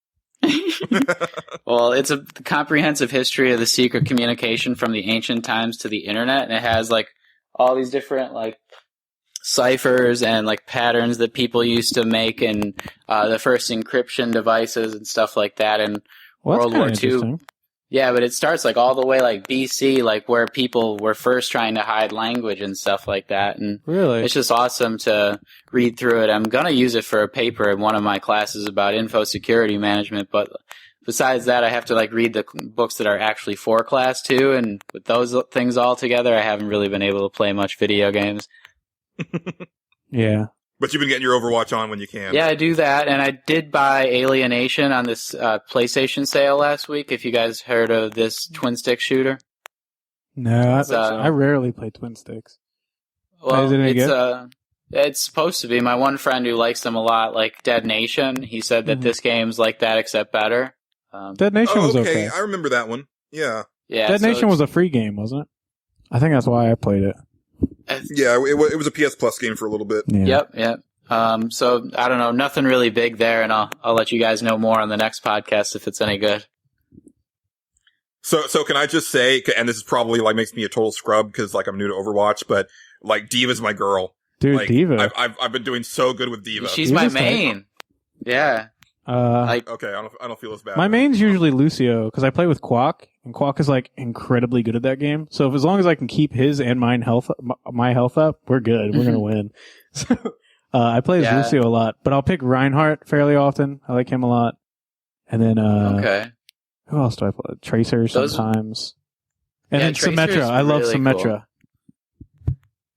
Well, it's a comprehensive history of the secret communication from the ancient times to the internet, and it has like all these different like ciphers and like patterns that people used to make in the first encryption devices and stuff like that in World War II. Yeah, but it starts like all the way like BC, like where people were first trying to hide language and stuff like that. And really, it's just awesome to read through it. I'm gonna use it for a paper in one of my classes about info security management, but besides that, I have to like read the books that are actually for class too. And with those things all together, I haven't really been able to play much video games. Yeah. But you've been getting your Overwatch on when you can. Yeah, I do that. And I did buy Alienation on this PlayStation sale last week. If you guys heard of this twin stick shooter. No, I rarely play twin sticks. Well, it's supposed to be. My one friend who likes them a lot, like Dead Nation, he said that this game's like that except better. Dead Nation was okay. I remember that one. Yeah. Dead Nation was a free game, wasn't it? I think that's why I played it. Yeah, it was a PS Plus game for a little bit. Yeah. Yep. So I don't know, nothing really big there, and I'll let you guys know more on the next podcast if it's any good. So can I just say, and this is probably like makes me a total scrub because like I'm new to Overwatch, but like Diva's my girl. Dude, like, Diva. I've been doing so good with Diva. She's my main. Yeah. Okay, I don't feel as bad. My main's usually Lucio because I play with Quack, and Quack is like incredibly good at that game. So as long as I can keep his and my health up, we're good. We're gonna win. So I play as Lucio a lot, but I'll pick Reinhardt fairly often. I like him a lot. And then who else do I play? Tracer sometimes. And then Symmetra. I love Symmetra. Cool.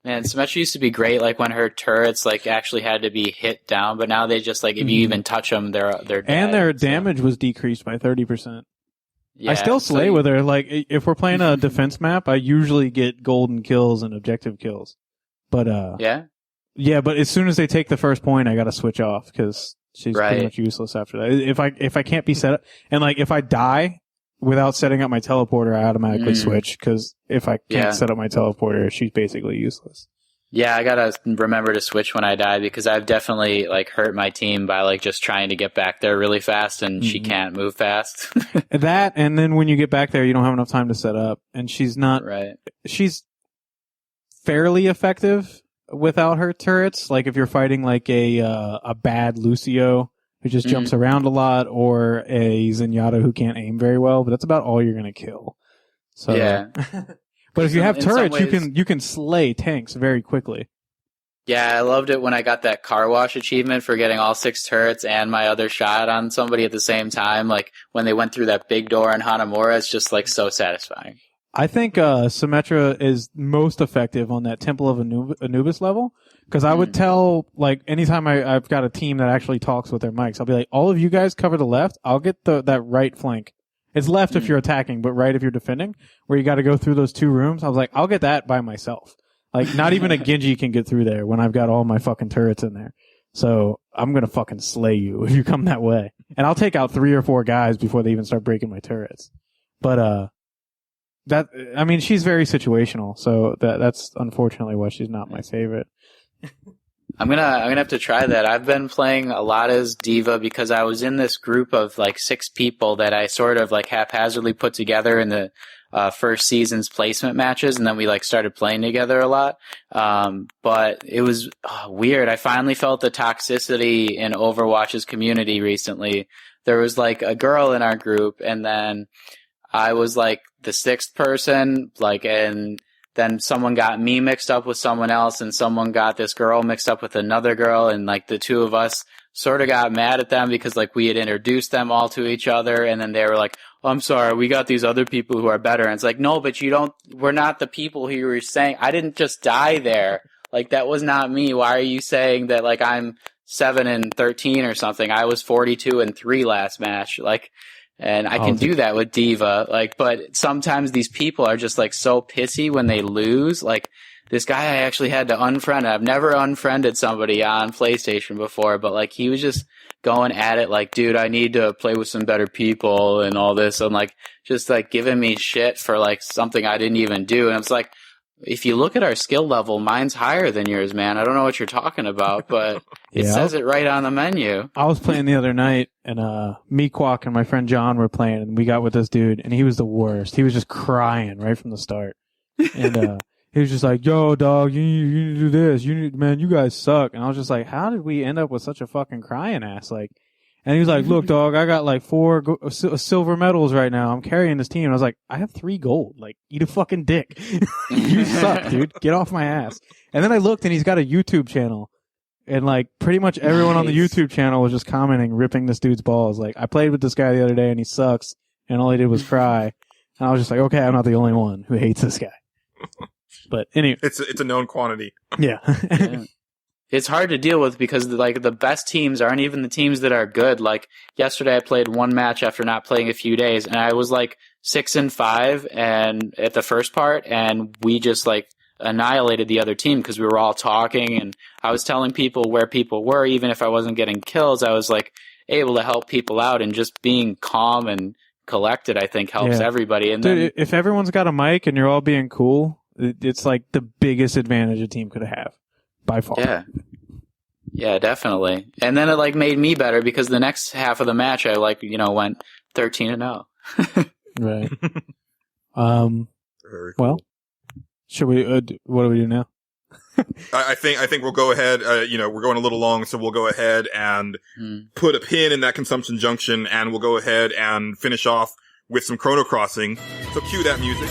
Man, Symmetra used to be great, like when her turrets like actually had to be hit down, but now they just like if you even touch them, they're dead. And their damage was decreased by 30%. Yeah, I still slay with her. Like if we're playing a defense map, I usually get golden kills and objective kills. But yeah, but as soon as they take the first point, I gotta switch off because she's pretty much useless after that. If I can't be set up, and like if I die without setting up my teleporter, I automatically switch because if I can't set up my teleporter, she's basically useless. Yeah, I gotta remember to switch when I die because I've definitely like hurt my team by like just trying to get back there really fast and she can't move fast. That, and then when you get back there, you don't have enough time to set up, and she's not. Right. She's fairly effective without her turrets. Like if you're fighting like a bad Lucio who just jumps around a lot, or a Zenyatta who can't aim very well, but that's about all you're gonna kill. So yeah. But if you have turrets, you can slay tanks very quickly. Yeah, I loved it when I got that car wash achievement for getting all 6 turrets and my other shot on somebody at the same time. Like when they went through that big door in Hanamura, it's just like so satisfying. I think Symmetra is most effective on that Temple of Anubis level, because I would tell, like, anytime I've got a team that actually talks with their mics, I'll be like, all of you guys cover the left, I'll get that right flank. It's left if you're attacking, but right if you're defending, where you got to go through those 2 rooms. I was like, I'll get that by myself. Like, not even a Genji can get through there when I've got all my fucking turrets in there. So I'm going to fucking slay you if you come that way. And I'll take out 3 or 4 guys before they even start breaking my turrets. But, she's very situational, so that's unfortunately why she's not my favorite. I'm gonna have to try that. I've been playing a lot as Diva because I was in this group of like 6 people that I sort of like haphazardly put together in the first season's placement matches, and then we like started playing together a lot. But it was weird. I finally felt the toxicity in Overwatch's community recently. There was like a girl in our group, and then I was like the 6th person, like, and then someone got me mixed up with someone else, and someone got this girl mixed up with another girl, and like the 2 of us sort of got mad at them because like we had introduced them all to each other, and then they were like, oh, I'm sorry, we got these other people who are better. And it's like, no, but we're not the people who you were saying. I didn't just die there. Like, that was not me. Why are you saying that like I'm 7-13 or something? I was 42-3 last match. Like, and I can do that with Diva, like, but sometimes these people are just like so pissy when they lose. Like this guy I actually had to unfriend. I've never unfriended somebody on PlayStation before, but like he was just going at it like, dude, I need to play with some better people and all this, and like just like giving me shit for like something I didn't even do. And it's like, if you look at our skill level, mine's higher than yours, man. I don't know what you're talking about, but it says it right on the menu. I was playing the other night, and me, Quack, and my friend John were playing, and we got with this dude, and he was the worst. He was just crying right from the start. And he was just like, yo, dog, you need to do this. Man, you guys suck. And I was just like, how did we end up with such a fucking crying ass? Like, and he was like, look, dog, I got like 4 silver medals right now. I'm carrying this team. And I was like, I have 3 gold. Like, eat a fucking dick. You suck, dude. Get off my ass. And then I looked, and he's got a YouTube channel. And like pretty much everyone on the Nice. YouTube channel was just commenting, ripping this dude's balls. Like, I played with this guy the other day and he sucks, and all he did was cry. And I was just like, okay, I'm not the only one who hates this guy. But anyway, It's a known quantity. yeah. Yeah. It's hard to deal with because like the best teams aren't even the teams that are good. Like yesterday, I played one match after not playing a few days, and I was like 6-5 and at the first part, and we just like annihilated the other team because we were all talking, and I was telling people where people were, even if I wasn't getting kills. I was like able to help people out, and just being calm and collected, I think, helps Yeah. everybody. And Dude, then if everyone's got a mic and you're all being cool, it's like the biggest advantage a team could have by far. Yeah, definitely. And then it like made me better because the next half of the match, I like, went 13-0. Right. Very cool. Well, should we, what do we do now? I think we'll go ahead. We're going a little long, so we'll go ahead and Hmm. put a pin in that consumption junction, and we'll go ahead and finish off with some Chrono Crossing. So cue that music.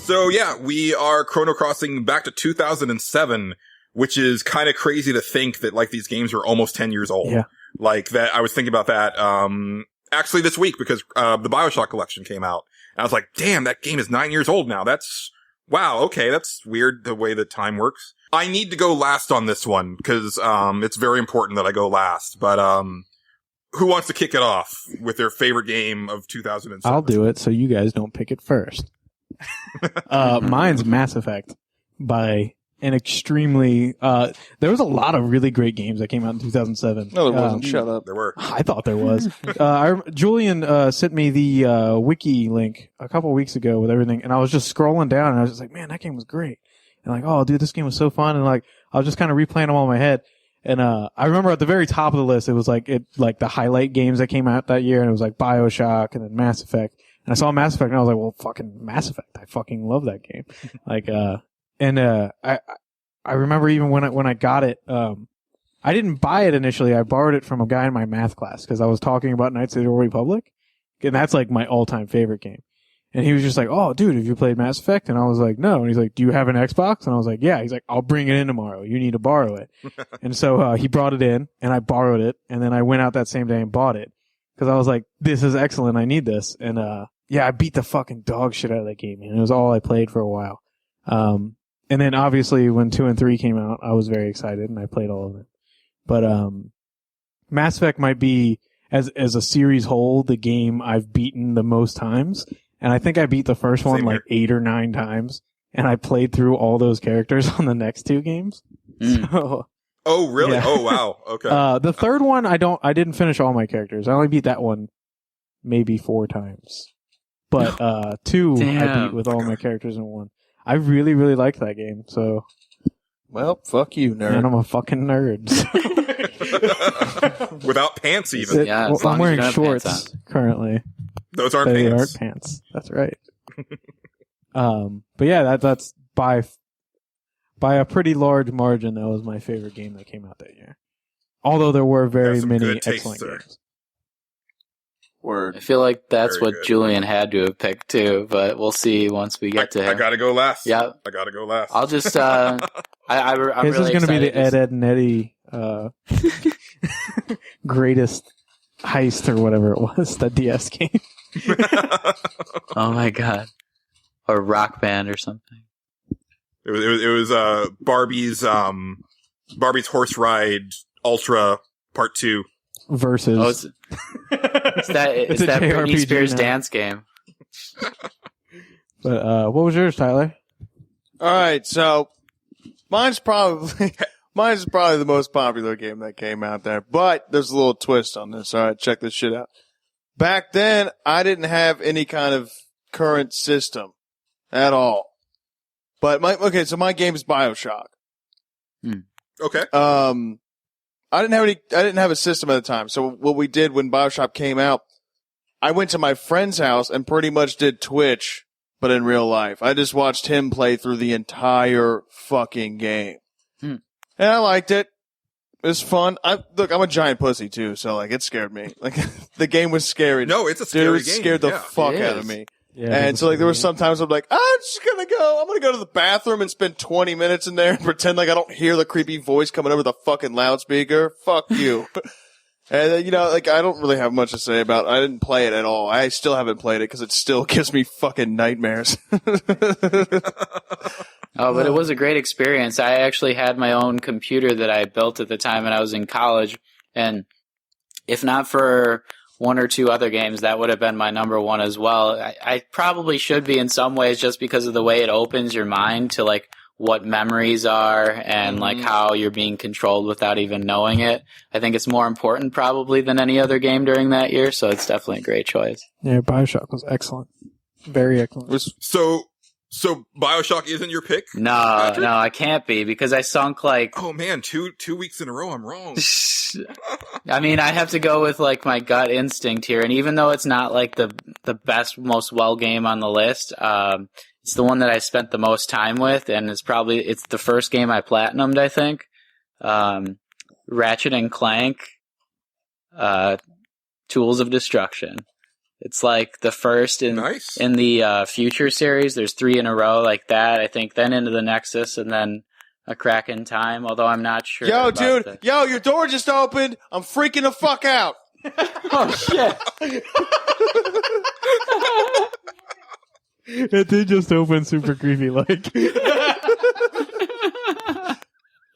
So yeah, we are Chrono Crossing back to 2007, which is kind of crazy to think that like these games are almost 10 years old. Yeah. Like that, I was thinking about that, actually this week because, the BioShock collection came out. And I was like, damn, that game is 9 years old now. Wow, okay, that's weird the way that time works. I need to go last on this one because, it's very important that I go last. But, who wants to kick it off with their favorite game of 2007? I'll do it so you guys don't pick it first. Mine's Mass Effect by an extremely, there was a lot of really great games that came out in 2007. No, there wasn't. Shut up. There were. I thought there was. Julian sent me the wiki link a couple weeks ago with everything, and I was just scrolling down, and I was just like, man, that game was great. And like, oh, dude, this game was so fun. And like, I was just kind of replaying them all in my head. And I remember at the very top of the list, it was like the highlight games that came out that year, and it was like BioShock and then Mass Effect. And I saw Mass Effect, and I was like, well, fucking Mass Effect. I fucking love that game. I remember even when I got it, I didn't buy it initially. I borrowed it from a guy in my math class because I was talking about Knights of the Old Republic, and that's like my all-time favorite game. And he was just like, oh, dude, have you played Mass Effect? And I was like, no. And he's like, do you have an Xbox? And I was like, yeah. He's like, I'll bring it in tomorrow. You need to borrow it. And so he brought it in, and I borrowed it, and then I went out that same day and bought it because I was like, this is excellent. I need this. And yeah, I beat the fucking dog shit out of that game, and it was all I played for a while. And then obviously when 2 and 3 came out, I was very excited, and I played all of it. But Mass Effect might be, as a series whole, the game I've beaten the most times. And I think I beat the first one Same like 8 or 9 times, and I played through all those characters on the next 2 games. So, Oh, really? Yeah. Oh, wow. Okay. the third one, I didn't finish all my characters. I only beat that one maybe 4 times. But 2 I Damn. beat with all my characters in 1. I really, really liked that game. So, Well, fuck you, nerd. man, I'm a fucking nerd. Without pants even. Yeah, as I'm long as wearing you don't have pants shorts currently. Those aren't They pants. aren't pants. That's right. But yeah, that's by a pretty large margin, that was my favorite game that came out that year. Although there were very Have some many good taste, excellent sir. games. Word. I feel like that's Very what good. Julian had to have picked too, but we'll see once we get to I him. gotta go last. Yeah. I gotta go last. I'll just, I'm This really is going to be the excited Ed and Eddie greatest heist or whatever it was, that DS game. Oh my god. Or Rock Band or something. It was Barbie's Horse Ride Ultra Part 2. Versus. Oh, it's that It's a Britney JRPG Spears now. dance game. But what was yours, Tyler? All right, so mine's probably the most popular game that came out there, but there's a little twist on this. All right, check this shit out. Back then, I didn't have any kind of current system at all. But my game is BioShock. Okay. I didn't have a system at the time. So what we did when BioShock came out, I went to my friend's house and pretty much did Twitch, but in real life. I just watched him play through the entire fucking game. And I liked it. It was fun. I'm a giant pussy too, so like it scared me. Like the game was scary. No, it's a scary Dude, it game. scared the Yeah. fuck It out is. of me. Yeah, And so like there were some times I'm like, I'm gonna go to the bathroom and spend 20 minutes in there and pretend like I don't hear the creepy voice coming over the fucking loudspeaker. Fuck you. And, like, I don't really have much to say about it. I didn't play it at all. I still haven't played it because it still gives me fucking nightmares. Oh, but it was a great experience. I actually had my own computer that I built at the time when I was in college. And if not for one or two other games, that would have been my number one as well. I probably should be in some ways just because of the way it opens your mind to, like, what memories are and like how you're being controlled without even knowing it. I think it's more important probably than any other game during that year, so it's definitely a great choice. Yeah, Bioshock was excellent. Very excellent. So BioShock isn't your pick? No, Patrick? I can't be because I sunk like Oh man, two weeks in a row I'm wrong. I mean, I have to go with like my gut instinct here, and even though it's not like the best, most well game on the list, it's the one that I spent the most time with, and it's the first game I platinumed, I think. Ratchet and Clank, Tools of Destruction. It's like the first in the Future series. There's 3 in a row like that, I think. Then into the Nexus, and then A Crack in Time. Although I'm not sure. Yo, about dude. Yo, your door just opened. I'm freaking the fuck out. Oh shit! It did just open super creepy like. Wait,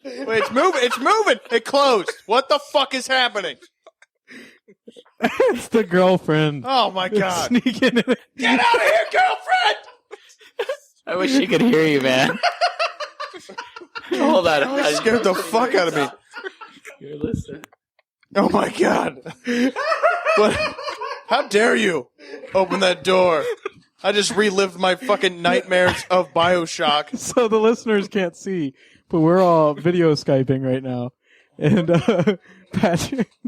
it's moving. It's moving. It closed. What the fuck is happening? It's the girlfriend. Oh my god. Sneaking in. Get out of here, girlfriend! I wish she could hear you, man. Hold on. That scared the fuck out of me. Here, listen. Oh my god. But how dare you open that door? I just relived my fucking nightmares of BioShock. So the listeners can't see, but we're all video Skyping right now. And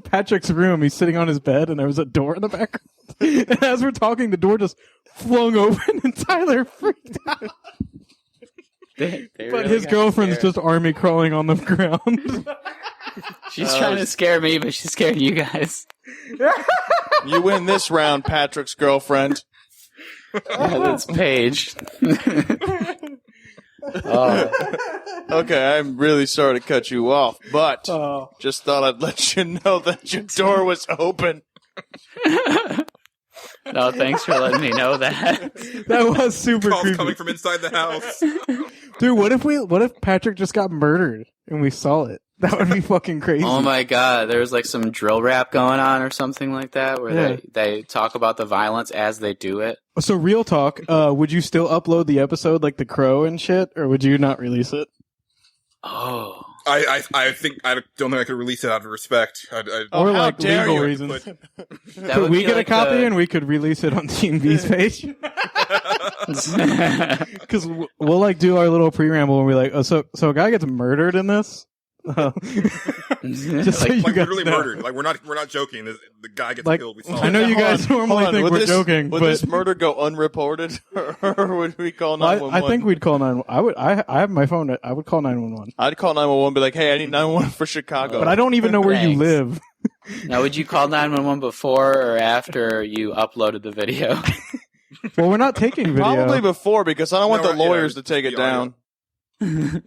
Patrick's room, he's sitting on his bed, and there was a door in the background. And as we're talking, the door just flung open, and Tyler freaked out. But his girlfriend's just army crawling on the ground. She's trying to scare me, but she's scaring you guys. You win this round, Patrick's girlfriend. Yeah, that's Paige. Okay, I'm really sorry to cut you off, but just thought I'd let you know that your door was open. No, thanks for letting me know that. That was super Calls creepy. coming from inside the house. Dude, what if Patrick just got murdered and we saw it? That would be fucking crazy. Oh my god, there was like some drill rap going on or something like that where they talk about the violence as they do it. So real talk, would you still upload the episode like The Crow and shit, or would you not release it? Oh. I don't think I could release it out of respect. Or how like dare legal you. reasons. That Could would we be get like a copy the- and we could release it on TnB's page? Because we'll like do our little pre-ramble and we're like, oh, so a guy gets murdered in this? Just so you Like guys literally know. murdered. Like we're not joking. The guy gets Like, killed. We saw I know it. you guys normally think Would we're joking, would but this murder go unreported, or would we call 911? I think we'd call 911. I have my phone. I would call 911. I'd call 911 and be like, hey, I need 911 for Chicago. But I don't even know where you Thanks. live. Now, would you call 911 before or after you uploaded the video? Well, we're not taking video. Probably before, because I don't want No, the lawyers yeah, to take it the audio. down.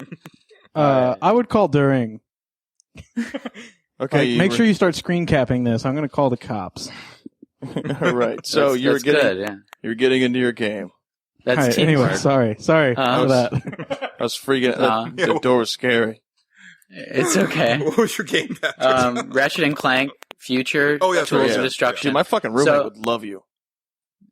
I would call during. Okay, Like, make sure you start screen capping this. I'm going to call the cops. All right, so That's good, yeah. you're getting into your game. That's All right, teamwork. anyway, sorry for that. I was freaking out. The door was scary. It's okay. What was your game, Patrick? Ratchet and Clank, Future, Oh, yeah, that's Tools right, of yeah. Destruction. Dude, my fucking roommate So- would love you.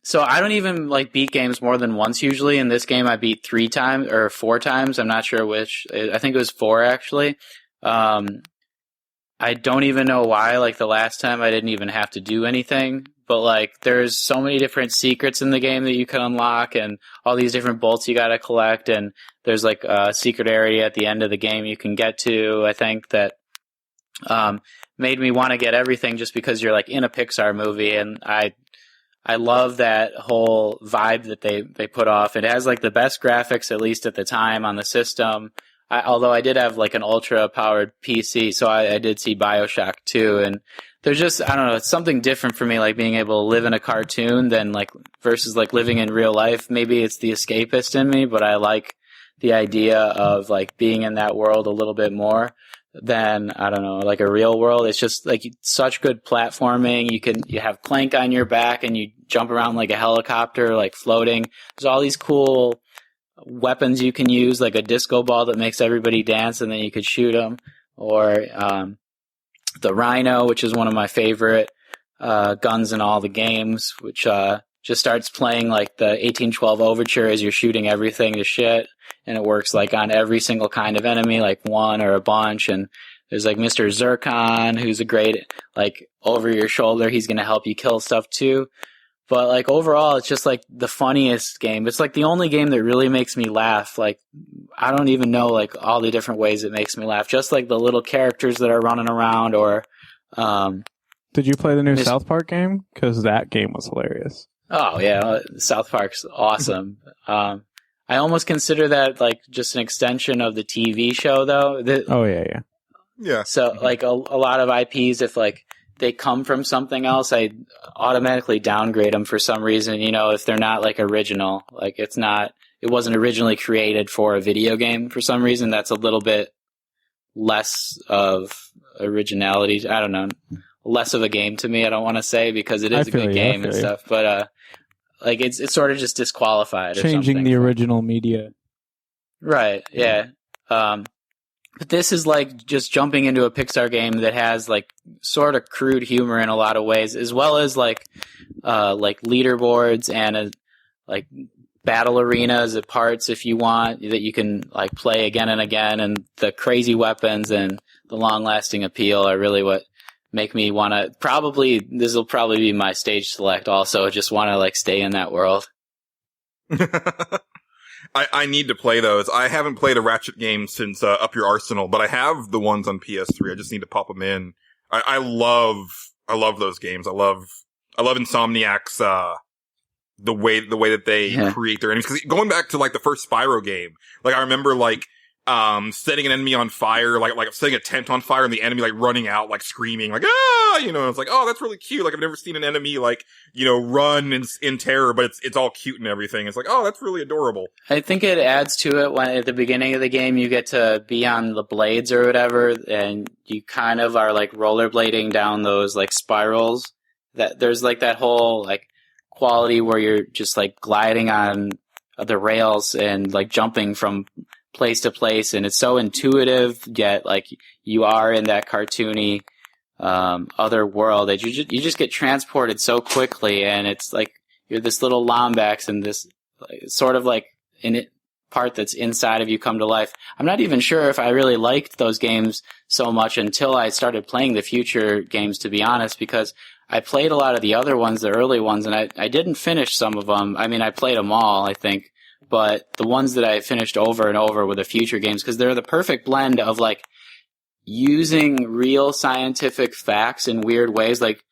So I don't even like beat games more than once usually. In this game, I beat 3 times or 4 times. I'm not sure which. I think it was 4 actually. I don't even know why. Like the last time, I didn't even have to do anything. But like, there's so many different secrets in the game that you can unlock, and all these different bolts you gotta collect. And there's like a secret area at the end of the game you can get to. I think that made me want to get everything just because you're like in a Pixar movie, and I love that whole vibe that they put off. It has like the best graphics, at least at the time, on the system. Although I did have like an ultra powered PC, so I did see BioShock 2, and there's just, I don't know, it's something different for me, like being able to live in a cartoon than like versus like living in real life. Maybe it's the escapist in me, but I like the idea of like being in that world a little bit more than, I don't know, like a real world. It's just like such good platforming. You have Clank on your back and you jump around like a helicopter, like floating. There's all these cool weapons you can use, like a disco ball that makes everybody dance and then you could shoot them, or the Rhino, which is one of my favorite guns in all the games, which just starts playing like the 1812 Overture as you're shooting everything to shit, and it works like on every single kind of enemy, like one or a bunch. And there's like Mr. Zircon, who's a great, like, over your shoulder, he's gonna help you kill stuff too. But like overall, it's just like the funniest game. It's like the only game that really makes me laugh. Like, I don't even know like all the different ways it makes me laugh. Just like the little characters that are running around, or did you play the new South Park game? Because that game was hilarious. Oh yeah, South Park's awesome. I almost consider that like just an extension of the TV show, though. Oh yeah. Yeah. So like a lot of IPs, if like they come from something else, I automatically downgrade them for some reason. You know, if they're not like original, like it wasn't originally created for a video game for some reason. That's a little bit less of originality. I don't know, less of a game to me. I don't want to say, because it is a good game and stuff, but like it's sort of just disqualified. Changing the original media. Right. Yeah. But this is like just jumping into a Pixar game that has like sort of crude humor in a lot of ways, as well as like leaderboards and like battle arenas at parts, if you want, that you can like play again and again, and the crazy weapons and the long lasting appeal are really what make me want to, this will probably be my stage select also, just want to like stay in that world. I need to play those. I haven't played a Ratchet game since Up Your Arsenal, but I have the ones on PS3. I just need to pop them in. I love those games. I love Insomniac's the way that they create their enemies. Because going back to like the first Spyro game, like I remember like setting an enemy on fire, like setting a tent on fire, and the enemy like running out, like screaming, like ah, you know. It's like, oh, that's really cute. Like I've never seen an enemy like, you know, run in terror, but it's all cute and everything. It's like, oh, that's really adorable. I think it adds to it when at the beginning of the game you get to be on the blades or whatever, and you kind of are like rollerblading down those like spirals. That there's like that whole like quality where you're just like gliding on the rails and like jumping from place to place, and it's so intuitive, yet like you are in that cartoony other world that you just get transported so quickly, and it's like you're this little Lombax and this like, sort of like part that's inside of you come to life. I'm not even sure if I really liked those games so much until I started playing the future games, to be honest, because I played a lot of the other ones, the early ones, and I didn't finish some of them. I mean, I played them all, I think. But the ones that I finished over and over were the future games, because they're the perfect blend of like using real scientific facts in weird ways. Like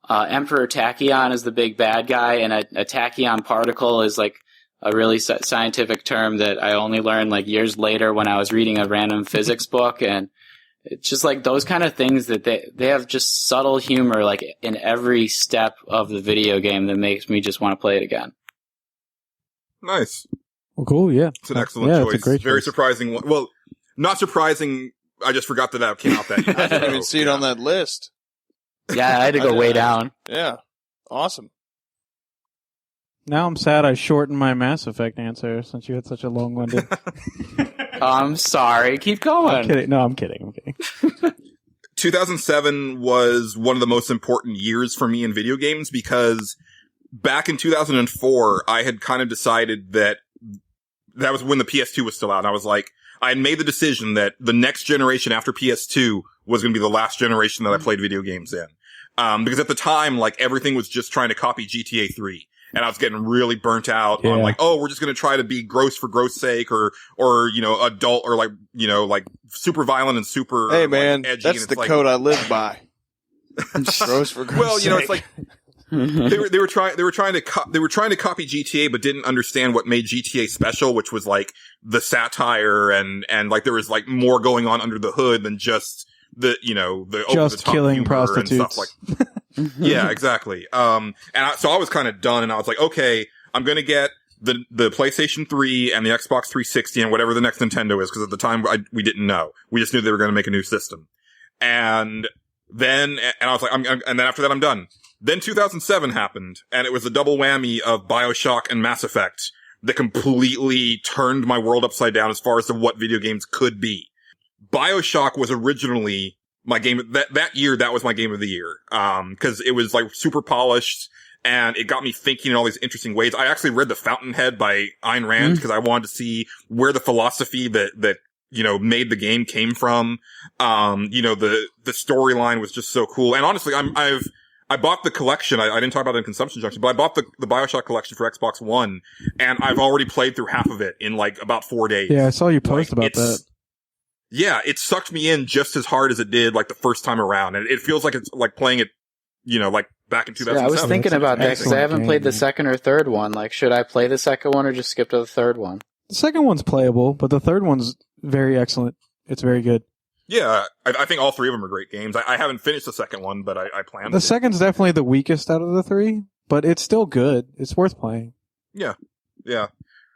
Emperor Tachyon is the big bad guy, and a tachyon particle is like a really scientific term that I only learned like years later when I was reading a random physics book. And it's just like those kind of things that they have just subtle humor like in every step of the video game that makes me just want to play it again. Nice. Well, cool, yeah. It's an excellent choice. It's a great Very choice. Surprising one. Well, not surprising. I just forgot that came out that year. I didn't even see it on that list. Yeah, I had to go way down. Yeah. Awesome. Now I'm sad I shortened my Mass Effect answer since you had such a long-winded... I'm sorry. Keep going. I'm kidding. No, I'm kidding. 2007 was one of the most important years for me in video games, because back in 2004, I had kind of decided that was when the PS2 was still out. And I was like, I had made the decision that the next generation after PS2 was going to be the last generation that I played video games in. Because at the time, like everything was just trying to copy GTA 3. And I was getting really burnt out on like, oh, we're just going to try to be gross for gross sake, or, you know, adult, or like, you know, like super violent and super, hey man, like, edgy. That's and the like, code I live by. Gross for gross well, you know, sake. it's like, they were trying to copy GTA, but didn't understand what made GTA special, which was like the satire and like there was like more going on under the hood than just the just killing prostitutes and stuff like. Yeah, exactly. So I was kind of done, and I was like, okay, I'm gonna get the PlayStation 3 and the Xbox 360 and whatever the next Nintendo is, because at the time we didn't know. We just knew they were going to make a new system. And I was like, and then after that I'm done. Then 2007 happened, and it was a double whammy of BioShock and Mass Effect that completely turned my world upside down as far as to what video games could be. BioShock was originally my game that year. That was my game of the year. Cause it was like super polished and it got me thinking in all these interesting ways. I actually read The Fountainhead by Ayn Rand because I wanted to see where the philosophy that made the game came from. The storyline was just so cool. And honestly, I bought the collection. I didn't talk about it in Consumption Junction, but I bought the BioShock collection for Xbox One, and I've already played through half of it in like about 4 days. Yeah, I saw you post about that. Yeah, it sucked me in just as hard as it did like the first time around. And it feels like it's like playing it, like back in 2007. Yeah, I was thinking about that because I haven't played the second or third one. Like, should I play the second one or just skip to the third one? The second one's playable, but the third one's very excellent. It's very good. Yeah, I think all three of them are great games. I haven't finished the second one, but I plan to. The second's definitely the weakest out of the three, but it's still good. It's worth playing. Yeah.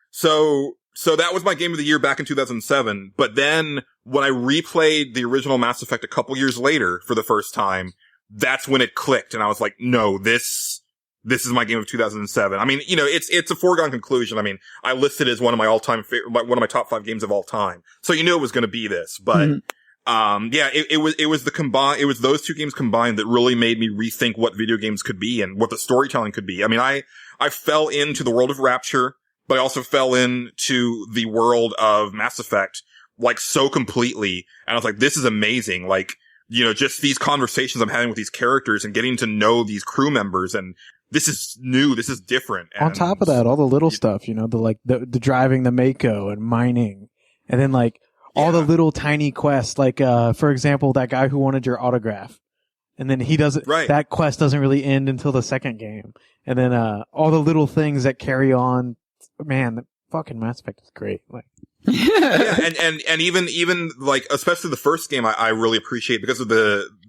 So that was my game of the year back in 2007. But then when I replayed the original Mass Effect a couple years later for the first time, that's when it clicked. And I was like, no, this is my game of 2007. I mean, it's a foregone conclusion. I mean, I listed it as one of my all-time one of my top 5 games of all time. So you knew it was going to be this, but it was those two games combined that really made me rethink what video games could be and what the storytelling could be. I mean, I fell into the world of Rapture, but I also fell into the world of Mass Effect, like, so completely. And I was like, this is amazing. Like, just these conversations I'm having with these characters and getting to know these crew members, and this is new, this is different. And on top of that, all the little stuff, the driving the Mako and mining, and then like all the little tiny quests, like for example, that guy who wanted your autograph, and then he doesn't. Right. That quest doesn't really end until the second game, and then all the little things that carry on. Man, the fucking Mass Effect is great. Like, and even like, especially the first game, I really appreciate because of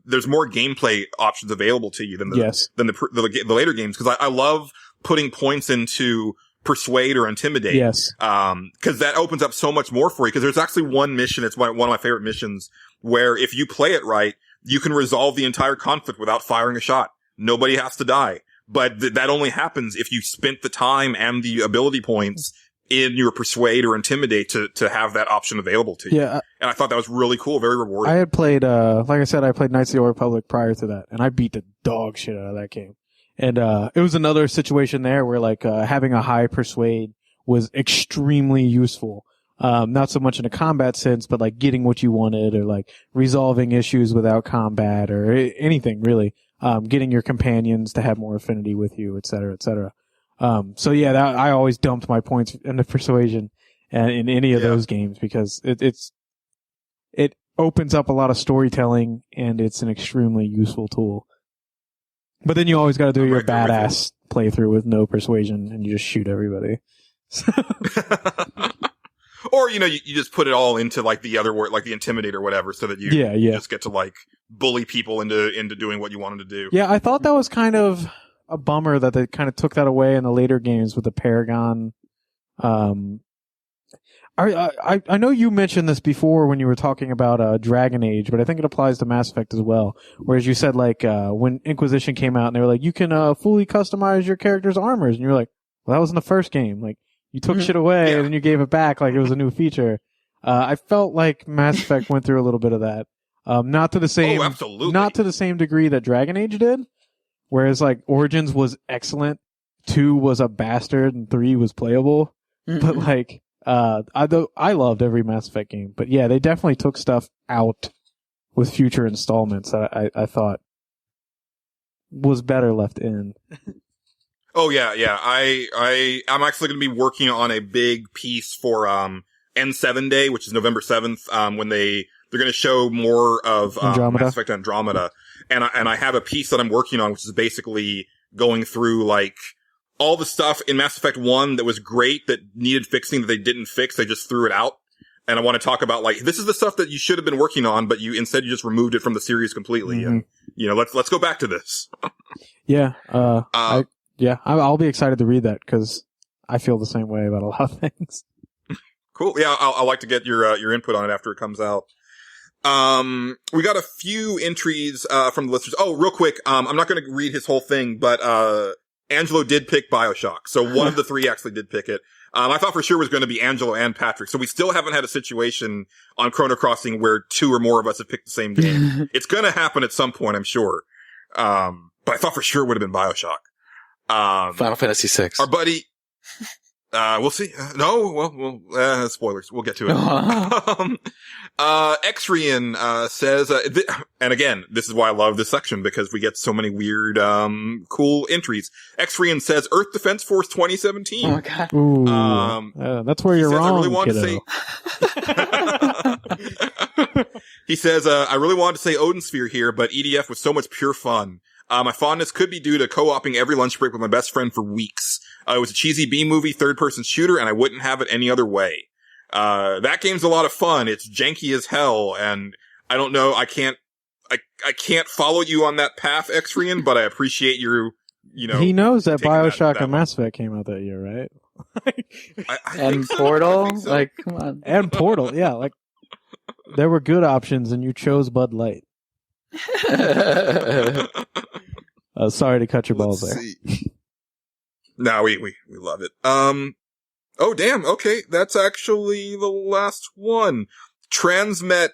there's more gameplay options available to you than the later games. Cause I love putting points into persuade or intimidate. Yes. Cause that opens up so much more for you. Cause there's actually one mission. It's one of my favorite missions where if you play it right, you can resolve the entire conflict without firing a shot. Nobody has to die. But that only happens if you spent the time and the ability points in your persuade or intimidate to have that option available to you. Yeah. And I thought that was really cool, very rewarding. I had played, like I said, I played Knights of the Old Republic prior to that, and I beat the dog shit out of that game. And, it was another situation there where like, having a high persuade was extremely useful. Not so much in a combat sense, but like getting what you wanted or like resolving issues without combat or anything really. Getting your companions to have more affinity with you, et cetera, et cetera. So yeah, I always dumped my points into persuasion in any of those games because it opens up a lot of storytelling and it's an extremely useful tool. But then you always got to do your badass playthrough with no persuasion and you just shoot everybody. Or, you just put it all into like the other word, like the intimidate or whatever, so that you just get to like bully people into doing what you want them to do. Yeah, I thought that was kind of a bummer that they kind of took that away in the later games with the Paragon. I know you mentioned this before when you were talking about Dragon Age, but I think it applies to Mass Effect as well. Whereas you said like when Inquisition came out and they were like, you can fully customize your character's armors, and you're like, well, that was in the first game. Like, you took shit away and then you gave it back like it was a new feature. I felt like Mass Effect went through a little bit of that. Not to the same degree that Dragon Age did. Whereas like Origins was excellent, 2 was a bastard, and 3 was playable. But like, I loved every Mass Effect game. But yeah, they definitely took stuff out with future installments that I thought was better left in. Oh yeah. I'm actually going to be working on a big piece for N7 Day, which is November 7th, when they're going to show more of Mass Effect Andromeda, and I have a piece that I'm working on, which is basically going through like all the stuff in Mass Effect 1 that was great that needed fixing that they didn't fix. They just threw it out. And I want to talk about like, this is the stuff that you should have been working on, but you just removed it from the series completely. And, let's go back to this. Yeah. I'll be excited to read that because I feel the same way about a lot of things. Cool. Yeah. I'll like to get your input on it after it comes out. We got a few entries, from the listeners. Oh, real quick. I'm not going to read his whole thing, but, Angelo did pick BioShock. So one of the three actually did pick it. I thought for sure it was going to be Angelo and Patrick. So we still haven't had a situation on Chrono Crossing where two or more of us have picked the same game. It's going to happen at some point, I'm sure. But I thought for sure it would have been BioShock. Final Fantasy VI. Our buddy, we'll see. Spoilers. We'll get to it. Xrian, says, and again, this is why I love this section because we get so many weird, cool entries. Xrian says Earth Defense Force 2017. Oh my god. Ooh, that's where you're wrong, kiddo. He says, I really wanted to say Odin Sphere here, but EDF was so much pure fun. My fondness could be due to co-oping every lunch break with my best friend for weeks. It was a cheesy B-movie third-person shooter, and I wouldn't have it any other way. That game's a lot of fun. It's janky as hell, and I don't know, I can't follow you on that path, Xrian, but I appreciate your, He knows that BioShock and Mass Effect came out that year, right? And so. Portal? So. Like, come on. And Portal, yeah, like, there were good options, and you chose Bud Light. Sorry to cut your balls there. No, we love it. Oh damn, okay, that's actually the last one. Transmet,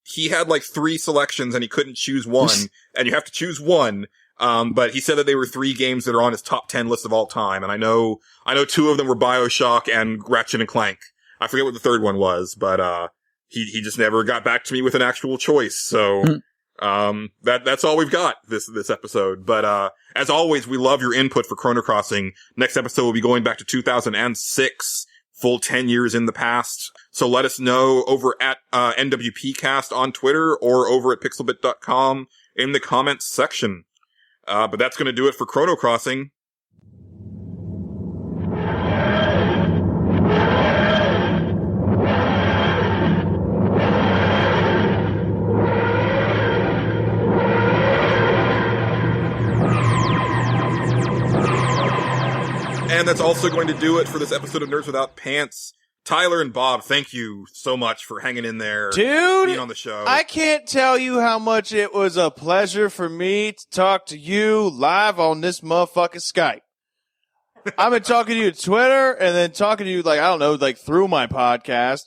he had like 3 selections and he couldn't choose one, and you have to choose one. But he said that they were 3 games that are on his top 10 list of all time, and I know 2 of them were BioShock and Ratchet and Clank. I forget what the third one was, but he just never got back to me with an actual choice. So that's all we've got this episode. But as always, we love your input for Chrono Crossing. Next episode will be going back to 2006, full 10 years in the past. So let us know over at NWP Cast on Twitter or over at pixelbit.com in the comments section. But that's going to do it for Chrono Crossing. And that's also going to do it for this episode of Nerds Without Pants. Tyler and Bob, thank you so much for hanging in there. Dude, being on the show. I can't tell you how much it was a pleasure for me to talk to you live on this motherfucking Skype. I've been talking to you on Twitter and then talking to you, through my podcast.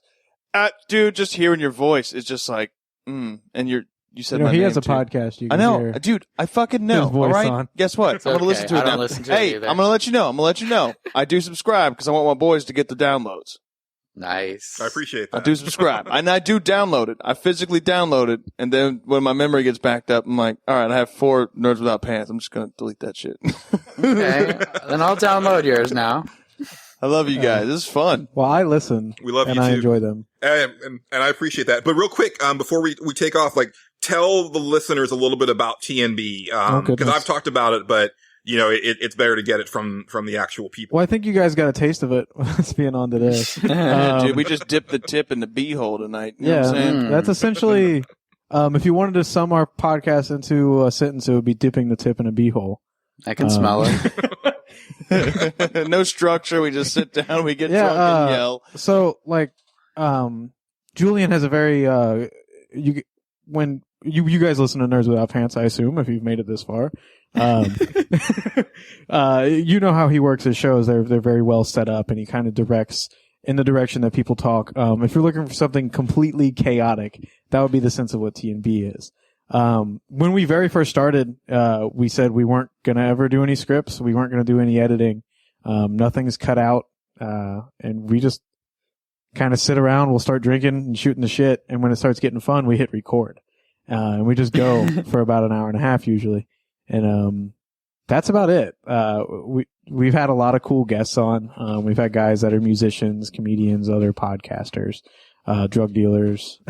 Dude, just hearing your voice is just like, and you said my he name has a too. podcast. You I can know. hear Dude, I fucking know. his voice all right? on. Guess what? I'm going to listen to it I don't now. listen to it Hey, either. I'm going to let you know. I do subscribe because I want my boys to get the downloads. Nice. I appreciate that. I do subscribe. And I do download it. I physically download it. And then when my memory gets backed up, I'm like, all right, I have 4 Nerds Without Pants. I'm just going to delete that shit. Okay. Then I'll download yours now. I love you guys. This is fun. Well, I listen. We love and you I too. enjoy them. And I appreciate that. But real quick, before we take off, tell the listeners a little bit about TnB. Because I've talked about it, but it's better to get it from the actual people. Well, I think you guys got a taste of it. Us being on today. Dude, we just dipped the tip in the beehole tonight. You know what I'm saying? That's essentially. If you wanted to sum our podcast into a sentence, it would be dipping the tip in a beehole. I can smell it. No structure. We just sit down. We get drunk and yell. So, Julian has a very when you guys listen to Nerds Without Pants, I assume, if you've made it this far. You know how he works his shows. They're very well set up, and he kind of directs in the direction that people talk. If you're looking for something completely chaotic, that would be the sense of what TnB is. When we very first started, we said we weren't going to ever do any scripts. We weren't going to do any editing. Nothing's cut out. And we just kind of sit around. We'll start drinking and shooting the shit. And when it starts getting fun, we hit record. And we just go for about an hour and a half usually. And, that's about it. We've had a lot of cool guests on. We've had guys that are musicians, comedians, other podcasters. Drug dealers.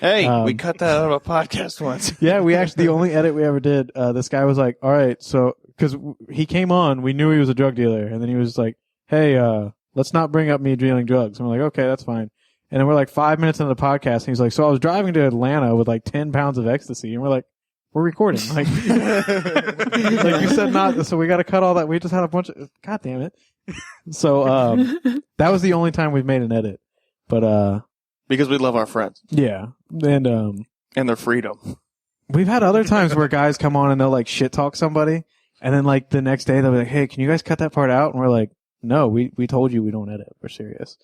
Hey, we cut that out of a podcast once. Yeah, we actually, the only edit we ever did, this guy was like, all right, so, because he came on, we knew he was a drug dealer, and then he was like, "Hey, let's not bring up me dealing drugs." And we're like, "Okay, that's fine." And then we're like 5 minutes into the podcast, and he's like, "So I was driving to Atlanta with like 10 pounds of ecstasy," and we're like, "We're recording." Like, like you said, not. So we got to cut all that. We just had a bunch of. God damn it. So that was the only time we've made an edit, but Because we love our friends yeah, and their freedom. we've had other times where guys come on and they'll like shit talk somebody, and then like the next day they'll be like, "Hey, can you guys cut that part out?" And we're like, "No, we told you we don't edit. We're serious."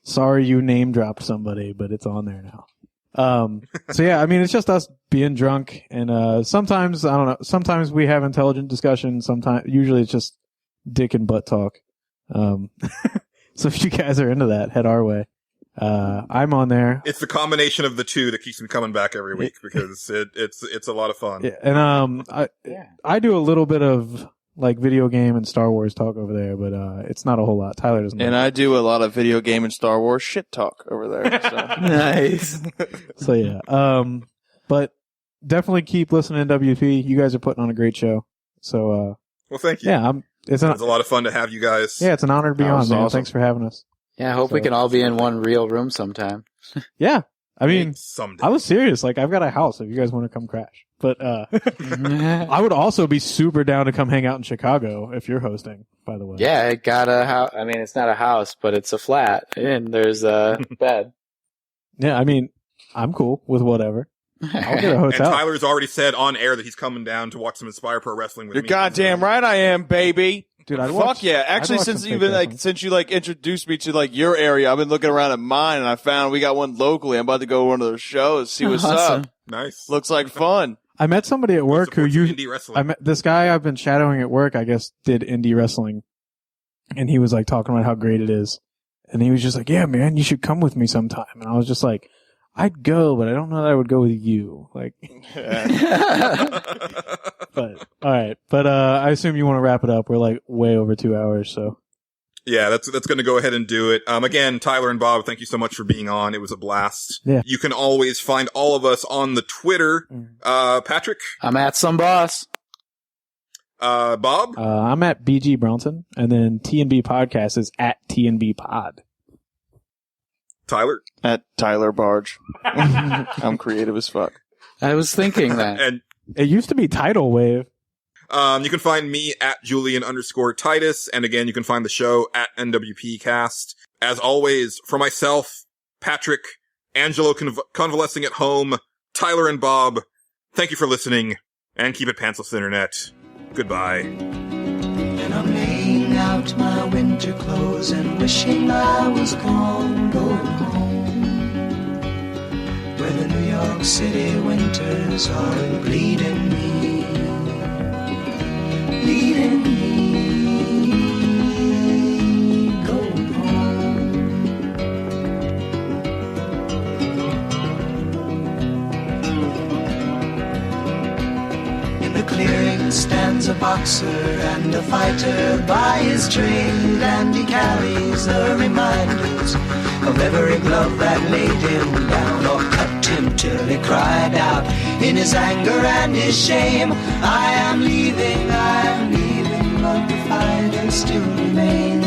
Sorry, you name dropped somebody, but it's on there now. So yeah, I mean, it's just us being drunk, and sometimes I don't know. Sometimes we have intelligent discussion. Sometimes, usually, it's just dick and butt talk. So if you guys are into that, head our way. I'm on there. It's the combination of the two that keeps me coming back every week because it's a lot of fun. Yeah, and I do a little bit of like video game and Star Wars talk over there, but it's not a whole lot. Tyler doesn't. And I do a lot of video game and Star Wars shit talk over there. So. Nice. So yeah, but definitely keep listening to NWP. You guys are putting on a great show. So well, thank you. Yeah, it was a lot of fun to have you guys. Yeah, it's an honor to be on, man. Awesome. Thanks for having us. Yeah, I hope we can all be in one real room sometime. Yeah, I mean, someday. I was serious. Like, I've got a house if you guys want to come crash. But I would also be super down to come hang out in Chicago if you're hosting, by the way. Yeah, it got a house. I mean, it's not a house, but it's a flat, and there's a bed. Yeah, I mean, I'm cool with whatever. I'll get a hotel. And Tyler's already said on air that he's coming down to watch some Inspire Pro Wrestling with You're me. goddamn right I am, baby. Dude, Fuck yeah. Actually, since you introduced me to like your area, I've been looking around at mine and I found we got one locally. I'm about to go to one of those shows, see what's up. Nice. Looks like fun. I met somebody at work who indie wrestling. I met this guy I've been shadowing at work, I guess, did indie wrestling. And he was like talking about how great it is. And he was just like, "Yeah, man, you should come with me sometime." And I was just like, "I'd go, but I don't know that I would go with you." Like, but all right. But I assume you want to wrap it up. We're like way over 2 hours, so. Yeah, that's going to go ahead and do it. Again, Tyler and Bob, thank you so much for being on. It was a blast. Yeah. You can always find all of us on the Twitter. Patrick? I'm at some boss. Bob? I'm at BG Bronson, and then TnB Podcast is at TnB Pod. Tyler? At Tyler Barge. I'm creative as fuck. I was thinking that. And It used to be Tidal Wave. you can find me at Julian_Titus. And again, you can find the show at NWP Cast. As always, for myself, Patrick, Angelo convalescing at home, Tyler and Bob, thank you for listening, and keep it pantsless, Internet. Goodbye. And I'm laying out my winter clothes and wishing I was gone, going home, where the New York City winters are bleeding me, going home. In the clearing stands a boxer and a fighter by his trade, and he carries the reminders of every glove that laid him down or cut him till he cried out in his anger and his shame, I am leaving, but the fighter still remains.